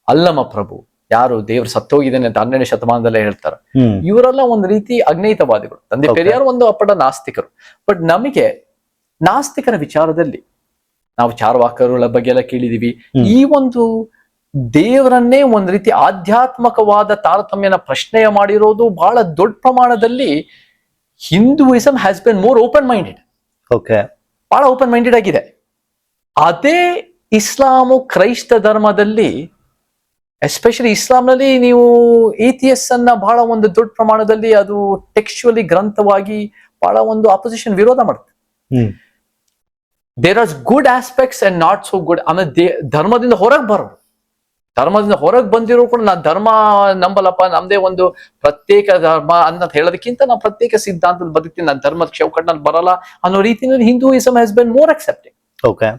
ಅಲ್ಲಮ ಪ್ರಭು, ಯಾರು ದೇವ್ರು ಸತ್ತೋಗಿದ್ದೇನೆ ಅಂತ 12ನೇ ಶತಮಾನದಲ್ಲೇ ಹೇಳ್ತಾರೆ, ಇವರೆಲ್ಲ ಒಂದು ರೀತಿ ಅಗ್ನೈತವಾದಿಗಳು. ತಂದೆ ಪೆರಿಯಾರ್ ಒಂದು ಅಪ್ಪಟ ನಾಸ್ತಿಕರು. ಬಟ್ ನಮಗೆ ನಾಸ್ತಿಕರ ವಿಚಾರದಲ್ಲಿ ನಾವು ಚಾರ್ವಾಕರುಗಳ ಬಗ್ಗೆ ಎಲ್ಲ ಕೇಳಿದೀವಿ. ಈ ಒಂದು ದೇವರನ್ನೇ ಒಂದು ರೀತಿ ಆಧ್ಯಾತ್ಮಕವಾದ ತಾರತಮ್ಯನ ಪ್ರಶ್ನೆಯ ಮಾಡಿರೋದು ಬಹಳ ದೊಡ್ಡ ಪ್ರಮಾಣದಲ್ಲಿ Hinduism has been more open minded. ಬಹಳ ಓಪನ್ ಮೈಂಡೆಡ್ ಆಗಿದೆ. ಅದೇ ಇಸ್ಲಾಮು ಕ್ರೈಸ್ತ ಧರ್ಮದಲ್ಲಿ, ಎಸ್ಪೆಷಲಿ ಇಸ್ಲಾಂನಲ್ಲಿ ನೀವು ಏಥಿಯಸ್ ಅನ್ನ ಬಹಳ ಒಂದು ದೊಡ್ಡ ಪ್ರಮಾಣದಲ್ಲಿ ಅದು ಟೆಕ್ಸ್ಚುಯಲಿ ಗ್ರಂಥವಾಗಿ ಬಹಳ ಒಂದು ಅಪೋಸಿಷನ್ ವಿರೋಧ ಮಾಡುತ್ತೆ. There are good aspects and not so good. ಆಮೇಲೆ ಧರ್ಮದಿಂದ ಹೊರಗೆ ಬರೋರು, ಧರ್ಮದಿಂದ ಹೊರಗೆ ಬಂದಿರೋ ಕೂಡ ನಾನು ಧರ್ಮ ನಂಬಲ್ಲಪ್ಪ, ನಮ್ದೇ ಒಂದು ಪ್ರತ್ಯೇಕ ಧರ್ಮ ಅನ್ನೋದು ಹೇಳೋದಕ್ಕಿಂತ ನಾವು ಪ್ರತ್ಯೇಕ ಸಿದ್ಧಾಂತದಲ್ಲಿ ಬದುಕ್ತೀನಿ, ನಾನು ಧರ್ಮದ ಚೌಕಟ್ಟಿನಲ್ಲಿ ಬರಲ್ಲ ಅನ್ನೋ ರೀತಿಯಲ್ಲಿ Hinduism has been more accepting. Okay.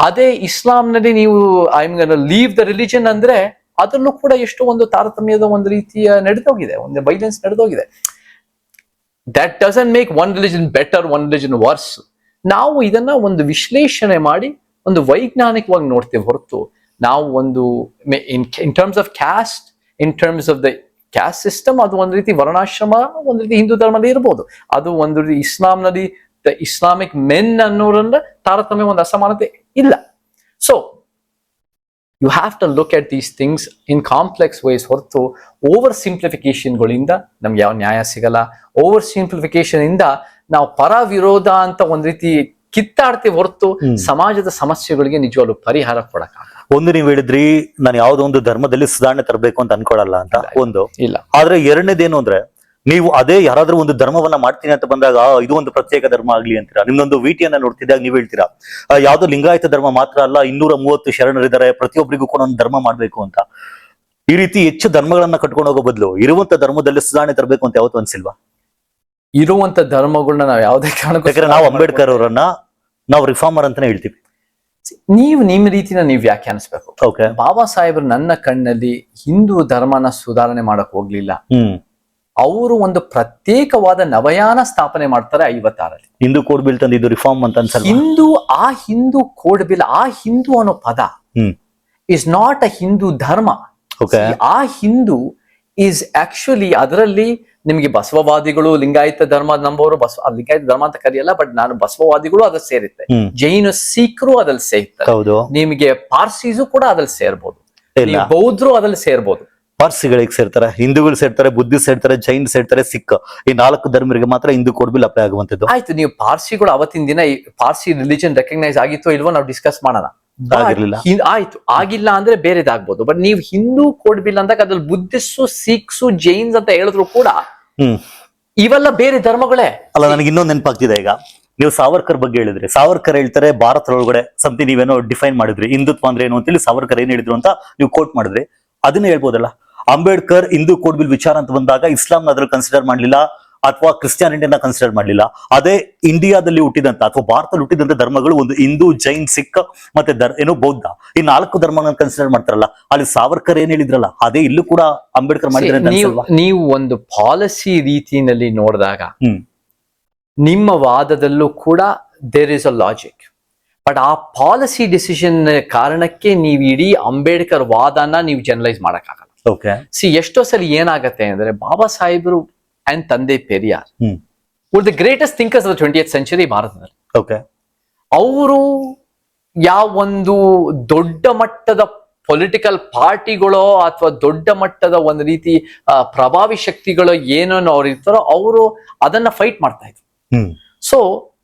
ಅದೇ ಇಸ್ಲಾಂನಲ್ಲಿ ನೀವು I am leave the religion ಅಂದ್ರೆ ಅದರಲ್ಲೂ ಕೂಡ ಎಷ್ಟು ಒಂದು ತಾರತಮ್ಯದ ಒಂದು ರೀತಿಯ ನಡೆದೋಗಿದೆ, ಒಂದು ವೈಲೆನ್ಸ್ ನಡೆದೋಗಿದೆ. That doesn't make one religion better, one religion worse. ನಾವು ಇದನ್ನ ಒಂದು ವಿಶ್ಲೇಷಣೆ ಮಾಡಿ ಒಂದು ವೈಜ್ಞಾನಿಕವಾಗಿ ನೋಡ್ತೇವೆ ಹೊರತು ನಾವು ಒಂದು ಇನ್ terms of caste, in terms of the caste system, ಅದು ಒಂದು ರೀತಿ ವರ್ಣಾಶ್ರಮ ಒಂದು ರೀತಿ ಹಿಂದೂ ಧರ್ಮದಲ್ಲಿ ಇರ್ಬೋದು, ಅದು ಒಂದು ರೀತಿ ಇಸ್ಲಾಂನಲ್ಲಿ ಇಸ್ಲಾಮಿಕ್ ಮೆನ್ ಅನ್ನೋರನ್ನ ತಾರತಮ್ಯ ಒಂದು ಅಸಮಾನತೆ ಇಲ್ಲ. So you have to look at these things in complex wise ಹೊರತು ಓವರ್ ಸಿಂಪ್ಲಿಫಿಕೇಶನ್ಗಳಿಂದ ನಮ್ಗೆ ಯಾವ ನ್ಯಾಯ ಸಿಗಲ್ಲ. ಓವರ್ ಸಿಂಪ್ಲಿಫಿಕೇಶನ್ ಇಂದ ನಾವು ಪರ ವಿರೋಧ ಅಂತ ಒಂದ್ ರೀತಿ ಕಿತ್ತಾಡ್ತೀವಿ ಹೊರತು ಸಮಾಜದ ಸಮಸ್ಯೆಗಳಿಗೆ ನಿಜವಾಗ್ಲೂ ಪರಿಹಾರ ಕೊಡಕ್ಕಾಗಲ್ಲ. ಒಂದು ನೀವು ಹೇಳಿದ್ರಿ ನಾನು ಯಾವ್ದೋ ಒಂದು ಧರ್ಮದಲ್ಲಿ ಸುಧಾರಣೆ ತರಬೇಕು ಅಂತ ಅನ್ಕೊಳಲ್ಲ ಅಂತ, ಒಂದು ಇಲ್ಲ. ಆದ್ರೆ ಎರಡನೇದೇನು ಅಂದ್ರೆ ನೀವು ಅದೇ ಯಾರಾದ್ರೂ ಒಂದು ಧರ್ಮವನ್ನ ಮಾಡ್ತೀನಿ ಅಂತ ಬಂದಾಗ ಇದು ಒಂದು ಪ್ರತ್ಯೇಕ ಧರ್ಮ ಆಗ್ಲಿ ಅಂತೀರಾ. ನಿಮ್ದೊಂದು ವಿಟಿಯನ್ನ ನೋಡ್ತಿದ್ದಾಗ ನೀವ್ ಹೇಳ್ತೀರಾ ಯಾವ್ದೋ ಲಿಂಗಾಯತ ಧರ್ಮ ಮಾತ್ರ ಅಲ್ಲ, 230 ಶರಣರಿದ್ದಾರೆ, ಪ್ರತಿಯೊಬ್ಬರಿಗೂ ಕೂಡ ಒಂದು ಧರ್ಮ ಮಾಡ್ಬೇಕು ಅಂತ. ಈ ರೀತಿ ಹೆಚ್ಚು ಧರ್ಮಗಳನ್ನ ಕಟ್ಕೊಂಡು ಹೋಗೋ ಬದಲು ಇರುವಂತ ಧರ್ಮದಲ್ಲಿ ಸುಧಾರಣೆ ತರಬೇಕು ಅಂತ ಯಾವತ್ತು ಅನ್ಸಿಲ್ವಾ? ಇರುವಂತ ಧರ್ಮಗಳನ್ನ ನಾವು ಯಾವುದೇ ಕಾರಣಕ್ಕೂ, ಯಾಕಂದ್ರೆ ನಾವು ಅಂಬೇಡ್ಕರ್ ಅವರನ್ನ ನಾವು ರಿಫಾರ್ಮರ್ ಅಂತಾನೆ ಹೇಳ್ತೀವಿ. ನೀವು ನಿಮ್ಮ ರೀತಿನ ನೀವು ವ್ಯಾಖ್ಯಾನಿಸ್ಬೇಕು. ಓಕೆ. ಬಾಬಾ ಸಾಹೇಬ್ರು ನನ್ನ ಕಣ್ಣಲ್ಲಿ ಹಿಂದೂ ಧರ್ಮನ ಸುಧಾರಣೆ ಮಾಡಕ್ ಹೋಗ್ಲಿಲ್ಲ. ಅವರು ಒಂದು ಪ್ರತ್ಯೇಕವಾದ ನವಯಾನ ಸ್ಥಾಪನೆ ಮಾಡ್ತಾರೆ 56ರಲ್ಲಿ. ಹಿಂದೂ ಕೋಡ್ ಬಿಲ್ ತಂದಿದ್ದು ರಿಫಾರ್ಮ್ ಅಂತ ಅನ್ಸಲ್ಲ. ಹಿಂದೂ ಕೋಡ್ ಬಿಲ್, ಆ ಹಿಂದೂ ಅನ್ನೋ ಪದ ಇಸ್ ನಾಟ್ ಅ ಹಿಂದೂ ಧರ್ಮ. ಆ ಹಿಂದೂ ಈಸ್ ಆಕ್ಚುಲಿ, ಅದರಲ್ಲಿ ನಿಮಗೆ ಬಸವವಾದಿಗಳು, ಲಿಂಗಾಯತ ಧರ್ಮ ನಂಬೋರು, ಲಿಂಗಾಯತ ಧರ್ಮ ಅಂತ ಕರೆಯಲ್ಲ, ಬಟ್ ನಾನು ಬಸವವಾದಿಗಳು ಅದ್ರಲ್ಲಿ ಸೇರುತ್ತೆ, ಜೈನ ಸಿಖ್ರು ಅದ್ರಲ್ಲಿ ಸೇರ್ತಾರೆ, ನಿಮಗೆ ಪಾರ್ಸೀಸು ಕೂಡ ಅದ್ರಲ್ಲಿ ಸೇರ್ಬೋದು, ಬೌದ್ಧರು ಅದ್ರಲ್ಲಿ ಸೇರ್ಬೋದು. ಪಾರ್ಸಿಗಳಿಗೆ ಸೇರ್ತಾರೆ, ಹಿಂದೂಗಳು ಸೇರ್ತಾರೆ, ಬುದ್ಧಿಸ್ಟ್ ಸೇರ್ತಾರೆ, ಜೈನ್ ಸೇರ್ತಾರೆ, ಸಿಖ್, ಈ 4 ಧರ್ಮರಿಗೆ ಮಾತ್ರ ಹಿಂದೂ ಕೋಡ್ ಬಿಲ್ ಅಪ್ಲೈ ಆಗುವಂತದ್ದು. ಆಯ್ತು, ನೀವು ಪಾರ್ಸಿಗಳು ಅವತ್ತಿನ ದಿನ ಪಾರ್ಸಿ ರಿಲಿಜನ್ ರೆಕಗ್ನೈಸ್ ಆಗಿತ್ತೋ ಇಲ್ವೋ ನಾವು ಡಿಸ್ಕಸ್ ಮಾಡೋಣ. ಆಯ್ತು, ಆಗಿಲ್ಲ ಅಂದ್ರೆ ಬೇರೆದಾಗ್ಬೋದು. ಬಟ್ ನೀವು ಹಿಂದೂ ಕೋಡ್ ಬಿಲ್ ಅಂದಾಗ ಅದ್ರಲ್ಲಿ ಬುದ್ಧಿಸ್ಟು, ಸಿಖ್ಸು, ಜೈನ್ಸ್ ಅಂತ ಹೇಳಿದ್ರು ಕೂಡ ಇವೆಲ್ಲ ಬೇರೆ ಧರ್ಮಗಳೇ ಅಲ್ಲ. ನನಗೆ ಇನ್ನೊಂದು ನೆನಪಾಗ್ತಿದೆ, ಈಗ ನೀವು ಸಾವರ್ಕರ್ ಬಗ್ಗೆ ಹೇಳಿದ್ರಿ. ಸಾವರ್ಕರ್ ಹೇಳ್ತಾರೆ ಭಾರತದೊಳಗಡೆ ಸಮಥಿಂಗ್ ನೀವೇನೋ ಡಿಫೈನ್ ಮಾಡಿದ್ರಿ, ಹಿಂದುತ್ವ ಅಂದ್ರೆ ಏನು ಅಂತೇಳಿ ಸಾವರ್ಕರ್ ಏನ್ ಹೇಳಿದ್ರು ಅಂತ ನೀವು ಕೋಟ್ ಮಾಡಿದ್ರಿ. ಅದನ್ನ ಹೇಳ್ಬೋದಲ್ಲ. ಅಂಬೇಡ್ಕರ್ ಹಿಂದೂ ಕೋಡ್ ಬಿಲ್ ವಿಚಾರ ಅಂತ ಬಂದಾಗ ಇಸ್ಲಾಂ ಅದ್ರಲ್ಲಿ ಕನ್ಸಿಡರ್ ಮಾಡ್ಲಿಲ್ಲ, ಅಥವಾ ಕ್ರಿಸ್ಟಿಯಾನಿಟಿನ ಕನ್ಸಿಡರ್ ಮಾಡ್ಲಿಲ್ಲ. ಅದೇ ಇಂಡಿಯಾದಲ್ಲಿ ಹುಟ್ಟಿದಂತ ಅಥವಾ ಭಾರತದಲ್ಲಿ ಹುಟ್ಟಿದಂತ ಧರ್ಮಗಳು ಒಂದು ಹಿಂದೂ, ಜೈನ್, ಸಿಖ್ ಮತ್ತೆ ಏನೋ ಬೌದ್ಧ, ಈ 4 ಧರ್ಮಗಳನ್ನ ಕನ್ಸಿಡರ್ ಮಾಡ್ತಾರಲ್ಲ. ಅಲ್ಲಿ ಸಾವರ್ಕರ್ ಏನ್ ಹೇಳಿದ್ರಲ್ಲ ಅದೇ ಇಲ್ಲೂ ಕೂಡ ಅಂಬೇಡ್ಕರ್ ಮಾಡಿದ್ರೆ. ನೀವು ಒಂದು ಪಾಲಿಸಿ ರೀತಿಯಲ್ಲಿ ನೋಡಿದಾಗ ನಿಮ್ಮ ವಾದದಲ್ಲೂ ಕೂಡ there is a logic. But ಆ ಪಾಲಿಸಿ ಡಿಸಿಷನ್ ಕಾರಣಕ್ಕೆ ನೀವು ಇಡೀ ಅಂಬೇಡ್ಕರ್ ವಾದನ ನೀವು ಜನರಲೈಸ್ ಮಾಡಕ್ಕಾಗಲ್ಲ. ಎಷ್ಟೋ ಸಲ ಏನಾಗತ್ತೆ ಅಂದ್ರೆ ಬಾಬಾ ಸಾಹೇಬರು ಅಂಡ್ ತಂದೆ Periyar the greatest thinkers of the 20th century ಭಾರತದಲ್ಲಿ. ಅವರು ಯಾವ ಒಂದು ದೊಡ್ಡ ಮಟ್ಟದ ಪೊಲಿಟಿಕಲ್ ಪಾರ್ಟಿಗಳೋ ಅಥವಾ ದೊಡ್ಡ ಮಟ್ಟದ ಒಂದು ರೀತಿ ಪ್ರಭಾವಿ ಶಕ್ತಿಗಳೋ ಏನೇನೋ ಅವ್ರು ಇರ್ತಾರೋ ಅವರು ಅದನ್ನ ಫೈಟ್ ಮಾಡ್ತಾ ಇದ್ರು. ಸೊ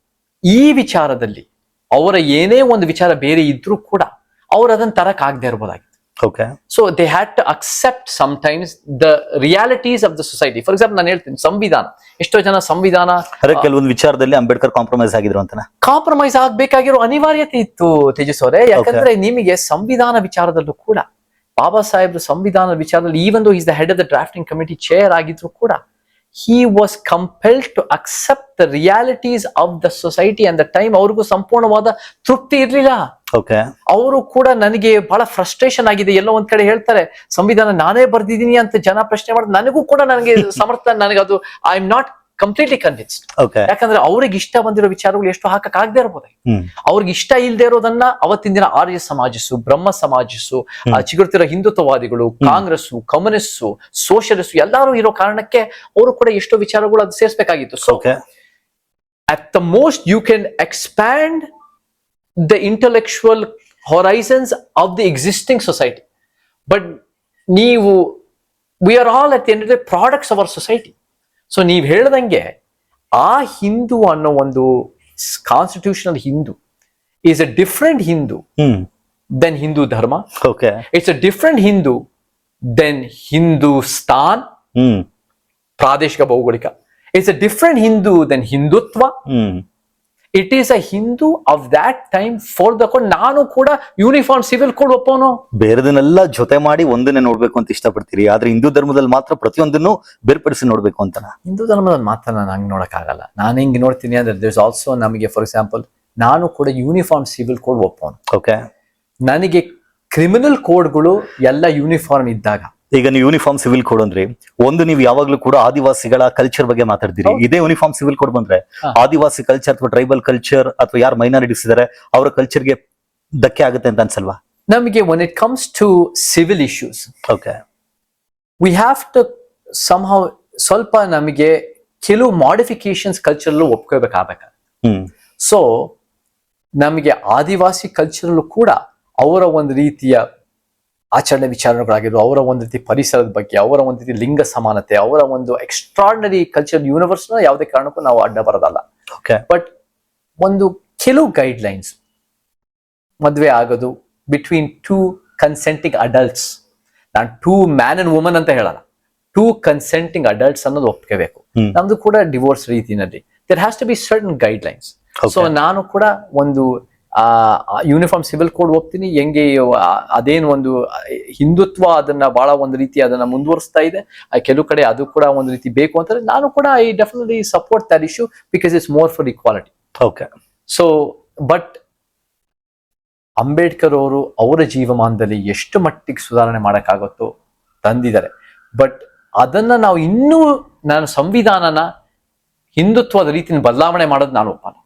ಈ ವಿಚಾರದಲ್ಲಿ ಅವರ ಏನೇ ಒಂದು ವಿಚಾರ ಬೇರೆ ಇದ್ರೂ ಕೂಡ ಅವ್ರು ಅದನ್ನ ತರಕ್ ಆಗದೆ ಇರ್ಬೋದಾಗಿತ್ತು. So they had to accept sometimes the realities of the society. For example ನಾನು ಹೇಳ್ತೀನಿ, ಸಂವಿಧಾನ, ಎಷ್ಟೋ ಜನ ಸಂವಿಧಾನ ಕೆಲವೊಂದು ವಿಚಾರದಲ್ಲಿ ಅಂಬೇಡ್ಕರ್ ಕಾಂಪ್ರಮೈಸ್ ಆಗಿದ್ರು ಅಂತ. ಕಾಂಪ್ರಮೈಸ್ ಆಗ್ಬೇಕಾಗಿರೋ ಅನಿವಾರ್ಯತೆ ಇತ್ತು ತೇಜಸ್ ಅವರೇ. ಯಾಕಂದ್ರೆ ನಿಮಗೆ ಸಂವಿಧಾನ ವಿಚಾರದಲ್ಲೂ ಕೂಡ ಬಾಬಾ ಸಾಹೇಬ್ರು ಸಂವಿಧಾನದ ವಿಚಾರದಲ್ಲಿ even though is the head of the drafting committee chair ಆಗಿದ್ರು ಕೂಡ he was compelled to accept the realities of the society and the time. ಅವ್ರಿಗೂ ಸಂಪೂರ್ಣವಾದ ತೃಪ್ತಿ ಇರ್ಲಿಲ್ಲ. ಅವರು ಕೂಡ ನನಗೆ ಬಹಳ ಫ್ರಸ್ಟ್ರೇಷನ್ ಆಗಿದೆ, ಎಲ್ಲೋ ಒಂದ್ ಕಡೆ ಹೇಳ್ತಾರೆ ಸಂವಿಧಾನ ನಾನೇ ಬರ್ದಿದ್ದೀನಿ ಅಂತ ಜನ ಪ್ರಶ್ನೆ ಮಾಡಿದ್ರೆ ನನಗೂ ಕೂಡ ನನಗೆ ಸಮರ್ಥನೆ, ನನಗೆ ಅದು I am not completely convinced. ಯಾಕಂದ್ರೆ ಅವ್ರಿಗೆ ಇಷ್ಟ ಬಂದಿರೋ ವಿಚಾರಗಳು ಎಷ್ಟು ಹಾಕಕ್ ಆಗದೆ ಇರ್ಬೋದು. ಅವ್ರಿಗೆ ಇಷ್ಟ ಇಲ್ಲದೆ ಇರೋದನ್ನ ಅವತ್ತಿನ ದಿನ ಆರ್ಯ ಸಮಾಜಸ್ಸು, ಬ್ರಹ್ಮ ಸಮಾಜಸ್ಸು, ಚಿಗುರ್ತಿರೋ ಹಿಂದುತ್ವವಾದಿಗಳು, ಕಾಂಗ್ರೆಸ್ಸು, ಕಮ್ಯುನಿಸ್ಟು, ಸೋಷಿಯಲಿಸ್ಟು ಎಲ್ಲರೂ ಇರೋ ಕಾರಣಕ್ಕೆ ಅವರು ಕೂಡ ಎಷ್ಟೋ ವಿಚಾರಗಳು ಅದು ಸೇರಿಸಬೇಕಾಗಿತ್ತು. So at the most you can expand the intellectual horizons of the existing society, but we are all at the end of the day products of our society. So ನೀವು ಹೇಳ್ದಂಗೆ ಆ ಹಿಂದೂ ಅನ್ನೋ ಒಂದು constitutional Hindu is a different Hindu than Hindu dharma. It's a different Hindu than Hindustan, ಪ್ರಾದೇಶಿಕ ಭೌಗೋಳಿಕ. It's a different Hindu than Hindutva. It is a Hindu of that time for the code. ನಾನು ಕೂಡ uniform civil code ಒಪ್ಪೋನು. ಬೇರೆದನ್ನೆಲ್ಲ ಜೊತೆ ಮಾಡಿ ಒಂದನ್ನೇ ನೋಡ್ಬೇಕು ಅಂತ ಇಷ್ಟಪಡ್ತೀರಿ, ಆದ್ರೆ ಹಿಂದೂ ಧರ್ಮದಲ್ಲಿ ಮಾತ್ರ ಪ್ರತಿಯೊಂದನ್ನು ಬೇರ್ಪಡಿಸಿ ನೋಡ್ಬೇಕು ಅಂತ. ಹಿಂದೂ ಧರ್ಮದಲ್ಲಿ ಮಾತ್ರ ನಾನು ಹಂಗೆ ನೋಡಕ್ಕಾಗಲ್ಲ. ನಾನು ಹಿಂಗೆ ನೋಡ್ತೀನಿ ಅಂದ್ರೆ ದೇರ್ಸ್ ಆಲ್ಸೋ ನಮಗೆ ಫಾರ್ ಎಕ್ಸಾಂಪಲ್ ನಾನು ಕೂಡ ಯೂನಿಫಾರ್ಮ್ ಸಿವಿಲ್ ಕೋಡ್ ಒಪ್ಪೋನು. ಓಕೆ, ನನಗೆ ಕ್ರಿಮಿನಲ್ ಕೋಡ್ಗಳು ಎಲ್ಲ ಯೂನಿಫಾರ್ಮ್ ಇದ್ದಾಗ. ಈಗ ನೀವು ಯೂನಿಫಾರ್ಮ್ ಸಿವಿಲ್ ಕೋಡ್ ಅಂದ್ರೆ ಒಂದು, ನೀವು ಯಾವಾಗ್ಲೂ ಕೂಡ ಆದಿವಾಸಿಗಳ ಕಲ್ಚರ್ ಬಗ್ಗೆ ಮಾತಾಡ್ತೀರಿ. ಇದೇ ಯೂನಿಫಾರ್ಮ್ ಸಿವಿಲ್ ಕೋಡ್ ಬಂದ್ರೆ ಆದಿವಾಸಿ ಕಲ್ಚರ್ ಅಥವಾ ಟ್ರೈಬಲ್ ಕಲ್ಚರ್ ಅಥವಾ ಯಾರು ಮೈನಾರಿಟೀಸ್ ಇದಾರೆ ಅವರ ಕಲ್ಚರ್ಗೆ ಧಕ್ಕೆ ಆಗುತ್ತೆ ಅಂತ ಅನ್ಸಲ್ವಾ? ನಮಗೆ when it comes to civil issues, okay, we have to somehow ಸ್ವಲ್ಪ ನಮಗೆ ಕೆಲವು ಮಾಡಿಫಿಕೇಶನ್ಸ್ ಕಲ್ಚರಲ್ಲೂ ಒಪ್ಕೋಬೇಕಾಗಬೇಕು. ಸೊ ನಮಗೆ ಆದಿವಾಸಿ ಕಲ್ಚರಲ್ಲೂ ಕೂಡ ಅವರ ಒಂದು ರೀತಿಯ ಆಚರಣೆ ವಿಚಾರಗಳಾಗಿರೋ, ಅವರ ಒಂದು ರೀತಿ ಪರಿಸರದ ಬಗ್ಗೆ, ಅವರ ಒಂದು ರೀತಿ ಲಿಂಗ ಸಮಾನತೆ, ಅವರ ಒಂದು ಎಕ್ಸ್ಟ್ರಾರ್ಡಿನರಿ ಕಲ್ಚರ್ ಯೂನಿವರ್ಸ್ ನ ಯಾವುದೇ ಕಾರಣಕ್ಕೂ ನಾವು ಅಡ್ಡ ಬರೋದಲ್ಲ. ಬಟ್ ಒಂದು ಕೆಲವು ಗೈಡ್ ಲೈನ್ಸ್, ಮದುವೆ ಆಗೋದು ಬಿಟ್ವೀನ್ ಟೂ ಕನ್ಸೆಂಟಿಂಗ್ ಅಡಲ್ಟ್ಸ್, ನಾನು ಟೂ ಮ್ಯಾನ್ ಅಂಡ್ ವುಮನ್ ಅಂತ ಹೇಳಲ್ಲ, ಟೂ ಕನ್ಸೆಂಟಿಂಗ್ ಅಡಲ್ಟ್ಸ್ ಅನ್ನೋದು ಒಪ್ಕೋಬೇಕು. ನಮ್ದು ಕೂಡ ಡಿವೋರ್ಸ್ ರೀತಿನಲ್ಲಿ there has to be certain guidelines. So ನಾನು ಕೂಡ ಒಂದು ಯೂನಿಫಾರ್ಮ್ ಸಿವಿಲ್ ಕೋಡ್ ಒಪ್ತೀನಿ. ಹೆಂಗೆ ಅದೇನು ಒಂದು ಹಿಂದುತ್ವ ಅದನ್ನ ಬಹಳ ಒಂದು ರೀತಿ ಅದನ್ನ ಮುಂದುವರಿಸ್ತಾ ಇದೆ, ಕೆಲವು ಕಡೆ ಅದು ಕೂಡ ಒಂದು ರೀತಿ ಬೇಕು ಅಂತಾರೆ. ನಾನು ಕೂಡ I definitely support that issue because it's more for equality. Okay, so but Ambedkar ಅವರು ಅವರ ಜೀವಮಾನದಲ್ಲಿ ಎಷ್ಟು ಮಟ್ಟಿಗೆ ಸುಧಾರಣೆ ಮಾಡಕ್ಕಾಗುತ್ತೋ ತಂದಿದ್ದಾರೆ. ಬಟ್ ಅದನ್ನ ನಾವು ಇನ್ನೂ ನಾನು ಸಂವಿಧಾನನ ಹಿಂದುತ್ವದ ರೀತಿಯ ಬದಲಾವಣೆ ಮಾಡೋದು ನಾನು ಒಪ್ಪಲ್ಲ.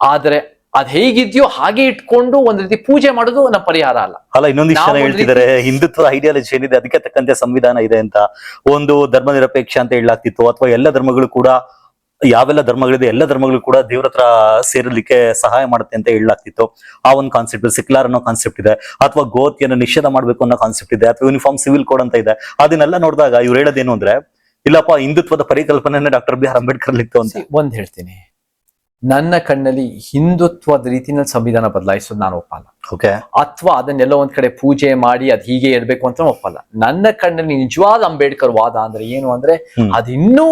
ಆದ್ರೆ ಅದ್ ಹೇಗಿದ್ಯೋ ಹಾಗೆ ಇಟ್ಕೊಂಡು ಒಂದ್ ರೀತಿ ಪೂಜೆ ಮಾಡೋದು ನಮ್ಮ ಪರಿಹಾರ ಅಲ್ಲ. ಇನ್ನೊಂದಿಷ್ಟು ಜನ ಹೇಳ್ತಿದ್ದಾರೆ ಹಿಂದುತ್ವದ ಐಡಿಯಾಲಜಿ ಏನಿದೆ ಅದಕ್ಕೆ ತಕ್ಕಂತೆ ಸಂವಿಧಾನ ಇದೆ ಅಂತ. ಒಂದು ಧರ್ಮ ನಿರಪೇಕ್ಷ ಅಂತ ಹೇಳಲಾಗ್ತಿತ್ತು, ಅಥವಾ ಎಲ್ಲ ಧರ್ಮಗಳು ಕೂಡ, ಯಾವೆಲ್ಲ ಧರ್ಮಗಳಿದೆ ಎಲ್ಲ ಧರ್ಮಗಳು ಕೂಡ ದೇವ್ರ ಹತ್ರ ಸೇರಲಿಕ್ಕೆ ಸಹಾಯ ಮಾಡುತ್ತೆ ಅಂತ ಹೇಳಲಾಗ್ತಿತ್ತು. ಆ ಒಂದು ಕಾನ್ಸೆಪ್ಟ್, ಸೆಕ್ಯುಲರ್ ಅನ್ನೋ ಕಾನ್ಸೆಪ್ಟ್ ಇದೆ, ಅಥವಾ ಗೋತ್ಯನ ನಿಷೇಧ ಮಾಡ್ಬೇಕು ಅನ್ನೋ ಕಾನ್ಸೆಪ್ಟ್ ಇದೆ, ಅಥವಾ ಯೂನಿಫಾರ್ಮ್ ಸಿವಿಲ್ ಕೋಡ್ ಅಂತ ಇದೆ. ಅದನ್ನೆಲ್ಲ ನೋಡಿದಾಗ ಇವ್ರು ಹೇಳೋದೇನು ಅಂದ್ರೆ, ಇಲ್ಲಪ್ಪ ಹಿಂದುತ್ವದ ಪರಿಕಲ್ಪನೆ ಡಾಕ್ಟರ್ ಬಿ ಆರ್ ಅಂಬೇಡ್ಕರ್ ಇತ್ತು ಅಂತ. ಒಂದ್ ಹೇಳ್ತೀನಿ, ನನ್ನ ಕಣ್ಣಲ್ಲಿ ಹಿಂದುತ್ವದ ರೀತಿನಲ್ಲಿ ಸಂವಿಧಾನ ಬದಲಾಯಿಸೋದು ನಾನು ಒಪ್ಪಲ್ಲ. ಓಕೆ, ಅಥವಾ ಅದನ್ನೆಲ್ಲ ಒಂದ್ ಕಡೆ ಪೂಜೆ ಮಾಡಿ ಅದ್ ಹೀಗೆ ಇರ್ಬೇಕು ಅಂತ ಒಪ್ಪಲ್ಲ. ನನ್ನ ಕಣ್ಣಲ್ಲಿ ನಿಜವಾದ ಅಂಬೇಡ್ಕರ್ ವಾದ ಅಂದ್ರೆ ಏನು ಅಂದ್ರೆ, ಅದಿನ್ನೂ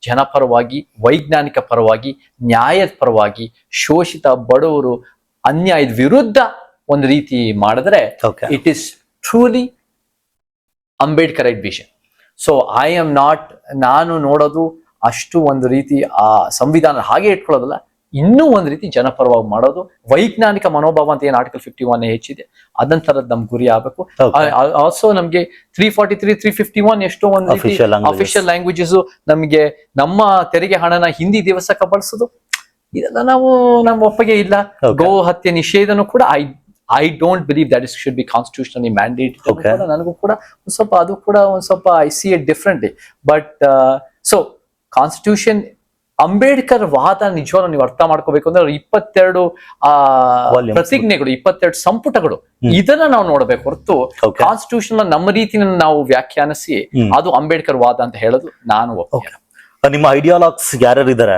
ಜನಪರವಾಗಿ, ವೈಜ್ಞಾನಿಕ ಪರವಾಗಿ, ನ್ಯಾಯದ ಪರವಾಗಿ, ಶೋಷಿತ ಬಡವರು ಅನ್ಯಾಯದ ವಿರುದ್ಧ ಒಂದು ರೀತಿ ಮಾಡಿದ್ರೆ it is truly Ambedkarite vision. So I am not, ನಾನು ನೋಡೋದು ಅಷ್ಟು ಒಂದು ರೀತಿ ಆ ಸಂವಿಧಾನ ಹಾಗೆ ಇಟ್ಕೊಳ್ಳೋದಲ್ಲ, ಇನ್ನೂ ಒಂದು ರೀತಿ ಜನಪರವಾಗಿ ಮಾಡೋದು, ವೈಜ್ಞಾನಿಕ ಮನೋಭಾವ ಅಂತ ಏನು ಆರ್ಟಿಕಲ್ 51 ಹೆಚ್ಚಿದೆ ಅದಂತರದ್ ನಮ್ ಗುರಿ ಆಗ್ಬೇಕು. ಆಲ್ಸೋ ನಮ್ಗೆ 343, 351 ಎಷ್ಟೋ ಒಂದು ರೀತಿ ಅಫಿಷಿಯಲ್ ಲ್ಯಾಂಗ್ವೇಜಸ್, ನಮ್ಗೆ ನಮ್ಮ ತೆರಿಗೆ ಹಣನ ಹಿಂದಿ ದಿವಸಕ್ಕೆ ಬಳಸೋದು, ಇದೆಲ್ಲ ನಮ್ಮ ಒಪ್ಪಿಗೆ ಇಲ್ಲ. ಗೋ ಹತ್ಯೆ ನಿಷೇಧನೂ ಕೂಡ I don't believe that is should be constitutionally mandate. ನನಗೂ ಕೂಡ ಒಂದ್ ಸ್ವಲ್ಪ ಅದು ಕೂಡ ಒಂದ್ ಸ್ವಲ್ಪ I C it differently. But so constitution Ambedkar ವಾದ ನಿಜವಾಗ್ಲೂ ನೀವು ಅರ್ಥ ಮಾಡ್ಕೋಬೇಕು ಅಂದ್ರೆ 22 ಪ್ರತಿಜ್ಞೆಗಳು, 22 ಸಂಪುಟಗಳು, ಇದನ್ನ ನಾವು ನೋಡ್ಬೇಕು ಹೊರತು ಕಾನ್ಸ್ಟಿಟ್ಯೂಷನ್ ನಮ್ಮ ರೀತಿನ ನಾವು ವ್ಯಾಖ್ಯಾನಿಸಿ ಅದು ಅಂಬೇಡ್ಕರ್ ವಾದ ಅಂತ ಹೇಳೋದು ನಾನು ಒಪ್ಪಿಗೆ. ನಿಮ್ಮ ಐಡಿಯಾಲಜಿಸ್ ಯಾರ್ಯಾರು ಇದಾರೆ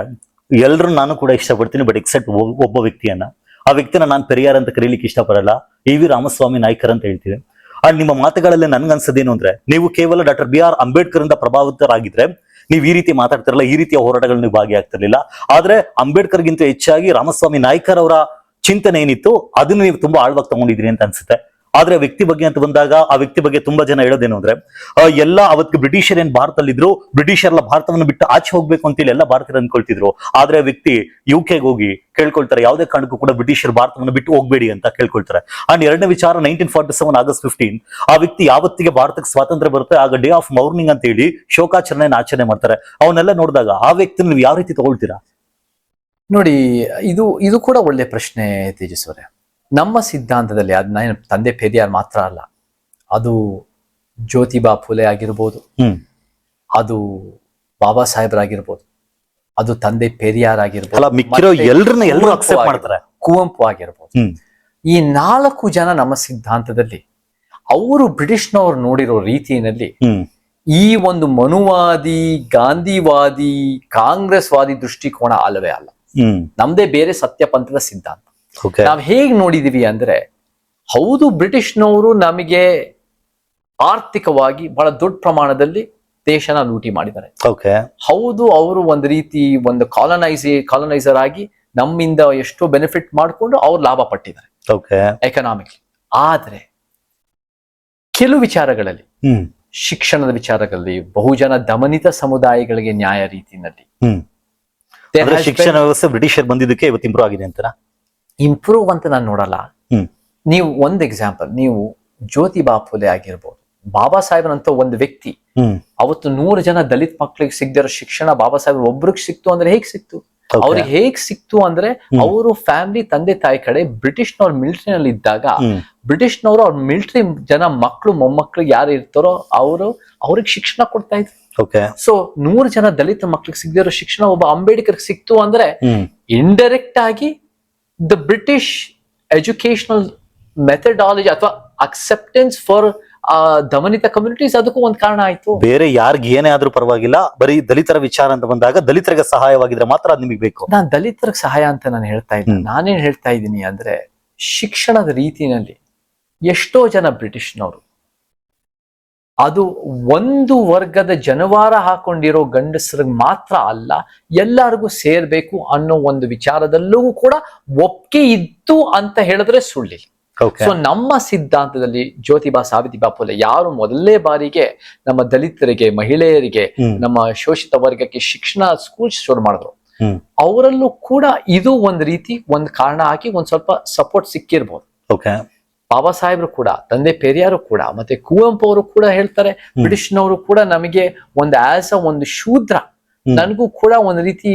ಎಲ್ರು ನಾನು ಕೂಡ ಇಷ್ಟಪಡ್ತೀನಿ, ಬಟ್ ಎಕ್ಸೆಪ್ಟ್ ಒಬ್ಬ ವ್ಯಕ್ತಿಯನ್ನ, ಆ ವ್ಯಕ್ತಿನ ನಾನು ಪೆರಿಯಾರ್ ಅಂತ ಕರೀಲಿಕ್ಕೆ ಇಷ್ಟಪಡಲ್ಲ, EV ರಾಮಸ್ವಾಮಿ ನಾಯ್ಕರ್ ಅಂತ ಹೇಳ್ತೀವಿ. ಅಂಡ್ ನಿಮ್ಮ ಮಾತುಗಳಲ್ಲಿ ನನ್ಗನ್ಸದೇನು ಅಂದ್ರೆ, ನೀವು ಕೇವಲ ಡಾಕ್ಟರ್ ಬಿ ಆರ್ ಅಂಬೇಡ್ಕರ್ ಇಂದ ಪ್ರಭಾವಿತರಾಗಿದ್ರೆ ನೀವು ಈ ರೀತಿ ಮಾತಾಡ್ತಿರಲ್ಲ, ಈ ರೀತಿಯ ಹೋರಾಟಗಳು ನೀವು ಭಾಗಿಯಾಗ್ತಿರ್ಲಿಲ್ಲ. ಆದ್ರೆ ಅಂಬೇಡ್ಕರ್ಗಿಂತ ಹೆಚ್ಚಾಗಿ ರಾಮಸ್ವಾಮಿ ನಾಯ್ಕರ್ ಅವರ ಚಿಂತನೆ ಏನಿತ್ತು ಅದನ್ನು ನೀವು ತುಂಬಾ ಆಳ್ವಾಗಿ ತಗೊಂಡಿದ್ರಿ ಅಂತ ಅನ್ಸುತ್ತೆ. ಆದ್ರೆ ವ್ಯಕ್ತಿ ಬಗ್ಗೆ ಅಂತ ಬಂದಾಗ ಆ ವ್ಯಕ್ತಿ ಬಗ್ಗೆ ತುಂಬಾ ಜನ ಹೇಳೋದೇನು ಅಂದ್ರೆ, ಎಲ್ಲ ಅವತ್ತು ಬ್ರಿಟಿಷರ್ ಏನ್ ಭಾರತದಲ್ಲಿದ್ರು, ಬ್ರಿಟಿಷರ್ಲ ಭಾರತವನ್ನು ಬಿಟ್ಟು ಆಚೆ ಹೋಗ್ಬೇಕು ಅಂತೇಳಿ ಎಲ್ಲ ಭಾರತೀಯರು ಅನ್ಕೊಳ್ತಿದ್ರು. ಆದ್ರೆ ವ್ಯಕ್ತಿ UK ಹೋಗಿ ಕೇಳ್ಕೊಳ್ತಾರೆ, ಯಾವುದೇ ಕಾರಣಕ್ಕೂ ಕೂಡ ಬ್ರಿಟಿಷರ್ ಭಾರತವನ್ನು ಬಿಟ್ಟು ಹೋಗ್ಬೇಡಿ ಅಂತ ಕೇಳ್ಕೊಳ್ತಾರೆ. ಅಂಡ್ ಎರಡನೇ ವಿಚಾರ 1947 ಆಗಸ್ಟ್ 15, ಆ ವ್ಯಕ್ತಿ ಯಾವತ್ತಿಗೆ ಭಾರತಕ್ಕೆ ಸ್ವಾತಂತ್ರ್ಯ ಬರುತ್ತೆ ಆಗ ಡೇ ಆಫ್ ಮೌರ್ನಿಂಗ್ ಅಂತ ಹೇಳಿ ಶೋಕಾಚರಣೆಯನ್ನು ಆಚರಣೆ ಮಾಡ್ತಾರೆ. ಅವನ್ನೆಲ್ಲ ನೋಡಿದಾಗ ಆ ವ್ಯಕ್ತಿನ ನೀವು ಯಾವ ರೀತಿ ತಗೊಳ್ತೀರಾ? ನೋಡಿ, ಇದು ಕೂಡ ಒಳ್ಳೆ ಪ್ರಶ್ನೆ ತೇಜಸ್ವರೇ. ನಮ್ಮ ಸಿದ್ಧಾಂತದಲ್ಲಿ ಅದನ್ನ ತಂದೆ ಪೆರಿಯಾರ್ ಮಾತ್ರ ಅಲ್ಲ, ಅದು ಜ್ಯೋತಿಬಾ ಫುಲೆ ಆಗಿರ್ಬೋದು, ಅದು ಬಾಬಾ ಸಾಹೇಬ್ರಾಗಿರ್ಬೋದು, ಅದು ತಂದೆ ಪೆರಿಯಾರ್ ಆಗಿರ್ಬೋದು, ಕುವೆಂಪು ಆಗಿರ್ಬೋದು. ಈ 4 ಜನ ನಮ್ಮ ಸಿದ್ಧಾಂತದಲ್ಲಿ ಅವರು ಬ್ರಿಟಿಷ್ನವ್ರು ನೋಡಿರೋ ರೀತಿಯಲ್ಲಿ ಈ ಒಂದು ಮನುವಾದಿ, ಗಾಂಧಿವಾದಿ, ಕಾಂಗ್ರೆಸ್ ವಾದಿ ದೃಷ್ಟಿಕೋನ ಅಲ್ಲವೇ ಅಲ್ಲ. ನಮ್ದೇ ಬೇರೆ ಸತ್ಯಪಂಥದ ಸಿದ್ಧಾಂತ. ನಾವ್ ಹೇಗ್ ನೋಡಿದೀವಿ ಅಂದ್ರೆ, ಹೌದು ಬ್ರಿಟಿಷ್ನವರು ನಮಗೆ ಆರ್ಥಿಕವಾಗಿ ಬಹಳ ದೊಡ್ಡ ಪ್ರಮಾಣದಲ್ಲಿ ದೇಶನ ಲೂಟಿ ಮಾಡಿದ್ದಾರೆ. ಹೌದು, ಅವರು ಒಂದು ರೀತಿ ಒಂದು ಕಾಲನೈಸರ್ ಆಗಿ ನಮ್ಮಿಂದ ಎಷ್ಟೋ ಬೆನಿಫಿಟ್ ಮಾಡಿಕೊಂಡು ಅವ್ರು ಲಾಭ ಪಟ್ಟಿದ್ದಾರೆ ಓಕೆ ಎಕನಾಮಿಕ್ಲಿ. ಆದ್ರೆ ಕೆಲವು ವಿಚಾರಗಳಲ್ಲಿ, ಶಿಕ್ಷಣದ ವಿಚಾರಗಳಲ್ಲಿ, ಬಹುಜನ ದಮನಿತ ಸಮುದಾಯಗಳಿಗೆ ನ್ಯಾಯ ರೀತಿಯಲ್ಲಿ ಶಿಕ್ಷಣ ವ್ಯವಸ್ಥೆ ಬ್ರಿಟಿಷರ್ ಬಂದಿದ್ದಕ್ಕೆ ಇವತ್ತು ಇಂಪ್ರೂವ್ ಆಗಿದೆ ಅಂತಾರ? ಇಂಪ್ರೂವ್ ಅಂತ ನಾನು ನೋಡಲ್ಲ. ನೀವು ಒಂದ್ ಎಕ್ಸಾಂಪಲ್, ನೀವು ಜ್ಯೋತಿಬಾ ಫುಲೆ ಆಗಿರ್ಬೋದು, ಬಾಬಾ ಸಾಹೇಬ್ರಂತ ಒಂದು ವ್ಯಕ್ತಿ, ಅವತ್ತು 100 ಜನ ದಲಿತ ಮಕ್ಕಳಿಗೆ ಸಿಗದಿರೋ ಶಿಕ್ಷಣ ಬಾಬಾ ಸಾಹೇಬ್ ಒಬ್ರಿಗೆ ಸಿಕ್ತು ಅಂದ್ರೆ ಹೇಗ್ ಸಿಕ್ತು? ಅವ್ರಿಗೆ ಹೇಗ್ ಸಿಕ್ತು ಅಂದ್ರೆ ಅವರು ಫ್ಯಾಮಿಲಿ, ತಂದೆ ತಾಯಿ ಕಡೆ ಬ್ರಿಟಿಷ್ನವ್ರ ಮಿಲಿಟರಿನಲ್ಲಿ ಇದ್ದಾಗ ಬ್ರಿಟಿಷ್ನವರು ಅವ್ರ ಮಿಲಿಟರಿ ಜನ ಮಕ್ಕಳು ಮೊಮ್ಮಕ್ಕಳಿಗೆ ಯಾರು ಇರ್ತಾರೋ ಅವ್ರಿಗೆ ಶಿಕ್ಷಣ ಕೊಡ್ತಾ ಇದ್ರು. ಸೊ 100 ಜನ ದಲಿತ ಮಕ್ಕಳಿಗೆ ಸಿಗದಿರೋ ಶಿಕ್ಷಣ ಒಬ್ಬ ಅಂಬೇಡ್ಕರ್ ಸಿಕ್ತು ಅಂದ್ರೆ ಇಂಡೈರೆಕ್ಟ್ ಆಗಿ ದ ಬ್ರಿಟಿಷ್ ಎಜುಕೇಶನಲ್ ಮೆಥಡಾಲಜಿ ಅಥವಾ ಅಕ್ಸೆಪ್ಟೆನ್ಸ್ ಫಾರ್ ದಮನಿತ ಕಮ್ಯುನಿಟೀಸ್ ಅದಕ್ಕೂ ಒಂದ್ ಕಾರಣ ಆಯ್ತು. ಬೇರೆ ಯಾರಿಗ ಏನೇ ಆದ್ರೂ ಪರವಾಗಿಲ್ಲ, ಬರೀ ದಲಿತರ ವಿಚಾರ ಅಂತ ಬಂದಾಗ ದಲಿತರಿಗೆ ಸಹಾಯವಾಗಿದ್ರೆ ಮಾತ್ರ ಅದ್ ನಿಮಗೆ ಬೇಕು. ನಾನ್ ದಲಿತರಿಗೆ ಸಹಾಯ ಅಂತ ನಾನು ಹೇಳ್ತಾ ಇದ್ದೀನಿ. ನಾನೇನ್ ಹೇಳ್ತಾ ಇದ್ದೀನಿ ಅಂದ್ರೆ ಶಿಕ್ಷಣದ ರೀತಿನಲ್ಲಿ ಎಷ್ಟೋ ಜನ ಬ್ರಿಟಿಷ್ನವರು ಅದು ಒಂದು ವರ್ಗದ ಜನವಾರ ಹಾಕೊಂಡಿರೋ ಗಂಡಸರಿಗೆ ಮಾತ್ರ ಅಲ್ಲ, ಎಲ್ಲರಿಗೂ ಸೇರ್ಬೇಕು ಅನ್ನೋ ಒಂದು ವಿಚಾರದಲ್ಲೂ ಕೂಡ ಒಪ್ಪಿಗೆ ಇತ್ತು ಅಂತ ಹೇಳಿದ್ರೆ ಸುಳ್ಳಿಲ್ಲ. ಸೊ ನಮ್ಮ ಸಿದ್ಧಾಂತದಲ್ಲಿ ಜ್ಯೋತಿಬಾ ಸಾವಿತ್ರಿಬಾ ಫುಲೆ ಯಾರು ಮೊದಲನೇ ಬಾರಿಗೆ ನಮ್ಮ ದಲಿತರಿಗೆ, ಮಹಿಳೆಯರಿಗೆ, ನಮ್ಮ ಶೋಷಿತ ವರ್ಗಕ್ಕೆ ಶಿಕ್ಷಣ ಸ್ಕೂಲ್ ಶುರು ಮಾಡಿದ್ರು, ಅವರಲ್ಲೂ ಕೂಡ ಇದು ಒಂದ್ ರೀತಿ ಒಂದ್ ಕಾರಣ ಆಗಿ ಒಂದ್ ಸ್ವಲ್ಪ ಸಪೋರ್ಟ್ ಸಿಕ್ಕಿರ್ಬೋದು. ಬಾಬಾ ಸಾಹೇಬ್ರು ಕೂಡ, ತಂದೆ ಪೆರಿಯಾರು ಕೂಡ, ಮತ್ತೆ ಕುವೆಂಪು ಅವರು ಕೂಡ ಹೇಳ್ತಾರೆ, ಬ್ರಿಟಿಷ್ನವರು ಕೂಡ ನಮಗೆ ಒಂದು ಆಸ್ ಅ ಒಂದು ಶೂದ್ರ, ನನಗೂ ಕೂಡ ಒಂದು ರೀತಿ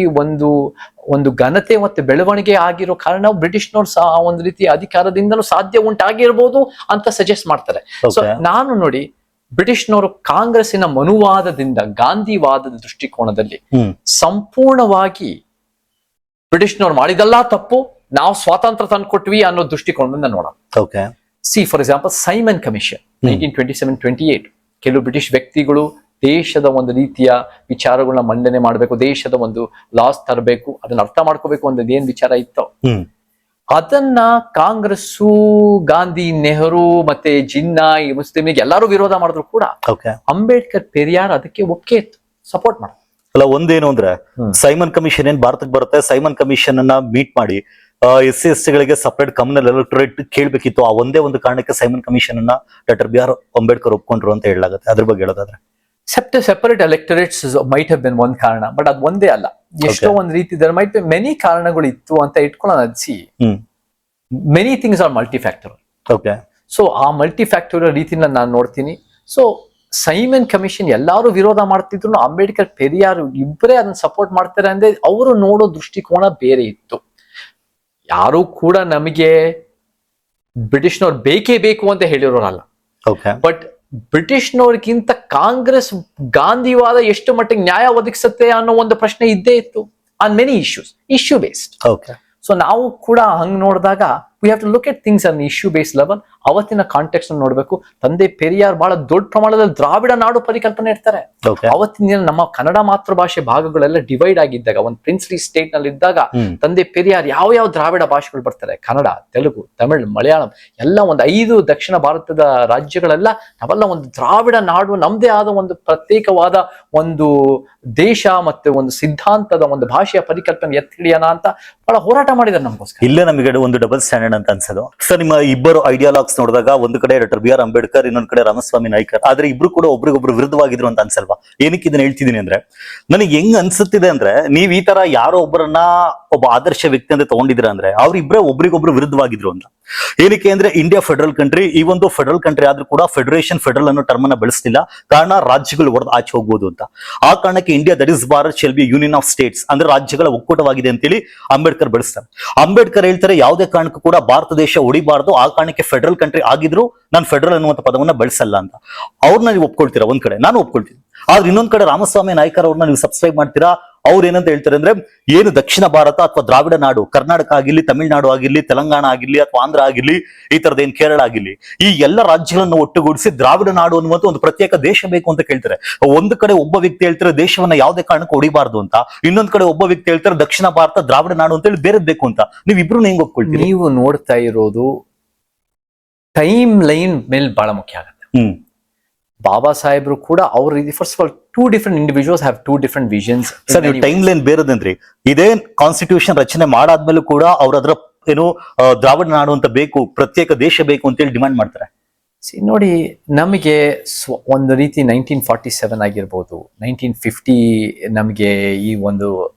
ಒಂದು ಘನತೆ ಮತ್ತೆ ಬೆಳವಣಿಗೆ ಆಗಿರೋ ಕಾರಣ ಬ್ರಿಟಿಷ್ನವ್ರು ಸಹ ಒಂದು ರೀತಿ ಅಧಿಕಾರದಿಂದಲೂ ಸಾಧ್ಯ ಉಂಟಾಗಿರ್ಬೋದು ಅಂತ ಸಜೆಸ್ಟ್ ಮಾಡ್ತಾರೆ. ಸೊ ನಾನು ನೋಡಿ, ಬ್ರಿಟಿಷ್ನವರು ಕಾಂಗ್ರೆಸ್ಸಿನ ಮನುವಾದದಿಂದ ಗಾಂಧಿವಾದದ ದೃಷ್ಟಿಕೋನದಲ್ಲಿ ಸಂಪೂರ್ಣವಾಗಿ ಬ್ರಿಟಿಷ್ನವ್ರು ಮಾಡಿದಲ್ಲ ತಪ್ಪು, ನಾವು ಸ್ವಾತಂತ್ರ್ಯ ತಂದ್ಕೊಟ್ವಿ ಅನ್ನೋ ದೃಷ್ಟಿಕೋನದಿಂದ ನೋಡೋಣ. C for example Simon commission 1927-28 ಕೆಲವು ಬ್ರಿಟಿಷ್ ವ್ಯಕ್ತಿಗಳು ದೇಶದ ಒಂದು ರೀತಿಯ ವಿಚಾರಗಳನ್ನ ಮಂಡನೆ ಮಾಡಬೇಕು, ದೇಶದ ಒಂದು ಲಾಸ್ ತರಬೇಕು, ಅದನ್ನ ಅರ್ಥ ಮಾಡ್ಕೋಬೇಕು ಅನ್ನೋದು ಏನ್ ವಿಚಾರ ಇತ್ತೋ ಅದನ್ನ ಕಾಂಗ್ರೆಸ್ಸು, ಗಾಂಧಿ, ನೆಹರು ಮತ್ತೆ ಜಿನ್ನಾ, ಈ ಮುಸ್ಲಿಮಿಗೆ ಎಲ್ಲರೂ ವಿರೋಧ ಮಾಡಿದ್ರು ಕೂಡ ಅಂಬೇಡ್ಕರ್, ಪೆರಿಯಾರ್ ಅದಕ್ಕೆ ಒಪ್ಪಿಗೆ ಇತ್ತು, ಸಪೋರ್ಟ್ ಮಾಡ. ಅಲ್ಲ, ಒಂದೇನು ಅಂದ್ರೆ ಸೈಮನ್ ಕಮಿಷನ್ ಏನ್ ಭಾರತಕ್ಕೆ ಬರುತ್ತೆ, ಸೈಮನ್ ಕಮಿಷನ್ ಅನ್ನ ಮೀಟ್ ಮಾಡಿ SC/ST ಗಳಿಗೆ ಸಪರೇಟ್ ಕಮ್ಯುನಲ್ ಎಲೆಕ್ಟೋರೇಟ್ ಕೇಳ್ಬೇಕಿತ್ತು. ಆ ಒಂದೇ ಒಂದು ಕಾರಣಕ್ಕೆ ಸೈಮನ್ ಕಮಿಷನ್ ಅನ್ನ ಡಾಕ್ಟರ್ BR ಅಂಬೇಡ್ಕರ್ ಒಪ್ಕೊಂಡ್ರು ಅಂತ ಹೇಳಲಾಗುತ್ತೆ. ಅದ್ರ ಬಗ್ಗೆ ಹೇಳೋದಾದ್ರೆ ಸೆಪರೇಟ್ ಎಲೆಕ್ಟರೇಟ್ಸ್ ಮೈಟ್ ಹ್ಯಾವ್ ಬಿನ್ ಒಂದ್ ಕಾರಣ, ಬಟ್ ಅದು ಒಂದೇ ಅಲ್ಲ, ಎಷ್ಟೋ ಒಂದ್ ರೀತಿ ಮೈಟ್ ಬಿ ಮೆನಿ ಕಾರಣಗಳು ಇತ್ತು ಅಂತ ಇಟ್ಕೊಳ್ಳೋಣ. See many things are multifactorial. So ಆ ಮಲ್ಟಿಫ್ಯಾಕ್ಟೋರಿಯಲ್ ರೀತಿನ ನಾನು ನೋಡ್ತೀನಿ. ಸೊ ಸೈಮನ್ ಕಮಿಷನ್ ಎಲ್ಲಾರು ವಿರೋಧ ಮಾಡ್ತಿದ್ರು, ಅಂಬೇಡ್ಕರ್, ಪೆರಿಯಾರ್ ಇಬ್ಬರೇ ಅದನ್ನ ಸಪೋರ್ಟ್ ಮಾಡ್ತಾರೆ ಅಂದ್ರೆ ಅವರು ನೋಡೋ ದೃಷ್ಟಿಕೋನ ಬೇರೆ ಇತ್ತು. ಯಾರು ಕೂಡ ನಮಗೆ ಬ್ರಿಟಿಷ್ನವ್ರು ಬೇಕೇ ಬೇಕು ಅಂತ ಹೇಳಿರೋರಲ್ಲ, ಬಟ್ ಬ್ರಿಟಿಷ್ನವ್ರಿಗಿಂತ ಕಾಂಗ್ರೆಸ್, ಗಾಂಧಿವಾದ ಎಷ್ಟು ಮಟ್ಟಿಗೆ ನ್ಯಾಯ ಒದಗಿಸುತ್ತೆ ಅನ್ನೋ ಒಂದು ಪ್ರಶ್ನೆ ಇದ್ದೇ ಇತ್ತು on many issue based. So ನಾವು ಕೂಡ ಹಂಗ್ ನೋಡಿದಾಗ we have to look at things on issue based level. ಅವತ್ತಿನ ಕಾಂಟೆಕ್ಸ್ಟ್ ನೋಡ್ಬೇಕು. ತಂದೆ ಪೆರಿಯಾರ್ ಬಹಳ ದೊಡ್ಡ ಪ್ರಮಾಣದಲ್ಲಿ ದ್ರಾವಿಡ ನಾಡು ಪರಿಕಲ್ಪನೆ ಇರ್ತಾರೆ. ಅವತ್ತಿನ ದಿನ ನಮ್ಮ ಕನ್ನಡ ಮಾತೃಭಾಷೆ ಭಾಗಗಳೆಲ್ಲ ಡಿವೈಡ್ ಆಗಿದ್ದಾಗ, ಒಂದು ಪ್ರಿನ್ಸ್ಲಿ ಸ್ಟೇಟ್ ನಲ್ಲಿ ಇದ್ದಾಗ ತಂದೆ ಪೆರಿಯಾರ್ ಯಾವ ದ್ರಾವಿಡ ಭಾಷೆಗಳು ಬರ್ತಾರೆ, ಕನ್ನಡ, ತೆಲುಗು, ತಮಿಳ್, ಮಲಯಾಳಂ ಎಲ್ಲ ಒಂದು 5 ದಕ್ಷಿಣ ಭಾರತದ ರಾಜ್ಯಗಳೆಲ್ಲ ನಾವೆಲ್ಲ ಒಂದು ದ್ರಾವಿಡ ನಾಡು, ನಮ್ದೇ ಆದ ಒಂದು ಪ್ರತ್ಯೇಕವಾದ ಒಂದು ದೇಶ ಮತ್ತೆ ಒಂದು ಸಿದ್ಧಾಂತದ ಒಂದು ಭಾಷೆಯ ಪರಿಕಲ್ಪನೆ ಎತ್ತಿಡಿಯೋಣ ಅಂತ ಬಹಳ ಹೋರಾಟ ಮಾಡಿದ್ದಾರೆ ನಮಗೋಸ್ಕರ. ಇಲ್ಲೇ ನಮಗೆ ಒಂದು ಡಬಲ್ ಸ್ಟ್ಯಾಂಡರ್ಡ್ ಅಂತ ಅನ್ಸೋದು ಸರ್. ನಿಮ್ಮ ಇಬ್ಬರು ಐಡಿಯಾಲಾಗ್ಸ್ ನೋಡಿದಾಗ ಒಂದು ಕಡೆ ಡಾಕ್ಟರ್ BR ಅಂಬೇಡ್ಕರ್, ಇನ್ನೊಂದು ಕಡೆ ರಾಮಸ್ವಾಮಿ ನಾಯ್ಕರ್, ಆದ್ರೆ ಇಬ್ರು ಕೂಡ ಒಬ್ರಿಗೊಬ್ರು ವಿರುದ್ಧವಾಗಿದ್ರು ಅಂತ ಅನ್ಸಲ್ವಾ? ಏನಕ್ಕೆ ಇದನ್ನ ಹೇಳ್ತಿದ್ದೀನಿ ಅಂದ್ರೆ, ನನಗೆ ಹೆಂಗ್ ಅನ್ಸುತ್ತಿದೆ ಅಂದ್ರೆ, ನೀವ್ ಈ ತರ ಯಾರೋ ಒಬ್ಬರನ್ನ ಒಬ್ಬ ಆದರ್ಶ ವ್ಯಕ್ತಿ ಅಂತ ತಗೊಂಡಿದ್ರ ಅಂದ್ರೆ ಅವ್ರಿಬ್ರೇ ಒಬ್ರಿಗೊಬ್ರು ವಿರುದ್ಧವಾಗಿದ್ರು ಅಂತ. ಏನಕ್ಕೆ ಅಂದ್ರೆ, ಇಂಡಿಯಾ ಫೆಡರಲ್ ಕಂಟ್ರಿ, ಈ ಒಂದು ಫೆಡರಲ್ ಕಂಟ್ರಿ ಆದ್ರೂ ಕೂಡ ಫೆಡರೇಷನ್, ಫೆಡರಲ್ ಅನ್ನೋ ಟರ್ಮ್ ಅನ್ನ ಬಳಸ್ತಿಲ್ಲ. ಕಾರಣ ರಾಜ್ಯಗಳು ಹೊಡೆದು ಆಚೆ ಹೋಗ್ಬೋದು ಅಂತ. ಆ ಕಾರಣಕ್ಕೆ India that is Bharat shall be union of States, ಅಂದ್ರೆ ರಾಜ್ಯಗಳ ಒಕ್ಕೂಟವಾಗಿದೆ ಅಂತೇಳಿ ಅಂಬೇಡ್ಕರ್ ಬಳಸ್ತಾರೆ. ಅಂಬೇಡ್ಕರ್ ಹೇಳ್ತಾರೆ, ಯಾವುದೇ ಕಾರಣಕ್ಕೂ ಕೂಡ ಭಾರತ ದೇಶ ಹೊಡಿಬಾರ್ದು, ಆ ಕಾರಣಕ್ಕೆ ಫೆಡರಲ್ ಕಂಟ್ರಿ ಆಗಿದ್ರು ನಾನು ಫೆಡರಲ್ ಅನ್ನುವಂಥ ಪದವನ್ನ ಬಳಸಲ್ಲ ಅಂತ. ಅವ್ರನ್ನ ನೀವು ಒಪ್ಕೊಳ್ತೀರಾ ಒಂದ್ ಕಡೆ, ನಾನು ಒಪ್ಕೊಳ್ತೀನಿ. ಆದ್ರೆ ಇನ್ನೊಂದ್ ಕಡೆ ರಾಮಸ್ವಾಮಿ ನಾಯ್ಕರ್ ಅವ್ರನ್ನ ನೀವು ಸಬ್ಸ್ಕ್ರೈಬ್ ಮಾಡ್ತೀರಾ. ಅವ್ರು ಏನಂತ ಹೇಳ್ತಾರೆ ಅಂದ್ರೆ, ಏನು ದಕ್ಷಿಣ ಭಾರತ ಅಥವಾ ದ್ರಾವಿಡ ನಾಡು, ಕರ್ನಾಟಕ ಆಗಿರ್ಲಿ, ತಮಿಳುನಾಡು ಆಗಿರ್ಲಿ, ತೆಲಂಗಾಣ ಆಗಿರ್ಲಿ, ಅಥವಾ ಆಂಧ್ರ ಆಗಿರ್ಲಿ, ಈ ತರದ ಏನ್ ಕೇರಳ ಆಗಿರ್ಲಿ, ಈ ಎಲ್ಲ ರಾಜ್ಯಗಳನ್ನು ಒಟ್ಟುಗೂಡಿಸಿ ದ್ರಾವಿಡ ನಾಡು ಅನ್ನುವಂಥ ಒಂದು ಪ್ರತ್ಯೇಕ ದೇಶ ಬೇಕು ಅಂತ ಕೇಳ್ತಾರೆ. ಒಂದು ಕಡೆ ಒಬ್ಬ ವ್ಯಕ್ತಿ ಹೇಳ್ತಾರೆ ದೇಶವನ್ನ ಯಾವುದೇ ಕಾರಣಕ್ಕೂ ಹೊಡಿಬಾರ್ದು ಅಂತ, ಇನ್ನೊಂದ್ ಕಡೆ ಒಬ್ಬ ವ್ಯಕ್ತಿ ಹೇಳ್ತಾರೆ ದಕ್ಷಿಣ ಭಾರತ ದ್ರಾವಿಡ ನಾಡು ಅಂತ ಹೇಳಿ ಬೇರೆ ಬೇಕು ಅಂತ. ನೀವ್ ಇಬ್ರು ಹೆಂಗ್ ಒಪ್ಕೊಳ್ತೀರಿ? ನೀವು ನೋಡ್ತಾ ಇರೋದು ಟೈಮ್ ಲೈನ್ ಮೇಲೆ ಬಹಳ ಮುಖ್ಯ ಆಗುತ್ತೆ. ಬಾಬಾ ಸಾಹೇಬ್ರು ಕೂಡ ಅವ್ರ ರೀತಿ first of all 2 different individuals have 2 different visions. Sir ನೀವು ಟೈಮ್ ಲೈನ್ ಬೇರೆದಂದ್ರಿ, ಇದೇ ಕಾನ್ಸ್ಟಿಟ್ಯೂಷನ್ ರಚನೆ ಮಾಡಾದ್ಮೇಲೂ ಕೂಡ ಅವ್ರ ಅದ್ರ ಏನು ದ್ರಾವಿಡ ನಾಡು ಅಂತ ಬೇಕು, ಪ್ರತ್ಯೇಕ ದೇಶ ಬೇಕು ಅಂತೇಳಿ ಡಿಮಾಂಡ್ ಮಾಡ್ತಾರೆ. ನೋಡಿ, ನಮಗೆ ಒಂದು ರೀತಿ 1947 ಆಗಿರ್ಬೋದು, 1950 ನಮಗೆ ಈ ಒಂದು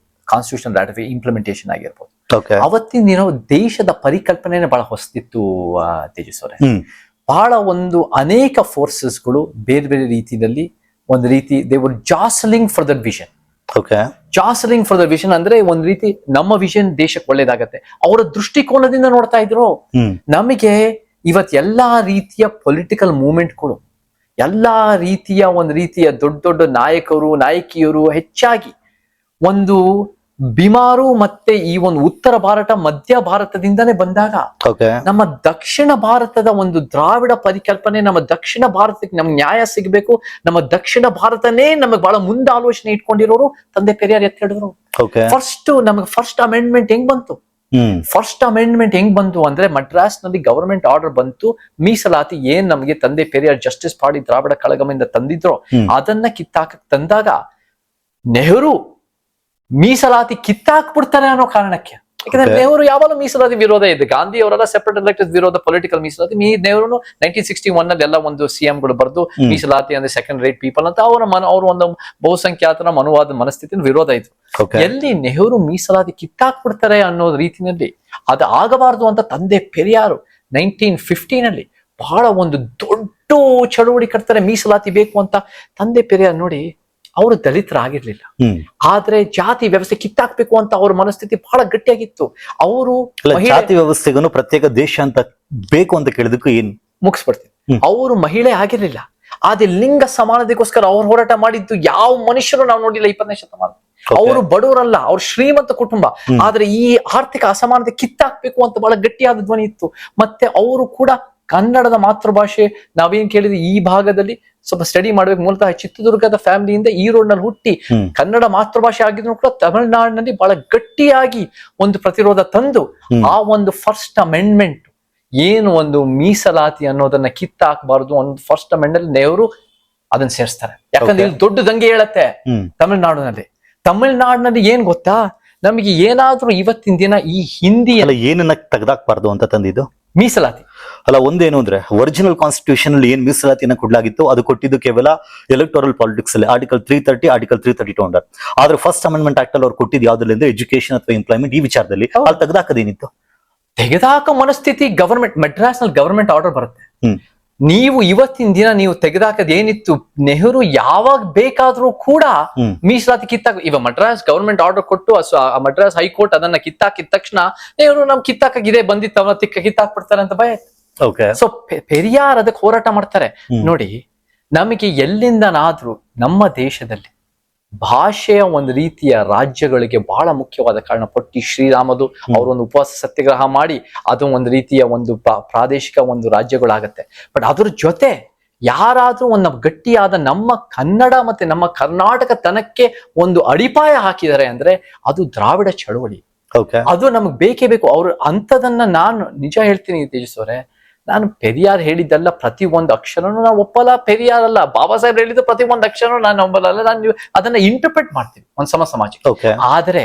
ಕಾನ್ಸ್ಟಿಟ್ಯೂಷನ್ ರಾಟಿಫೈ ಇಂಪ್ಲಿಮೆಂಟೇಷನ್ ಆಗಿರ್ಬೋದು. ಅವತ್ತಿನ ದಿನ ದೇಶದ ಪರಿಕಲ್ಪನೆನೇ ಬಹಳ ಹೊಸದಿತ್ತು ತೇಜಸ್ ಅವರೇ. ಬಹಳ ಒಂದು ಅನೇಕ ಫೋರ್ಸಸ್ಗಳು ಬೇರೆ ಬೇರೆ ರೀತಿಯಲ್ಲಿ ಒಂದು ರೀತಿ they were jostling for that vision. Jostling for the vision ಅಂದ್ರೆ ಒಂದ್ ರೀತಿ ನಮ್ಮ ವಿಷನ್ ದೇಶಕ್ಕೆ ಒಳ್ಳೇದಾಗತ್ತೆ ಅವರ ದೃಷ್ಟಿಕೋನದಿಂದ ನೋಡ್ತಾ ಇದ್ರು. ನಮಗೆ ಇವತ್ ಎಲ್ಲಾ ರೀತಿಯ ಪೊಲಿಟಿಕಲ್ ಮೂವ್ಮೆಂಟ್ಗಳು, ಎಲ್ಲಾ ರೀತಿಯ ಒಂದು ರೀತಿಯ ದೊಡ್ಡ ದೊಡ್ಡ ನಾಯಕರು ನಾಯಕಿಯರು ಹೆಚ್ಚಾಗಿ ಒಂದು ಬಿಮಾರು ಮತ್ತೆ ಈ ಒಂದು ಉತ್ತರ ಭಾರತ ಮಧ್ಯ ಭಾರತದಿಂದನೇ ಬಂದಾಗ ನಮ್ಮ ದಕ್ಷಿಣ ಭಾರತದ ಒಂದು ದ್ರಾವಿಡ ಪರಿಕಲ್ಪನೆ, ನಮ್ಮ ದಕ್ಷಿಣ ಭಾರತಕ್ಕೆ ನಮ್ಗೆ ನ್ಯಾಯ ಸಿಗಬೇಕು, ನಮ್ಮ ದಕ್ಷಿಣ ಭಾರತನೇ ನಮಗೆ ಬಹಳ ಮುಂದೆ ಆಲೋಚನೆ ಇಟ್ಕೊಂಡಿರೋರು ತಂದೆ ಪೆರಿಯಾರ್ ಎತ್ತಿ ಹಿಡಿದ್ರು. ನಮಗೆ ಫಸ್ಟ್ ಅಮೆಂಡ್ಮೆಂಟ್ ಹೆಂಗ್ ಬಂತು? ಫಸ್ಟ್ ಅಮೆಂಡ್ಮೆಂಟ್ ಹೆಂಗ್ ಬಂತು ಅಂದ್ರೆ ಮಡ್ರಾಸ್ ನಲ್ಲಿ ಗವರ್ಮೆಂಟ್ ಆರ್ಡರ್ ಬಂತು, ಮೀಸಲಾತಿ ಏನ್ ನಮಗೆ ತಂದೆ ಪೆರಿಯಾರ್ ಜಸ್ಟಿಸ್ ಪಾರ್ಟಿ ದ್ರಾವಿಡ ಕಳಗಮಿಂದ ತಂದಿದ್ರು ಅದನ್ನ ಕಿತ್ತಾಕಕ್ ತಂದಾಗ ನೆಹರು ಮೀಸಲಾತಿ ಕಿತ್ತಾಕ್ಬಿಡ್ತಾರೆ ಅನ್ನೋ ಕಾರಣಕ್ಕೆ. ಯಾಕಂದ್ರೆ ನೆಹರು ಯಾವಾಗಲೂ ಮೀಸಲಾತಿ ವಿರೋಧ ಇದೆ. ಗಾಂಧಿ ಅವರೆಲ್ಲ ಸೆಪರೇಟ್ ಎಲೆಕ್ಟೆಡ್ ವಿರೋಧ ಪೊಲಿಟಿಕಲ್ ಮೀಸಲಾತಿ. ನೆಹರು 1961 ನಲ್ಲಿ ಎಲ್ಲ ಒಂದು ಸಿಎಂ ಗಳು ಬರ್ದು ಮೀಸಲಾತಿ ಅಂದ್ರೆ ಸೆಕೆಂಡ್ ರೇಟ್ ಪೀಪಲ್ ಅಂತ ಅವರು ಒಂದು ಬಹುಸಂಖ್ಯಾತರ ಮನುವಾದ ಮನಸ್ಥಿತಿ ವಿರೋಧ ಇತ್ತು. ಎಲ್ಲಿ ನೆಹರು ಮೀಸಲಾತಿ ಕಿತ್ತಾಕ್ಬಿಡ್ತಾರೆ ಅನ್ನೋ ರೀತಿಯಲ್ಲಿ ಅದು ಆಗಬಾರದು ಅಂತ ತಂದೆ ಪೆರಿಯಾರು 1950 ನಲ್ಲಿ ಬಹಳ ಒಂದು ದೊಡ್ಡ ಚಳುವಳಿ ಕಟ್ತಾರೆ, ಮೀಸಲಾತಿ ಬೇಕು ಅಂತ. ತಂದೆ ಪೆರಿಯಾರ್ ನೋಡಿ, ಅವರು ದಲಿತರಾಗಿರ್ಲಿಲ್ಲ, ಆದ್ರೆ ಜಾತಿ ವ್ಯವಸ್ಥೆ ಕಿತ್ತಾಕ್ಬೇಕು ಅಂತ ಅವ್ರ ಮನಸ್ಥಿತಿ ಬಹಳ ಗಟ್ಟಿಯಾಗಿತ್ತು. ಅವರು ಜಾತಿ ವ್ಯವಸ್ಥೆಗೂ ಪ್ರತ್ಯೇಕ ದೇಶ ಅಂತ ಬೇಕು ಅಂತ ಕೇಳಿದಕ್ಕೂ ಏನ್ ಮುಗಿಸ್ಬಿಡ್ತೀನಿ. ಅವರು ಮಹಿಳೆ ಆಗಿರ್ಲಿಲ್ಲ, ಆದ್ರೆ ಲಿಂಗ ಸಮಾನತೆಗೋಸ್ಕರ ಅವ್ರು ಹೋರಾಟ ಮಾಡಿದ್ದು ಯಾವ ಮನುಷ್ಯರು ನಾವು ನೋಡಿಲ್ಲ 20ನೇ ಶತಮಾನ. ಅವರು ಬಡವರಲ್ಲ, ಅವ್ರ ಶ್ರೀಮಂತ ಕುಟುಂಬ, ಆದ್ರೆ ಈ ಆರ್ಥಿಕ ಅಸಮಾನತೆ ಕಿತ್ತಾಕ್ಬೇಕು ಅಂತ ಬಹಳ ಗಟ್ಟಿಯಾದ ಧ್ವನಿ ಇತ್ತು. ಮತ್ತೆ ಅವರು ಕೂಡ ಕನ್ನಡದ ಮಾತೃಭಾಷೆ ನಾವೇನ್ ಕೇಳಿದ್ವಿ ಈ ಭಾಗದಲ್ಲಿ ಸ್ವಲ್ಪ ಸ್ಟಡಿ ಮಾಡ್ಬೇಕು. ಮೂಲತಃ ಚಿತ್ರದುರ್ಗದ ಫ್ಯಾಮಿಲಿಯಿಂದ ಈ ರೋಡ್ ನಲ್ಲಿ ಹುಟ್ಟಿ ಕನ್ನಡ ಮಾತೃಭಾಷೆ ಆಗಿದ್ರು ಕೂಡ ತಮಿಳುನಾಡಿನಲ್ಲಿ ಬಹಳ ಗಟ್ಟಿಯಾಗಿ ಒಂದು ಪ್ರತಿರೋಧ ತಂದು ಆ ಒಂದು ಫಸ್ಟ್ ಅಮೆಂಡ್ಮೆಂಟ್ ಏನು ಒಂದು ಮೀಸಲಾತಿ ಅನ್ನೋದನ್ನ ಕಿತ್ತಾಕಬಾರದು ಒಂದು ಫಸ್ಟ್ ಅಮೆಂಡ್ಮೆಂಟ್ ನೆಹರು ಅದನ್ನ ಸೇರಿಸ್ತಾರೆ. ಯಾಕಂದ್ರೆ ಇಲ್ಲಿ ದೊಡ್ಡ ದಂಗೆ ಹೇಳತ್ತೆ ತಮಿಳುನಾಡಿನಲ್ಲಿ ಏನ್ ಗೊತ್ತಾ, ನಮಗೆ ಏನಾದ್ರೂ ಇವತ್ತಿನ ದಿನ ಈ ಹಿಂದಿ ಏನನ್ನ ತೆಗೆದಾಕ್ಬಾರ್ದು ಅಂತ ತಂದಿದ್ದು ಮೀಸಲಾತಿ ಅಲ್ಲ. ಒಂದೇನು ಅಂದ್ರೆ ಒರಿಜಿನಲ್ ಕಾನ್ಸ್ಟಿಟ್ಯೂಷನ್ ಅಲ್ಲಿ ಏನ್ ಮೀಸಲಾತಿಯನ್ನ ಕೊಡ್ಲಾಗಿತ್ತು ಅದು ಕೊಟ್ಟಿದ್ದು ಕೇವಲ ಎಲೆಕ್ಟೋರಲ್ ಪಾಲಿಟಿಕ್ಸ್ ಅಲ್ಲಿ ಆರ್ಟಿಕಲ್ 330 ಆರ್ಟಿಕಲ್ 332 ಅಂಡರ್. ಆದ್ರೆ ಫಸ್ಟ್ ಅಮೆಂಡ್ಮೆಂಟ್ ಆಕ್ಟ್ ಅಲ್ಲಿ ಅವ್ರು ಕೊಟ್ಟಿದ್ದು ಯಾವ್ದ್ರಲ್ಲಿ ಅಂದ್ರೆ ಎಜುಕೇಶನ್ ಅಥವಾ ಎಂಪ್ಲಾಯ್ಮೆಂಟ್ ಈ ವಿಚಾರದಲ್ಲಿ ಅಲ್ಲಿ ತೆಗೆದಾಕದೇನಿತ್ತು. ತೆಗೆದಾಕ ಮನಸ್ಥಿತಿ ಗವರ್ಮೆಂಟ್ ಮಡ್ರಾಸ್ ನಲ್ಲಿ ಗವರ್ಮೆಂಟ್ ಆರ್ಡರ್ ಬರುತ್ತೆ. ನೀವು ಇವತ್ತಿನ ದಿನ ನೀವು ತೆಗೆದಾಕದ್ ಏನಿತ್ತು, ನೆಹರು ಯಾವಾಗ ಬೇಕಾದ್ರೂ ಕೂಡ ಮೀಸಲಾತಿ ಕಿತ್ತಾಕ. ಇವಾಗ ಮಡ್ರಾಸ್ ಗವರ್ಮೆಂಟ್ ಆರ್ಡರ್ ಕೊಟ್ಟು ಮಡ್ರಾಸ್ ಹೈಕೋರ್ಟ್ ಅದನ್ನ ಕಿತ್ತಾಕಿದ ತಕ್ಷಣ ನೆಹರು ನಮ್ ಕಿತ್ತಾಕಿದೆ ಬಂದಿತ್ತವ ಕಿತ್ತಾಕ್ಬಿಡ್ತಾರೆ ಅಂತ ಭಯ. ಸೊ ಪೆರಿಯಾರ್ ಅದಕ್ಕೆ ಹೋರಾಟ ಮಾಡ್ತಾರೆ. ನೋಡಿ, ನಮಗೆ ಎಲ್ಲಿಂದನಾದ್ರೂ ನಮ್ಮ ದೇಶದಲ್ಲಿ ಭಾಷೆಯ ಒಂದು ರೀತಿಯ ರಾಜ್ಯಗಳಿಗೆ ಬಹಳ ಮುಖ್ಯವಾದ ಕಾರಣ ಪೊಟ್ಟಿ ಶ್ರೀರಾಮದು ಅವರೊಂದು ಉಪವಾಸ ಸತ್ಯಾಗ್ರಹ ಮಾಡಿ ಅದು ಒಂದು ರೀತಿಯ ಒಂದು ಪ್ರಾದೇಶಿಕ ಒಂದು ರಾಜ್ಯಗಳಾಗತ್ತೆ. ಬಟ್ ಅದ್ರ ಜೊತೆ ಯಾರಾದ್ರೂ ಒಂದು ಗಟ್ಟಿಯಾದ ನಮ್ಮ ಕನ್ನಡ ಮತ್ತೆ ನಮ್ಮ ಕರ್ನಾಟಕ ತನಕ್ಕೆ ಒಂದು ಅಡಿಪಾಯ ಹಾಕಿದ್ದಾರೆ ಅಂದ್ರೆ ಅದು ದ್ರಾವಿಡ ಚಳವಳಿ. ಅದು ನಮಗ್ ಬೇಕೇ ಬೇಕು. ಅವ್ರು ಅಂಥದನ್ನ ನಾನು ನಿಜ ಹೇಳ್ತೀನಿ ತೇಜಸ್ ಅವರೇ, ನಾನು ಪೆರಿಯಾರ್ ಹೇಳಿದ್ದಲ್ಲ ಪ್ರತಿ ಒಂದು ಅಕ್ಷರನು ನಾವು ಒಪ್ಪಲ್ಲ. ಪೆರಿಯಾರ್ ಅಲ್ಲ, ಬಾಬಾ ಸಾಹೇಬ್ ಹೇಳಿದ್ದು ಪ್ರತಿ ಒಂದು ಅಕ್ಷರನು ನಾನು ಒಪ್ಪಲ್ಲ. ನಾನು ಅದನ್ನ ಇಂಟರ್ಪ್ರೆಟ್ ಮಾಡ್ತೀವಿ ಒಂದು ಸಮಾಜಕ್ಕೆ. ಆದ್ರೆ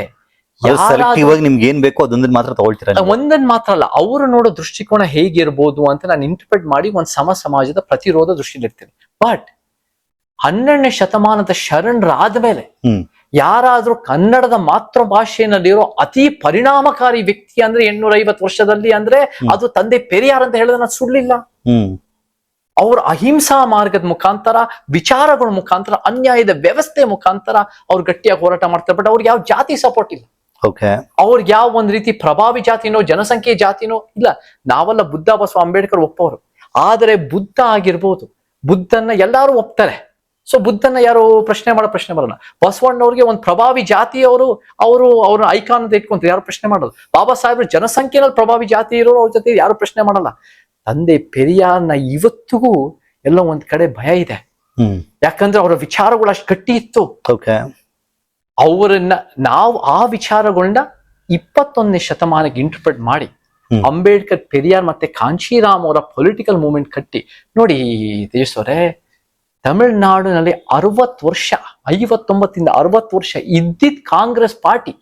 ನಿಮ್ಗೆ ಏನ್ ಬೇಕೋ ಅದೊಂದನ್ನ ಮಾತ್ರ ತಗೊಳ್ತೀರಾ. ಒಂದನ್ ಮಾತ್ರ ಅಲ್ಲ, ಅವರು ನೋಡೋ ದೃಷ್ಟಿಕೋನ ಹೇಗಿರ್ಬೋದು ಅಂತ ನಾನು ಇಂಟರ್ಪ್ರೆಟ್ ಮಾಡಿ ಒಂದು ಸಮಾಜದ ಪ್ರತಿರೋಧ ದೃಷ್ಟಿಲಿ ಇರ್ತೀನಿ. ಬಟ್ 12ನೇ ಶತಮಾನದ ಶರಣರಾದ ಮೇಲೆ ಯಾರಾದ್ರೂ ಕನ್ನಡದ ಮಾತೃಭಾಷೆಯಲ್ಲಿರೋ ಅತಿ ಪರಿಣಾಮಕಾರಿ ವ್ಯಕ್ತಿ ಅಂದ್ರೆ 850 ವರ್ಷದಲ್ಲಿ ಅಂದ್ರೆ ಅದು ತಂದೆ ಪೆರಿಯಾರ್ ಅಂತ ಹೇಳಿದ್ರೆ ನಾನು ಸುಳ್ಳಿಲ್ಲ. ಅವ್ರ ಅಹಿಂಸಾ ಮಾರ್ಗದ ಮುಖಾಂತರ, ವಿಚಾರಗಳ ಮುಖಾಂತರ, ಅನ್ಯಾಯದ ವ್ಯವಸ್ಥೆ ಮುಖಾಂತರ ಅವ್ರು ಗಟ್ಟಿಯಾಗಿ ಹೋರಾಟ ಮಾಡ್ತಾರೆ. ಬಟ್ ಅವ್ರಿಗೆ ಯಾವ ಜಾತಿ ಸಪೋರ್ಟ್ ಇಲ್ಲ, ಅವ್ರಿಗೆ ಯಾವ ಒಂದ್ ರೀತಿ ಪ್ರಭಾವಿ ಜಾತಿನೋ ಜನಸಂಖ್ಯೆ ಜಾತಿನೋ ಇಲ್ಲ. ನಾವೆಲ್ಲ ಬುದ್ಧ ಬಸವ ಅಂಬೇಡ್ಕರ್ ಒಪ್ಪೋರು, ಆದ್ರೆ ಬುದ್ಧ ಆಗಿರ್ಬೋದು, ಬುದ್ಧನ್ನ ಎಲ್ಲಾರು ಒಪ್ತಾರೆ. ಸೊ ಬುದ್ಧನ ಯಾರು ಪ್ರಶ್ನೆ ಬರಲ್ಲ. ಬಸವಣ್ಣವ್ರಿಗೆ ಒಂದು ಪ್ರಭಾವಿ ಜಾತಿಯವರು ಅವ್ರ ಐಕಾನ್ ಅಂತ ಇಟ್ಕೊಂತಾರೆ, ಯಾರು ಪ್ರಶ್ನೆ ಮಾಡೋದು. ಬಾಬಾ ಸಾಹೇಬ್ರ ಜನಸಂಖ್ಯೆನಲ್ಲಿ ಪ್ರಭಾವಿ ಜಾತಿ ಇರೋರು ಅವ್ರ ಜೊತೆ ಯಾರು ಪ್ರಶ್ನೆ ಮಾಡಲ್ಲ. ತಂದೆ ಪೆರಿಯಾರ್ನ ಇವತ್ತಿಗೂ ಎಲ್ಲೋ ಒಂದ್ ಕಡೆ ಭಯ ಇದೆ. ಯಾಕಂದ್ರೆ ಅವರ ವಿಚಾರಗಳು ಅಷ್ಟು ಗಟ್ಟಿ ಇತ್ತು. ಅವರನ್ನ ನಾವು ಆ ವಿಚಾರಗಳನ್ನ 21ನೇ ಶತಮಾನಕ್ಕೆ ಇಂಟರ್ಪ್ರೆಟ್ ಮಾಡಿ ಅಂಬೇಡ್ಕರ್, ಪೆರಿಯಾರ್ ಮತ್ತೆ ಕಾಂಶಿರಾಮ್ ಅವರ ಪೊಲಿಟಿಕಲ್ ಮೂವ್ಮೆಂಟ್ ಕಟ್ಟಿ ನೋಡಿ ತೇಜಸ್ ಅವರೇ, ತಮಿಳುನಾಡಿನಲ್ಲಿ 60 ವರ್ಷ 59 60 ವರ್ಷ ಇದ್ದಿದ್ ಕಾಂಗ್ರೆಸ್ ಪಾರ್ಟಿ,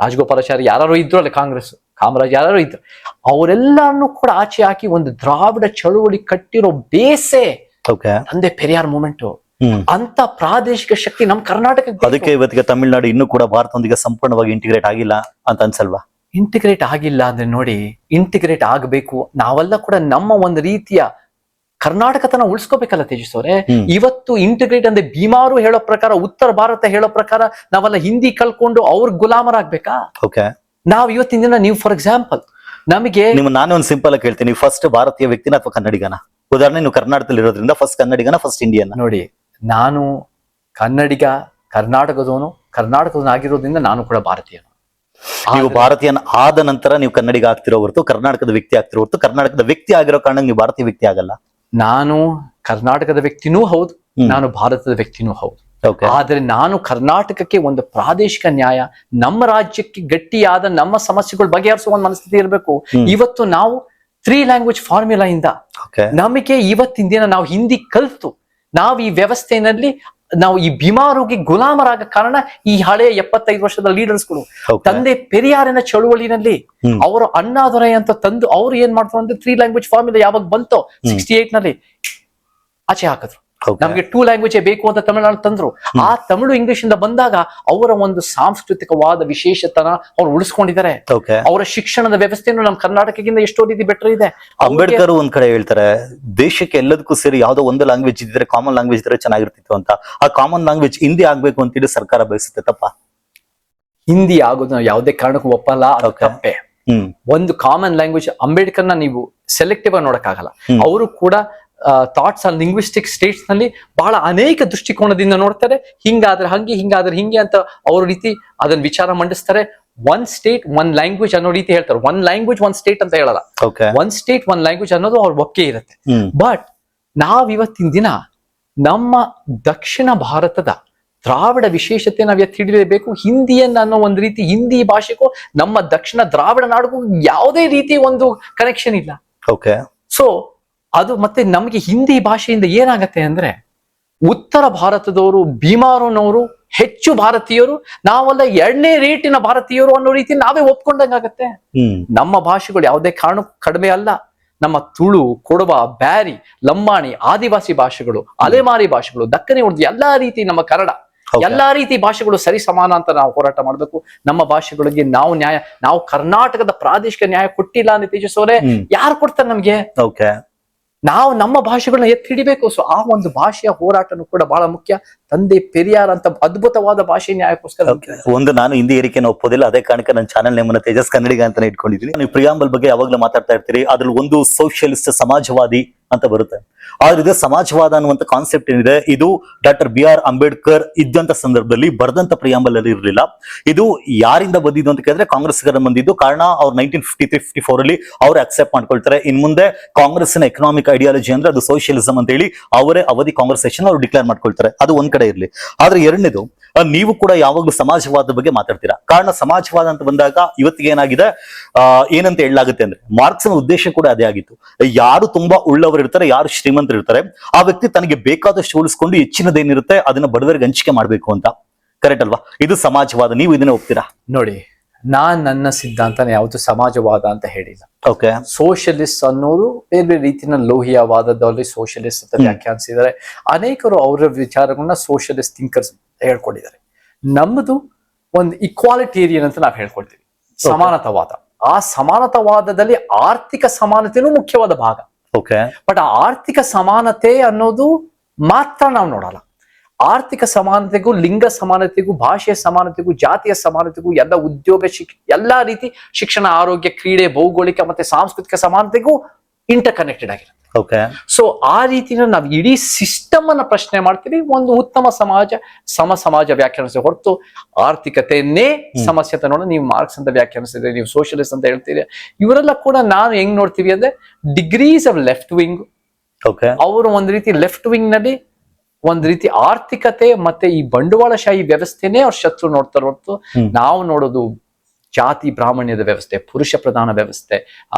ರಾಜಗೋಪಾಲಾಚಾರಿ ಯಾರು ಇದ್ರು ಅಲ್ಲಿ, ಕಾಂಗ್ರೆಸ್ ಕಾಮರಾಜ್ ಯಾರು ಇದ್ರು, ಅವರೆಲ್ಲಾನು ಕೂಡ ಆಚೆ ಹಾಕಿ ಒಂದು ದ್ರಾವಿಡ ಚಳುವಳಿ ಕಟ್ಟಿರೋ ಬೇಸೆ ತಂದೆ ಪೆರಿಯಾರ್ ಮೂಮೆಂಟ್. ಅಂತ ಪ್ರಾದೇಶಿಕ ಶಕ್ತಿ ನಮ್ ಕರ್ನಾಟಕಕ್ಕೆ. ಅದಕ್ಕೆ ಇವತ್ತಿಗೆ ತಮಿಳುನಾಡು ಇನ್ನೂ ಕೂಡ ಭಾರತದೊಂದಿಗೆ ಸಂಪೂರ್ಣವಾಗಿ ಇಂಟಿಗ್ರೇಟ್ ಆಗಿಲ್ಲ ಅಂತ ಅನ್ಸಲ್ವಾ? ಇಂಟಿಗ್ರೇಟ್ ಆಗಿಲ್ಲ ಅಂದ್ರೆ ನೋಡಿ, ಇಂಟಿಗ್ರೇಟ್ ಆಗಬೇಕು. ನಾವೆಲ್ಲ ಕೂಡ ನಮ್ಮ ಒಂದು ರೀತಿಯ ಕರ್ನಾಟಕತನ ಉಳಿಸ್ಕೋಬೇಕಲ್ಲ ತೇಜಸ್ ಅವರೇ. ಇವತ್ತು ಇಂಟಿಗ್ರೇಟ್ ಅಂದ್ರೆ ಭೀಮಾರು ಹೇಳೋ ಪ್ರಕಾರ, ಉತ್ತರ ಭಾರತ ಹೇಳೋ ಪ್ರಕಾರ ನಾವೆಲ್ಲ ಹಿಂದಿ ಕಲ್ಕೊಂಡು ಅವ್ರ ಗುಲಾಮರಾಗ್ಬೇಕಾ? ನಾವ್ ಇವತ್ತಿನ ದಿನ, ನೀವು ಫಾರ್ ಎಕ್ಸಾಂಪಲ್ ನಮಗೆ ನಾನು ಒಂದು ಸಿಂಪಲ್ ಆಗಿ ಹೇಳ್ತೀನಿ, ಫಸ್ಟ್ ಭಾರತೀಯ ವ್ಯಕ್ತಿನ ಅಥವಾ ಕನ್ನಡಿಗನ? ಉದಾಹರಣೆ ನೀವು ಕರ್ನಾಟಕದಲ್ಲಿ ಇರೋದ್ರಿಂದ ಫಸ್ಟ್ ಕನ್ನಡಿಗನ ಫಸ್ಟ್ ಇಂಡಿಯನ್? ನೋಡಿ, ನಾನು ಕನ್ನಡಿಗ, ಕರ್ನಾಟಕದವನಾಗಿರೋದ್ರಿಂದ ನಾನು ಕೂಡ ಭಾರತೀಯನು. ನೀವು ಭಾರತೀಯನ ಆದ ನಂತರ ನೀವು ಕನ್ನಡಿಗ ಆಗ್ತಿರೋ ಹೊರತು ಕರ್ನಾಟಕದ ವ್ಯಕ್ತಿ ಆಗ್ತಿರೋ ಹೊರತು ಕರ್ನಾಟಕದ ವ್ಯಕ್ತಿ ಆಗಿರೋ ಕಾರಣ ನೀವು ಭಾರತೀಯ ವ್ಯಕ್ತಿ ಆಗಲ್ಲ. ನಾನು ಕರ್ನಾಟಕದ ವ್ಯಕ್ತಿನೂ ಹೌದು, ನಾನು ಭಾರತದ ವ್ಯಕ್ತಿನೂ ಹೌದು. ಆದ್ರೆ ನಾನು ಕರ್ನಾಟಕಕ್ಕೆ ಒಂದು ಪ್ರಾದೇಶಿಕ ನ್ಯಾಯ, ನಮ್ಮ ರಾಜ್ಯಕ್ಕೆ ಗಟ್ಟಿಯಾದ ನಮ್ಮ ಸಮಸ್ಯೆಗಳು ಬಗೆಹರಿಸುವ ಒಂದು ಮನಸ್ಥಿತಿ ಇರಬೇಕು. ಇವತ್ತು ನಾವು 3 ಲ್ಯಾಂಗ್ವೇಜ್ ಫಾರ್ಮ್ಯುಲಾ ಇಂದ ನಮಗೆ ಇವತ್ತಿನ ದಿನ ನಾವು ಹಿಂದಿ ಕಲ್ತು ನಾವು ಈ ವ್ಯವಸ್ಥೆಯಲ್ಲಿ ನಾವು ಈ ಬಿಮಾರುಗೆ ಗುಲಾಮರಾಗ ಕಾರಣ ಈ ಹಳೆಯ 75 ವರ್ಷದ ಲೀಡರ್ಸ್ಗಳು. ತಂದೆ ಪೆರಿಯಾರಿನ ಚಳುವಳಿನಲ್ಲಿ ಅವರು ಅಣ್ಣಾದೊರೆ ಅಂತ ತಂದು ಅವ್ರು ಏನ್ ಮಾಡ್ತಾರೆ ಅಂದ್ರೆ 3 ಲ್ಯಾಂಗ್ವೇಜ್ ಫಾರ್ಮ್ಯುಲಾ ಯಾವಾಗ ಬಂತೋ 68 ನಲ್ಲಿ ಆಚೆ ಹಾಕಿದ್ರು. ನಮ್ಗೆ 2 ಲ್ಯಾಂಗ್ವೇಜ್ ಬೇಕು ಅಂತ ತಮಿಳುನಾಡು ತಂದ್ರು. ಆ ತಮಿಳು ಇಂಗ್ಲಿಷ್ ಇಂದ ಬಂದಾಗ ಅವರ ಒಂದು ಸಾಂಸ್ಕೃತಿಕವಾದ ವಿಶೇಷತನ ಅವ್ರು ಉಳಿಸ್ಕೊಂಡಿದ್ದಾರೆ. ಅವರ ಶಿಕ್ಷಣದ ವ್ಯವಸ್ಥೆಯನ್ನು ನಮ್ಮ ಕರ್ನಾಟಕದಿಂದ ಎಷ್ಟೋ ರೀತಿ ಬೆಟರ್ ಇದೆ. ಅಂಬೇಡ್ಕರ್ ಒಂದ್ ಕಡೆ ಹೇಳ್ತಾರೆ, ದೇಶಕ್ಕೆ ಎಲ್ಲದಕ್ಕೂ ಸೇರಿ ಯಾವ್ದೋ ಒಂದು ಲ್ಯಾಂಗ್ವೇಜ್ ಇದ್ರೆ, ಕಾಮನ್ ಲ್ಯಾಂಗ್ವೇಜ್ ಇದ್ರೆ ಚೆನ್ನಾಗಿರ್ತಿತ್ತು ಅಂತ. ಆ ಕಾಮನ್ ಲ್ಯಾಂಗ್ವೇಜ್ ಹಿಂದಿ ಆಗ್ಬೇಕು ಅಂತೇಳಿ ಸರ್ಕಾರ ಬಯಸುತ್ತೆ. ತಪ್ಪ? ಹಿಂದಿ ಆಗೋದು ನಾವು ಯಾವುದೇ ಕಾರಣಕ್ಕೂ ಒಪ್ಪಲ್ಲ, ಅದು ತಪ್ಪೆ. ಒಂದು ಕಾಮನ್ ಲ್ಯಾಂಗ್ವೇಜ್, ಅಂಬೇಡ್ಕರ್ನ ನೀವು ಸೆಲೆಕ್ಟಿವ್ ಆಗಿ ನೋಡಕ್ಕಾಗಲ್ಲ. ಅವರು ಕೂಡ ಥಾಟ್ಸ್ ಆನ್ ಲಿಂಗ್ವಿಸ್ಟಿಕ್ ಸ್ಟೇಟ್ಸ್ ನಲ್ಲಿ ಬಹಳ ಅನೇಕ ದೃಷ್ಟಿಕೋನದಿಂದ ನೋಡ್ತಾರೆ. ಹಿಂಗಾದ್ರೆ ಹಂಗೆ, ಹಿಂಗಾದ್ರೆ ಹಿಂಗೆ ಅಂತ ಅವ್ರ ರೀತಿ ಅದನ್ನ ವಿಚಾರ ಮಂಡಿಸ್ತಾರೆ. 1 ಸ್ಟೇಟ್ 1 ಲ್ಯಾಂಗ್ವೇಜ್ ಅನ್ನೋ ರೀತಿ ಹೇಳ್ತಾರೆ. 1 ಲ್ಯಾಂಗ್ವೇಜ್ 1 ಸ್ಟೇಟ್ ಅಂತ ಹೇಳಲ್ಲ. 1 ಸ್ಟೇಟ್ 1 ಲ್ಯಾಂಗ್ವೇಜ್ ಅನ್ನೋದು ಅವ್ರ ಒಕ್ಕೆ ಇರುತ್ತೆ. ಬಟ್ ನಾವ್ ಇವತ್ತಿನ ದಿನ ನಮ್ಮ ದಕ್ಷಿಣ ಭಾರತದ ದ್ರಾವಿಡ ವಿಶೇಷತೆ ನಾವ್ ಎತ್ತಿ ಹಿಡಿಯಲೇಬೇಕು. ಹಿಂದಿಯನ್ನ ಅನ್ನೋ ಒಂದು ರೀತಿ, ಹಿಂದಿ ಭಾಷೆಗೂ ನಮ್ಮ ದಕ್ಷಿಣ ದ್ರಾವಿಡ ನಾಡಿಗೂ ಯಾವುದೇ ರೀತಿ ಒಂದು ಕನೆಕ್ಷನ್ ಇಲ್ಲ. ಸೊ ಅದು ಮತ್ತೆ ನಮಗೆ ಹಿಂದಿ ಭಾಷೆಯಿಂದ ಏನಾಗತ್ತೆ ಅಂದ್ರೆ, ಉತ್ತರ ಭಾರತದವರು ಭೀಮಾರನವರು ಹೆಚ್ಚು ಭಾರತೀಯರು, ನಾವೆಲ್ಲ 2ನೇ ರೇಟಿನ ಭಾರತೀಯರು ಅನ್ನೋ ರೀತಿ ನಾವೇ ಒಪ್ಕೊಂಡಂಗಾಗತ್ತೆ. ನಮ್ಮ ಭಾಷೆಗಳು ಯಾವುದೇ ಕಾರಣಕ್ಕೂ ಕಡಿಮೆ ಅಲ್ಲ. ನಮ್ಮ ತುಳು, ಕೊಡವ, ಬ್ಯಾರಿ, ಲಂಬಾಣಿ, ಆದಿವಾಸಿ ಭಾಷೆಗಳು, ಅಲೆಮಾರಿ ಭಾಷೆಗಳು, ದಕ್ಕನಿ ಉರ್ದು, ಎಲ್ಲಾ ರೀತಿ, ನಮ್ಮ ಕನ್ನಡ, ಎಲ್ಲಾ ರೀತಿ ಭಾಷೆಗಳು ಸರಿ ಸಮಾನ ಅಂತ ನಾವು ಹೋರಾಟ ಮಾಡ್ಬೇಕು. ನಮ್ಮ ಭಾಷೆಗಳಿಗೆ ನಾವು ನ್ಯಾಯ, ನಾವು ಕರ್ನಾಟಕದ ಪ್ರಾದೇಶಿಕ ನ್ಯಾಯ ಕೊಟ್ಟಿಲ್ಲ ಅಂತ ತೇಜಸ್ವರೇ, ಯಾರು ಕೊಡ್ತಾರೆ ನಮ್ಗೆ? ನಾವು ನಮ್ಮ ಭಾಷೆಗಳನ್ನ ಎತ್ತಿ ಹಿಡಿಬೇಕು. ಸೊ ಆ ಒಂದು ಭಾಷೆಯ ಹೋರಾಟನೂ ಕೂಡ ಬಹಳ ಮುಖ್ಯ. ತಂದೆ ಪೆರಿಯಾರ್ ಅಂತ ಅದ್ಭುತವಾದ ಭಾಷೆ ನ್ಯಾಯಕ್ಕೋಸ್ಕರ ನಾನು ಹಿಂದಿ ಏರಿಕೆನ ಒಪ್ಪೋದಿಲ್ಲ. ಅದೇ ಕಾರಣಕ್ಕೆ ನನ್ನ ಚಾನಲ್ ನೇಮನ್ನ ತೇಜಸ್ ಕನ್ನಡಿಗ ಅಂತಾನೆ ಇಟ್ಕೊಂಡಿದ್ದೀನಿ. ನೀವು ಪ್ರಿಯಾಂಬಲ್ ಬಗ್ಗೆ ಯಾವಾಗ್ಲೂ ಮಾತಾಡ್ತಾ ಇರ್ತೀರಿ. ಅದ್ರಲ್ಲಿ ಒಂದು ಸೋಷಿಯಲಿಸ್ಟ್, ಸಮಾಜವಾದಿ ಅಂತ ಬರುತ್ತೆ. ಆದ್ರೆ ಇದು ಸಮಾಜವಾದ ಅನ್ನುವಂತ ಕಾನ್ಸೆಪ್ಟ್ ಏನಿದೆ, ಇದು ಡಾಕ್ಟರ್ BR ಅಂಬೇಡ್ಕರ್ ಇದ್ದಂತ ಸಂದರ್ಭದಲ್ಲಿ ಬರೆದಂತ ಪ್ರಿಯಾಂಬಲ್ ಅಲ್ಲಿ ಇರಲಿಲ್ಲ. ಇದು ಯಾರಿಂದ ಬಂದಿದ್ದು ಅಂತ ಕೇಳಿದ್ರೆ ಕಾಂಗ್ರೆಸ್ಗರ ಬಂದಿದ್ದು. ಕಾರಣ ಅವ್ರು 1953-54 ಅಲ್ಲಿ ಅವ್ರು ಅಕ್ಸೆಪ್ಟ್ ಮಾಡ್ಕೊಳ್ತಾರೆ. ಇನ್ ಮುಂದೆ ಕಾಂಗ್ರೆಸ್ನ ಎಕನಾಮಿಕ್ ಐಡಿಯಾಲಜಿ ಅಂದ್ರೆ ಅದು ಸೋಷಿಯಲಿಸಂ ಅಂತ ಹೇಳಿ ಅವರೇ ಅವಧಿ ಕಾಂಗ್ರೆಸ್ ಸೆಷನ್ ಅವ್ರು ಡಿಕ್ಲೇರ್ ಮಾಡ್ಕೊಳ್ತಾರೆ. ಅದು ಒಂದ್ ಕಡೆ ಇರ್ಲಿ. ಆದ್ರೆ ಎರಡನೇದು, ನೀವು ಕೂಡ ಯಾವಾಗ್ಲೂ ಸಮಾಜವಾದ ಬಗ್ಗೆ ಮಾತಾಡ್ತೀರಾ. ಕಾರಣ ಸಮಾಜವಾದ ಅಂತ ಬಂದಾಗ ಇವತ್ತಿಗೆ ಏನಾಗಿದೆ, ಏನಂತ ಹೇಳಲಾಗುತ್ತೆ ಅಂದ್ರೆ, ಮಾರ್ಕ್ಸ್ನ ಉದ್ದೇಶ ಕೂಡ ಅದೇ ಆಗಿತ್ತು. ಯಾರು ತುಂಬಾ ಉಳ್ಳವರು ಇರ್ತಾರೆ, ಯಾರು ಶ್ರೀಮಂತರು ಇರ್ತಾರೆ, ಆ ವ್ಯಕ್ತಿ ತನಗೆ ಬೇಕಾದಷ್ಟು ಉಳಿಸ್ಕೊಂಡು ಹೆಚ್ಚಿನದೇನಿರುತ್ತೆ ಅದನ್ನ ಬಡವರಿಗೆ ಹಂಚಿಕೆ ಮಾಡ್ಬೇಕು ಅಂತ. ಕರೆಕ್ಟ್ ಅಲ್ವಾ? ಇದು ಸಮಾಜವಾದ. ನೀವು ಇದನ್ನ ಒಪ್ತೀರಾ? ನೋಡಿ, ನನ್ನ ಸಿದ್ಧಾಂತನ ಯಾವತ್ತು ಸಮಾಜವಾದ ಅಂತ ಹೇಳಿಲ್ಲ. ಸೋಷಿಯಲಿಸ್ಟ್ ಅನ್ನೋರು ಬೇರೆ ಬೇರೆ ರೀತಿಯ ಲೋಹಿಯಾವಾದದಲ್ಲಿ ಸೋಷಿಯಲಿಸ್ಟ್ ಅಂತ ವ್ಯಾಖ್ಯಾನಿಸಿದ್ದಾರೆ. ಅನೇಕರು ಅವರ ವಿಚಾರಗಳನ್ನ ಸೋಷಿಯಲಿಸ್ಟ್ ಥಿಂಕರ್ಸ್ ಹೇಳ್ಕೊಂಡಿದ್ದಾರೆ. ನಮ್ಮದು ಒಂದು ಇಕ್ವಾಲಿಟೇರಿಯನ್ ಅಂತ ನಾವು ಹೇಳ್ಕೊಳ್ತೀವಿ, ಸಮಾನತಾವಾದ. ಆ ಸಮಾನತಾವಾದದಲ್ಲಿ ಆರ್ಥಿಕ ಸಮಾನತೆನೂ ಮುಖ್ಯವಾದ ಭಾಗ. ಬಟ್ ಆ ಆರ್ಥಿಕ ಸಮಾನತೆ ಅನ್ನೋದು ಮಾತ್ರ ನಾವು ನೋಡಲ್ಲ. ಆರ್ಥಿಕ ಸಮಾನತೆಗೂ, ಲಿಂಗ ಸಮಾನತೆಗೂ, ಭಾಷೆಯ ಸಮಾನತೆಗೂ, ಜಾತಿಯ ಸಮಾನತೆಗೂ, ಎಲ್ಲ ಉದ್ಯೋಗ, ಎಲ್ಲಾ ರೀತಿ ಶಿಕ್ಷಣ, ಆರೋಗ್ಯ, ಕ್ರೀಡೆ, ಭೌಗೋಳಿಕ ಮತ್ತೆ ಸಾಂಸ್ಕೃತಿಕ ಸಮಾನತೆಗೂ ಇಂಟರ್ ಕನೆಕ್ಟೆಡ್ ಆಗಿರುತ್ತೆ. ಸೊ ಆ ರೀತಿನ ನಾವು ಇಡೀ ಸಿಸ್ಟಮ್ ಅನ್ನ ಪ್ರಶ್ನೆ ಮಾಡ್ತೀವಿ. ಒಂದು ಉತ್ತಮ ಸಮಾಜ, ಸಮಾಜ ವ್ಯಾಖ್ಯಾನಿಸಿ ಹೊರತು ಆರ್ಥಿಕತೆಯನ್ನೇ ಸಮಸ್ಯೆ ಅಂತ ನೋಡ. ನೀವು ಮಾರ್ಕ್ಸ್ ಅಂತ ವ್ಯಾಖ್ಯಾನಿಸಿದ್ರೆ, ನೀವು ಸೋಷಿಯಲಿಸ್ಟ್ ಅಂತ ಹೇಳ್ತೀರಿ. ಇವರೆಲ್ಲ ಕೂಡ ನಾವು ಹೆಂಗ್ ನೋಡ್ತೀವಿ ಅಂದ್ರೆ, ಡಿಗ್ರೀಸ್ ಆಫ್ ಲೆಫ್ಟ್ ವಿಂಗ್. ಅವರು ಒಂದ್ ರೀತಿ ಲೆಫ್ಟ್ ವಿಂಗ್ ನಲ್ಲಿ ಒಂದ್ ರೀತಿ ಆರ್ಥಿಕತೆ ಮತ್ತೆ ಈ ಬಂಡವಾಳಶಾಹಿ ವ್ಯವಸ್ಥೆನೇ ಅವ್ರ ಶತ್ರು ನೋಡ್ತಾರ ಹೊರತು ನಾವು ನೋಡೋದು ಜಾತಿ ಬ್ರಾಹ್ಮಣ್ಯದ ವ್ಯವಸ್ಥೆ, ಪುರುಷ ಪ್ರಧಾನ ವ್ಯವಸ್ಥೆ,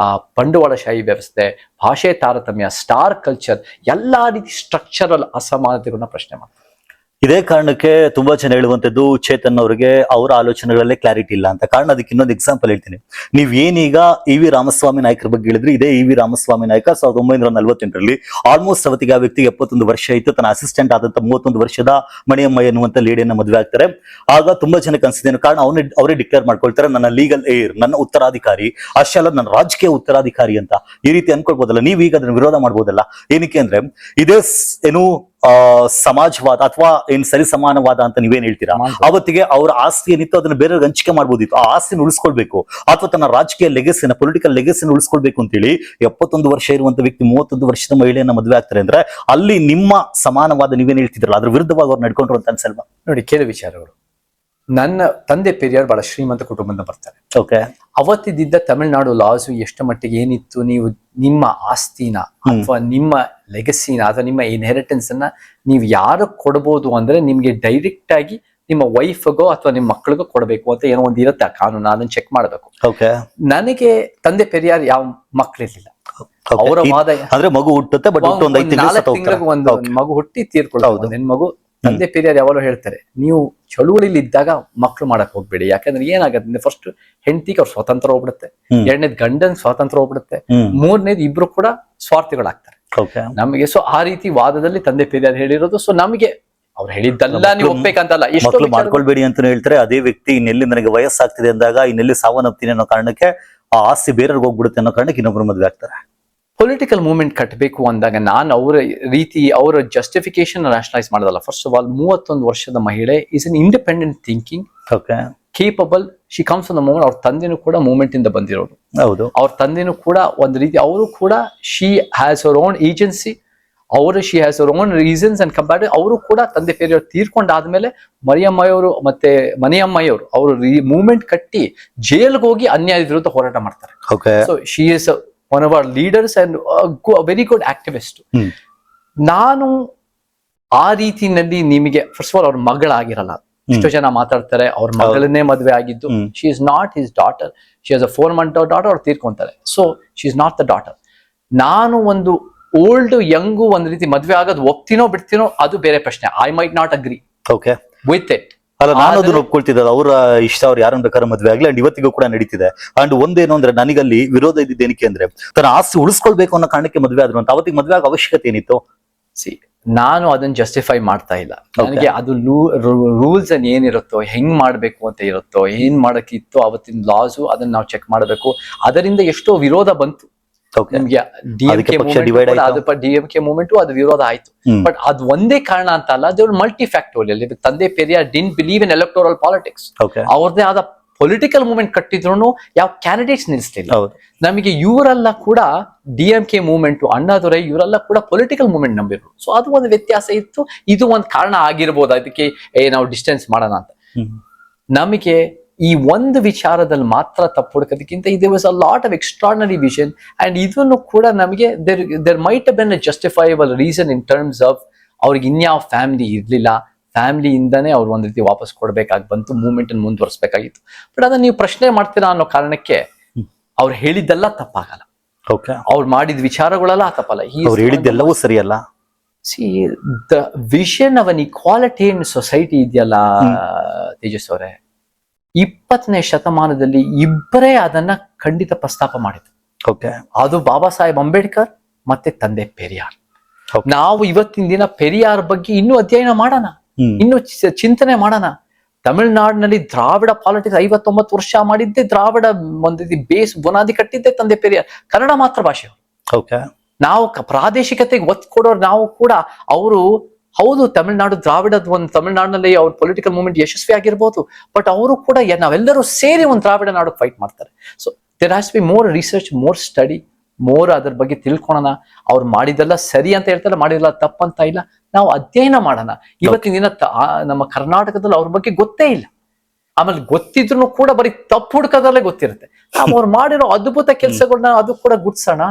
ಬಂಡವಾಳಶಾಹಿ ವ್ಯವಸ್ಥೆ, ಭಾಷೆ ತಾರತಮ್ಯ, ಸ್ಟಾರ್ ಕಲ್ಚರ್, ಎಲ್ಲಾ ರೀತಿ ಸ್ಟ್ರಕ್ಚರಲ್ ಅಸಮಾನತೆಗಳನ್ನ ಪ್ರಶ್ನೆ ಮಾಡ್ತಾರೆ. ಇದೇ ಕಾರಣಕ್ಕೆ ತುಂಬಾ ಜನ ಹೇಳುವಂತದ್ದು ಚೇತನ್ ಅವರಿಗೆ ಅವರ ಆಲೋಚನೆಗಳಲ್ಲೇ ಕ್ಲಾರಿಟಿ ಇಲ್ಲ ಅಂತ. ಕಾರಣ ಅದಕ್ಕೆ ಇನ್ನೊಂದು ಎಕ್ಸಾಂಪಲ್ ಹೇಳ್ತೀನಿ. ನೀವ್ ಏನೀಗ ಇ ವಿ ರಾಮಸ್ವಾಮಿ ನಾಯ್ಕರ ಬಗ್ಗೆ ಹೇಳಿದ್ರೆ, ಇದೇ ಇ ವಿ ರಾಮಸ್ವಾಮಿ ನಾಯ್ಕ 1948ರಲ್ಲಿ ಆಲ್ಮೋಸ್ಟ್ ಅವತ್ತಿಗೆ ಆ ವ್ಯಕ್ತಿಗೆ 71 ವರ್ಷ ಇತ್ತು. ತನ್ನ ಅಸಿಸ್ಟೆಂಟ್ ಆದಂತ 31 ವರ್ಷದ ಮಣಿಯಮ್ಮ ಎನ್ನುವಂತ ಲೇಡಿಯನ್ನ ಮದುವೆ ಆಗ್ತಾರೆ. ಆಗ ತುಂಬಾ ಜನಕ್ಕೆ ಅನ್ಸಿದ್ದೇನೆ, ಕಾರಣ ಅವರೇ ಡಿಕ್ಲೇರ್ ಮಾಡ್ಕೊಳ್ತಾರೆ, ನನ್ನ ಲೀಗಲ್ ಏರ್, ನನ್ನ ಉತ್ತರಾಧಿಕಾರಿ, ಅಷ್ಟೇ ಅಲ್ಲ ನನ್ನ ರಾಜಕೀಯ ಉತ್ತರಾಧಿಕಾರಿ ಅಂತ. ಈ ರೀತಿ ಅನ್ಕೊಳ್ಬೋದಲ್ಲ, ನೀವ್ ಈಗ ಅದನ್ನ ವಿರೋಧ ಮಾಡ್ಬೋದಲ್ಲ. ಏನಕ್ಕೆ ಅಂದ್ರೆ ಇದೇ ಏನು ಸಮಾಜವಾದ ಅಥವಾ ಏನ್ ಸರಿ ಸಮಾನವಾದ ಅಂತ ನೀವೇನ್ ಹೇಳ್ತೀರಾ, ಅವತ್ತಿಗೆ ಅವ್ರ ಆಸ್ತಿ ಏನಿತ್ತು ಅದನ್ನ ಬೇರೆಯವ್ರಿಗೆ ಹಂಚಿಕೆ ಮಾಡ್ಬೋದಿತ್ತು. ಆ ಆಸ್ತಿನ ಉಳಿಸ್ಕೊಳ್ಬೇಕು ಅಥವಾ ತನ್ನ ರಾಜಕೀಯ ಲೆಗಸಿನ, ಪೊಲಿಟಿಕಲ್ ಲೆಗಸಿನ ಉಳಿಸ್ಕೊಳ್ಬೇಕು ಅಂತೇಳಿ 71 ವರ್ಷ ಇರುವಂತ ವ್ಯಕ್ತಿ 31 ವರ್ಷದ ಮಹಿಳೆಯನ್ನ ಮದುವೆ ಆಗ್ತಾರೆ ಅಂದ್ರೆ ಅಲ್ಲಿ ನಿಮ್ಮ ಸಮಾನವಾದ ನೀವೇನ್ ಹೇಳ್ತಿದ್ರಲ್ಲ ಅದ್ರ ವಿರುದ್ಧವಾಗಿ ಅವ್ರು ನಡ್ಕೊಂಡ್ರು ಅಂತ ಅನ್ಸಲ್ವಾ? ನೋಡಿ, ಕೆಲವು ವಿಚಾರಗಳು. ನನ್ನ ತಂದೆ ಪೆರಿಯಾರ್ ಬಹಳ ಶ್ರೀಮಂತ ಕುಟುಂಬದಿಂದ ಬರ್ತಾರೆ. ಓಕೆ, ಅವತ್ತಿದ್ದ ತಮಿಳುನಾಡು ಲಾಸು ಎಷ್ಟು ಮಟ್ಟಿಗೆ ಏನಿತ್ತು, ನೀವು ನಿಮ್ಮ ಆಸ್ತಿನ ಅಥವಾ ನಿಮ್ಮ ಲೆಗಸಿನ ಅಥವಾ ನಿಮ್ಮ ಇನ್ಹೆರಿಟೆನ್ಸ್ ಅನ್ನ ನೀವು ಯಾರು ಕೊಡಬಹುದು ಅಂದ್ರೆ ನಿಮ್ಗೆ ಡೈರೆಕ್ಟ್ ಆಗಿ ನಿಮ್ಮ ವೈಫ್ಗೋ ಅಥವಾ ನಿಮ್ಮ ಮಕ್ಕಳಿಗೋ ಕೊಡಬೇಕು ಅಂತ ಏನೋ ಒಂದು ಇರುತ್ತೆ ಆ ಕಾನೂನು, ಅದನ್ನ ಚೆಕ್ ಮಾಡಬೇಕು. ಓಕೆ, ನನಗೆ ತಂದೆ ಪೆರಿಯಾರ್ ಯಾವ ಮಕ್ಕಳಿರ್ಲಿಲ್ಲ. ಅವರ ವಾದ ಅಂದ್ರೆ ಮಗು ಹುಟ್ಟುತ್ತೆ, ಬಟ್ ಹುಟ್ಟು ಒಂದು 5 ತಿಂಗಳಿಗೆ ಒಂದು ಮಗು ಹುಟ್ಟಿ ತೀರ್ಕೊಳ್ಳೋದು. ನಿನ್ ಮಗು ತಂದೆ ಪೆರಿಯಾರ್ ಯಾವಾಗಲೂ ಹೇಳ್ತಾರೆ, ನೀವು ಚಳುವಳಿಲಿ ಇದ್ದಾಗ ಮಕ್ಳು ಮಾಡಕ್ ಹೋಗ್ಬೇಡಿ. ಯಾಕಂದ್ರೆ ಏನಾಗುತ್ತೆ, ಫಸ್ಟ್ ಹೆಂಡತಿಗೆ ಅವ್ರ ಸ್ವಾತಂತ್ರ್ಯ ಹೋಗ್ಬಿಡುತ್ತೆ, ಎರಡನೇದು ಗಂಡನ್ ಸ್ವಾತಂತ್ರ್ಯ ಹೋಗ್ಬಿಡುತ್ತೆ, ಮೂರನೇದು ಇಬ್ರು ಕೂಡ ಸ್ವಾರ್ಥಿಗಳಾಗ್ತಾರೆ ನಮಗೆ. ಸೊ ಆ ರೀತಿ ವಾದದಲ್ಲಿ ತಂದೆ ಪೆರಿಯಾರ್ ಹೇಳಿರೋದು. ಸೊ ನಮಗೆ ಅವ್ರು ಹೇಳಿದ್ದಲ್ಲ ನೀವು ಒಪ್ಬೇಕಂತಲ್ಲ, ಮಕ್ಕಳು ಮಾಡ್ಕೊಳ್ಬೇಡಿ ಅಂತ ಹೇಳ್ತಾರೆ. ಅದೇ ವ್ಯಕ್ತಿ ಇನ್ನೆಲ್ಲಿ ನನಗೆ ವಯಸ್ಸಾಗ್ತಿದೆ ಅಂದಾಗ ಇನ್ನೆಲ್ಲಿ ಸಾವನ್ನಪ್ತೀನಿ ಅನ್ನೋ ಕಾರಣಕ್ಕೆ ಆ ಆಸ್ತಿ ಬೇರೆಯವ್ರಿಗೆ ಹೋಗ್ಬಿಡುತ್ತೆ ಅನ್ನೋ ಕಾರಣಕ್ಕೆ ಇನ್ನೊಬ್ರು ಮದುವೆ ಆಗ್ತಾರೆ. ಪೊಲಿಟಿಕಲ್ ಮೂವ್ಮೆಂಟ್ ಕಟ್ಟಬೇಕು ಅಂದಾಗ ನಾನು ಅವರ ರೀತಿ ಅವರ ಜಸ್ಟಿಫಿಕೇಶನ್ ನ್ಯಾಷನಲೈಸ್ ಮಾಡೋದಲ್ಲ. ಫಸ್ಟ್ ಆಫ್ ಆಲ್ 31 ವರ್ಷದ ಮಹಿಳೆ is an independent thinking, capable, she comes on the movement. ಅವ್ರ ತಂದೆನೂ ಕೂಡ ಮೂವ್ಮೆಂಟ್ ಇಂದ ಬಂದಿರೋರು. ಹೌದು, ಅವ್ರ ತಂದೆನೂ ಕೂಡ ಒಂದು ರೀತಿ ಅವರು ಕೂಡ she has our own agency, she has our own reasons and compare. ಅವರು ಕೂಡ ತಂದೆ ಪೆರಿಯಾರ್ ತೀರ್ಕೊಂಡಾದ್ಮೇಲೆ ಮರಿಯಮ್ಮಯ್ಯವರು ಮತ್ತೆ ಮನಿಯಮ್ಮಯ್ಯವರು ಅವರು ಮೂವ್ಮೆಂಟ್ ಕಟ್ಟಿ ಜೈಲ್ಗೆ ಹೋಗಿ ಅನ್ಯಾಯದ ವಿರುದ್ಧ ಹೋರಾಟ ಮಾಡ್ತಾರೆ. So she is one of our leaders and very good activist. ನಾನು ಆ ರೀತಿನಲ್ಲಿ ನಿಮಗೆ ಫಸ್ಟ್ ಆಫ್ ಆಲ್ ಅವ್ರ ಮಗಳಾಗಿರಲ್ಲ. ಎಷ್ಟೋ ಜನ ಮಾತಾಡ್ತಾರೆ ಅವ್ರ ಮಗಳನ್ನೇ ಮದುವೆ ಆಗಿದ್ದು. She is not his daughter, she has a 4 month daughter. ಅವ್ರು ತೀರ್ಕೊಂತಾರೆ. So she is not the daughter. ನಾನು ಒಂದು ಓಲ್ಡ್ ಯಂಗು ಒಂದ್ ರೀತಿ ಮದ್ವೆ ಆಗೋದು ಒಪ್ತೀನೋ ಬಿಡ್ತೀನೋ ಅದು ಬೇರೆ ಪ್ರಶ್ನೆ. I might not agree with it. ಅಲ್ಲ, ನಾನು ಅದನ್ನ ಒಪ್ಕೊಳ್ತಿದ್ದೆ. ಅವ್ರ ಇಷ್ಟ, ಅವ್ರು ಯಾರನ್ನ ಬೇಕಾದ್ರೆ ಮದ್ವೆ ಆಗ್ಲಿ. ಅಂಡ್ ಇವತ್ತಿಗೂ ಕೂಡ ನಡೀತಿದೆ. ಅಂಡ್ ಒಂದೇನು ಅಂದ್ರೆ ನನಗಲ್ಲಿ ವಿರೋಧ ಇದ್ದಿದ್ದು ಏನಕ್ಕೆ ಅಂದ್ರೆ ತನ್ನ ಆಸ್ತಿ ಉಳಿಸ್ಕೊಳ್ಬೇಕು ಅನ್ನೋ ಕಾರಣಕ್ಕೆ ಮದ್ವೆ ಆದ್ರು ಅಂತ. ಅವತ್ತಿಗೆ ಮದ್ವೆ ಆಗೋ ಅವಶ್ಯಕತೆ ಏನಿತ್ತು? ನಾನು ಅದನ್ನ ಜಸ್ಟಿಫೈ ಮಾಡ್ತಾ ಇಲ್ಲ. ನನಗೆ ಅದು ರೂಲ್ಸ್ ಅನ್ ಏನಿರುತ್ತೋ, ಹೆಂಗ್ ಮಾಡ್ಬೇಕು ಅಂತ ಇರುತ್ತೋ, ಏನ್ ಮಾಡಕ್ಕಿತ್ತೋ ಅವತ್ತಿನ ಲಾಸು ಅದನ್ನ ನಾವು ಚೆಕ್ ಮಾಡಬೇಕು. ಅದರಿಂದ ಎಷ್ಟೋ ವಿರೋಧ ಬಂತು. ನಿಮ್ಗೆ ಡಿಎಂಕೆ ಮೂವ್ಮೆಂಟ್ ಅದು ವಿರೋಧ ಆಯ್ತು. ಬಟ್ ಅದು ಒಂದೇ ಕಾರಣ ಅಂತ ಅಲ್ಲ, ದೇವ್ರ ಮಲ್ಟಿ ಫ್ಯಾಕ್ಟೋರಿಯಲ್. ತಂದೆ Periyar didn't believe in electoral politics. ಅವ್ರದೇ ಆದ ಪೊಲಿಟಿಕಲ್ ಮೂವ್ಮೆಂಟ್ ಕಟ್ಟಿದ್ರು ಯಾವ ಕ್ಯಾಂಡಿಡೇಟ್ಸ್ ನಿಲ್ಲಿಸ್ಲಿಲ್ಲ. ನಮಗೆ ಇವರೆಲ್ಲ ಕೂಡ ಡಿಎಂಕೆ ಮೂವ್ಮೆಂಟ್, ಅಣ್ಣಾದುರೈ, ಇವರೆಲ್ಲ ಕೂಡ ಪೊಲಿಟಿಕಲ್ ಮೂವ್ಮೆಂಟ್ ನಂಬಿದ್ರು. ಸೊ ಅದು ಒಂದು ವ್ಯತ್ಯಾಸ ಇತ್ತು. ಇದು ಒಂದು ಕಾರಣ ಆಗಿರ್ಬೋದು ಅದಕ್ಕೆ ನಾವು ಡಿಸ್ಟೆನ್ಸ್ ಮಾಡೋಣ ಅಂತ. ನಮಗೆ ಈ ಒಂದು ವಿಚಾರದಲ್ಲಿ ಮಾತ್ರ ತಪ್ಪು ಹುಡುಕೋದಕ್ಕಿಂತ ಇದು was a lot of extraordinary vision. And ಇದನ್ನು ಕೂಡ ನಮಗೆ there might been a justifiable reason in terms of ಅವ್ರಿಗೆ ಇನ್ಯಾವ ಫ್ಯಾಮಿಲಿ ಇರ್ಲಿಲ್ಲ, ಫ್ಯಾಮಿಲಿಯಿಂದಾನೇ ಅವ್ರು ಒಂದ್ ರೀತಿ ವಾಪಸ್ ಕೊಡ್ಬೇಕಾಗಿ ಬಂತು, ಮೂವ್ಮೆಂಟ್ ಅನ್ನು ಮುಂದುವರಿಸಬೇಕಾಗಿತ್ತು. ಬಟ್ ಅದನ್ನ ನೀವು ಪ್ರಶ್ನೆ ಮಾಡ್ತೀರಾ ಅನ್ನೋ ಕಾರಣಕ್ಕೆ ಅವ್ರು ಹೇಳಿದ್ದೆಲ್ಲ ತಪ್ಪಾಗಲ್ಲ, ಅವ್ರು ಮಾಡಿದ ವಿಚಾರಗಳೆಲ್ಲ ತಪ್ಪಲ್ಲ. ಅವ್ರು ಹೇಳಿದ್ದೆಲ್ಲವೂ ಸರಿಯಲ್ಲ. C the vision of an equality in society ಇದೆಯಲ್ಲ ತೇಜಸ್ ಅವರೇ, 20ನೇ ಶತಮಾನದಲ್ಲಿ ಇಬ್ಬರೇ ಅದನ್ನ ಖಂಡಿತ ಪ್ರಸ್ತಾಪ ಮಾಡಿದ್ರು. ಅದು ಬಾಬಾ ಸಾಹೇಬ್ ಅಂಬೇಡ್ಕರ್ ಮತ್ತೆ ತಂದೆ ಪೆರಿಯಾರ್. ನಾವು ಇವತ್ತಿನ ದಿನ ಪೆರಿಯಾರ್ ಬಗ್ಗೆ ಇನ್ನೂ ಅಧ್ಯಯನ ಮಾಡೋಣ, ಇನ್ನು ಚಿಂತನೆ ಮಾಡೋಣ. ತಮಿಳುನಾಡಿನಲ್ಲಿ ದ್ರಾವಿಡ ಪಾಲಿಟಿಕ್ಸ್ 59 ವರ್ಷ ಮಾಡಿದ್ದೆ, ದ್ರಾವಿಡ ಒಂದು ರೀತಿ ಬೇಸ್ ಬುನಾದಿ ಕಟ್ಟಿದ್ದೆ ತಂದೆ ಪೆರಿಯಾರ್. ಕನ್ನಡ ಮಾತ್ರ ಭಾಷೆ. ನಾವು ಪ್ರಾದೇಶಿಕತೆಗೆ ಒತ್ತು ಕೊಡೋರು ನಾವು ಕೂಡ. ಅವರು ಹೌದು ತಮಿಳುನಾಡು ದ್ರಾವಿಡದ ಒಂದು ತಮಿಳುನಾಡಿನಲ್ಲಿ ಅವ್ರ ಪೊಲಿಟಿಕಲ್ ಮೂವ್ಮೆಂಟ್ ಯಶಸ್ವಿ ಆಗಿರ್ಬೋದು, ಬಟ್ ಅವರು ಕೂಡ ನಾವೆಲ್ಲರೂ ಸೇರಿ ಒಂದು ದ್ರಾವಿಡ ನಾಡು ಫೈಟ್ ಮಾಡ್ತಾರೆ. So there has be more research, more study, more ಅದ್ರ ಬಗ್ಗೆ ತಿಳ್ಕೊಳೋಣ. ಅವ್ರು ಮಾಡಿದೆಲ್ಲ ಸರಿ ಅಂತ ಹೇಳ್ತಾರೆ, ಮಾಡಿದೆಲ್ಲ ತಪ್ಪಂತ ಇಲ್ಲ. ನಾವು ಅಧ್ಯಯನ ಮಾಡೋಣ. ಇವತ್ತಿನ ದಿನ ನಮ್ಮ ಕರ್ನಾಟಕದಲ್ಲಿ ಅವ್ರ ಬಗ್ಗೆ ಗೊತ್ತೇ ಇಲ್ಲ. ಆಮೇಲೆ ಗೊತ್ತಿದ್ರು ಕೂಡ ಬರೀ ತಪ್ಪು ಹುಡ್ಕೋದ್ರಲ್ಲೇ ಗೊತ್ತಿರುತ್ತೆ. ನಾವು ಅವ್ರು ಮಾಡಿರೋ ಅದ್ಭುತ ಕೆಲಸಗಳನ್ನ ಅದು ಕೂಡ ಗುಡ್ಸೋಣ.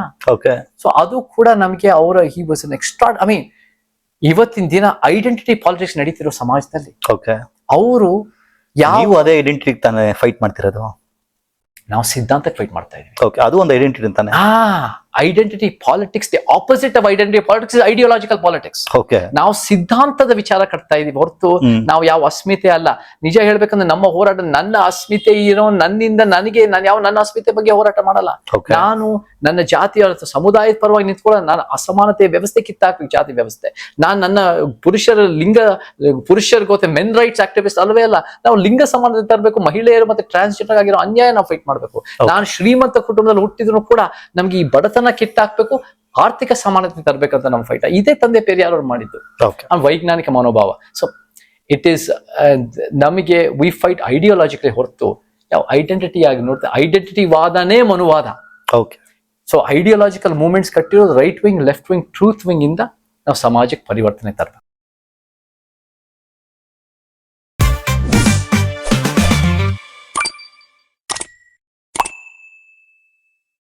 ಸೊ ಅದು ಕೂಡ ನಮ್ಗೆ ಅವರ he was an extra. I mean ಇವತ್ತಿನ ದಿನ ಐಡೆಂಟಿಟಿ ಪಾಲಿಟಿಕ್ಸ್ ನಡೀತಿರೋ ಸಮಾಜದಲ್ಲಿ ಅವರು ಅದೇ ಐಡೆಂಟಿಟಿ ತಾನೇ ಫೈಟ್ ಮಾಡ್ತಿರೋದು. ನಾವು ಸಿದ್ಧಾಂತಕ್ಕೆ ಫೈಟ್ ಮಾಡ್ತಾ ಇದೀವಿ. ಓಕೆ, ಅದು ಒಂದು ಐಡೆಂಟಿಟಿ ಅಂತಾನೆ. Identity politics, the opposite of identity politics is ideological politics. Okay, ನಾವು ಸಿದ್ಧಾಂತದ ವಿಚಾರ ಕಟ್ತಾ ಇದೀವಿ ಹೊರತು ನಾವು ಯಾವ ಅಸ್ಮಿತೆ ಅಲ್ಲ. ನಿಜ ಹೇಳ್ಬೇಕಂದ್ರೆ ನಮ್ಮ ಹೋರಾಟ, ನನ್ನ ಅಸ್ಮಿತೆ ಇರೋ ನನ್ನಿಂದ ನನಗೆ, ನಾನು ಯಾವ ನನ್ನ ಅಸ್ಮಿತೆ ಬಗ್ಗೆ ಹೋರಾಟ ಮಾಡಲ್ಲ. Okay. ನಾನು ನನ್ನ ಜಾತಿಯ ಸಮುದಾಯದ ಪರವಾಗಿ ನಿಂತ್ಕೊಳ್ಳೋದು. ನಾನು ಅಸಮಾನತೆ ವ್ಯವಸ್ಥೆ ಕಿತ್ತಾಕ್ಬೇಕು, ಜಾತಿ ವ್ಯವಸ್ಥೆ. ನಾನು ನನ್ನ ಪುರುಷರಿಗೋತೆ ಮೆನ್ ರೈಟ್ಸ್ ಆಕ್ಟಿವಿಸ್ಟ್ ಅಲ್ವೇ ಅಲ್ಲ. ನಾವು ಲಿಂಗ ಸಮಾನತೆ ತರಬೇಕು, ಮಹಿಳೆಯರು ಮತ್ತೆ ಟ್ರಾನ್ಸ್ಜೆಂಡರ್ ಆಗಿರೋ ಅನ್ಯಾಯ ನಾವು ಫೈಟ್ ಮಾಡ್ಬೇಕು. ನಾನು ಶ್ರೀಮಂತ ಕುಟುಂಬದಲ್ಲಿ ಹುಟ್ಟಿದ್ರು ಕೂಡ ನಮ್ಗೆ ಈ ಬಡತನ ಕಿತ್ತಾಕ್ಬೇಕು, ಆರ್ಥಿಕ ಸಮಾನತೆ ತರಬೇಕಂತ ನಮ್ಮ ಫೈಟ್. ಇದೇ ತಂದೆ ಪೆರಿಯಾರ್ ಅವ್ರು ಮಾಡಿದ್ದು. ವೈಜ್ಞಾನಿಕ ಮನೋಭಾವ. ಸೊ ಇಟ್ ಈಸ್ ನಮಗೆ ವಿ ಫೈಟ್ ಐಡಿಯಾಲಜಿಕಲಿ ಹೊರತು ಯಾವ ಐಡೆಂಟಿಟಿ ಆಗಿ ನೋಡ್ತಾ, ಐಡೆಂಟಿಟಿ ವಾದನೇ ಮನುವಾದ. ಓಕೆ, ಸೊ ಐಡಿಯಾಲಜಿಕಲ್ ಮೂವ್ಮೆಂಟ್ಸ್ ಕಟ್ಟಿರೋದು right wing, left wing, truth wing ಇಂದ ನಾವು ಸಮಾಜಕ್ಕೆ ಪರಿವರ್ತನೆ ತರಬೇಕು.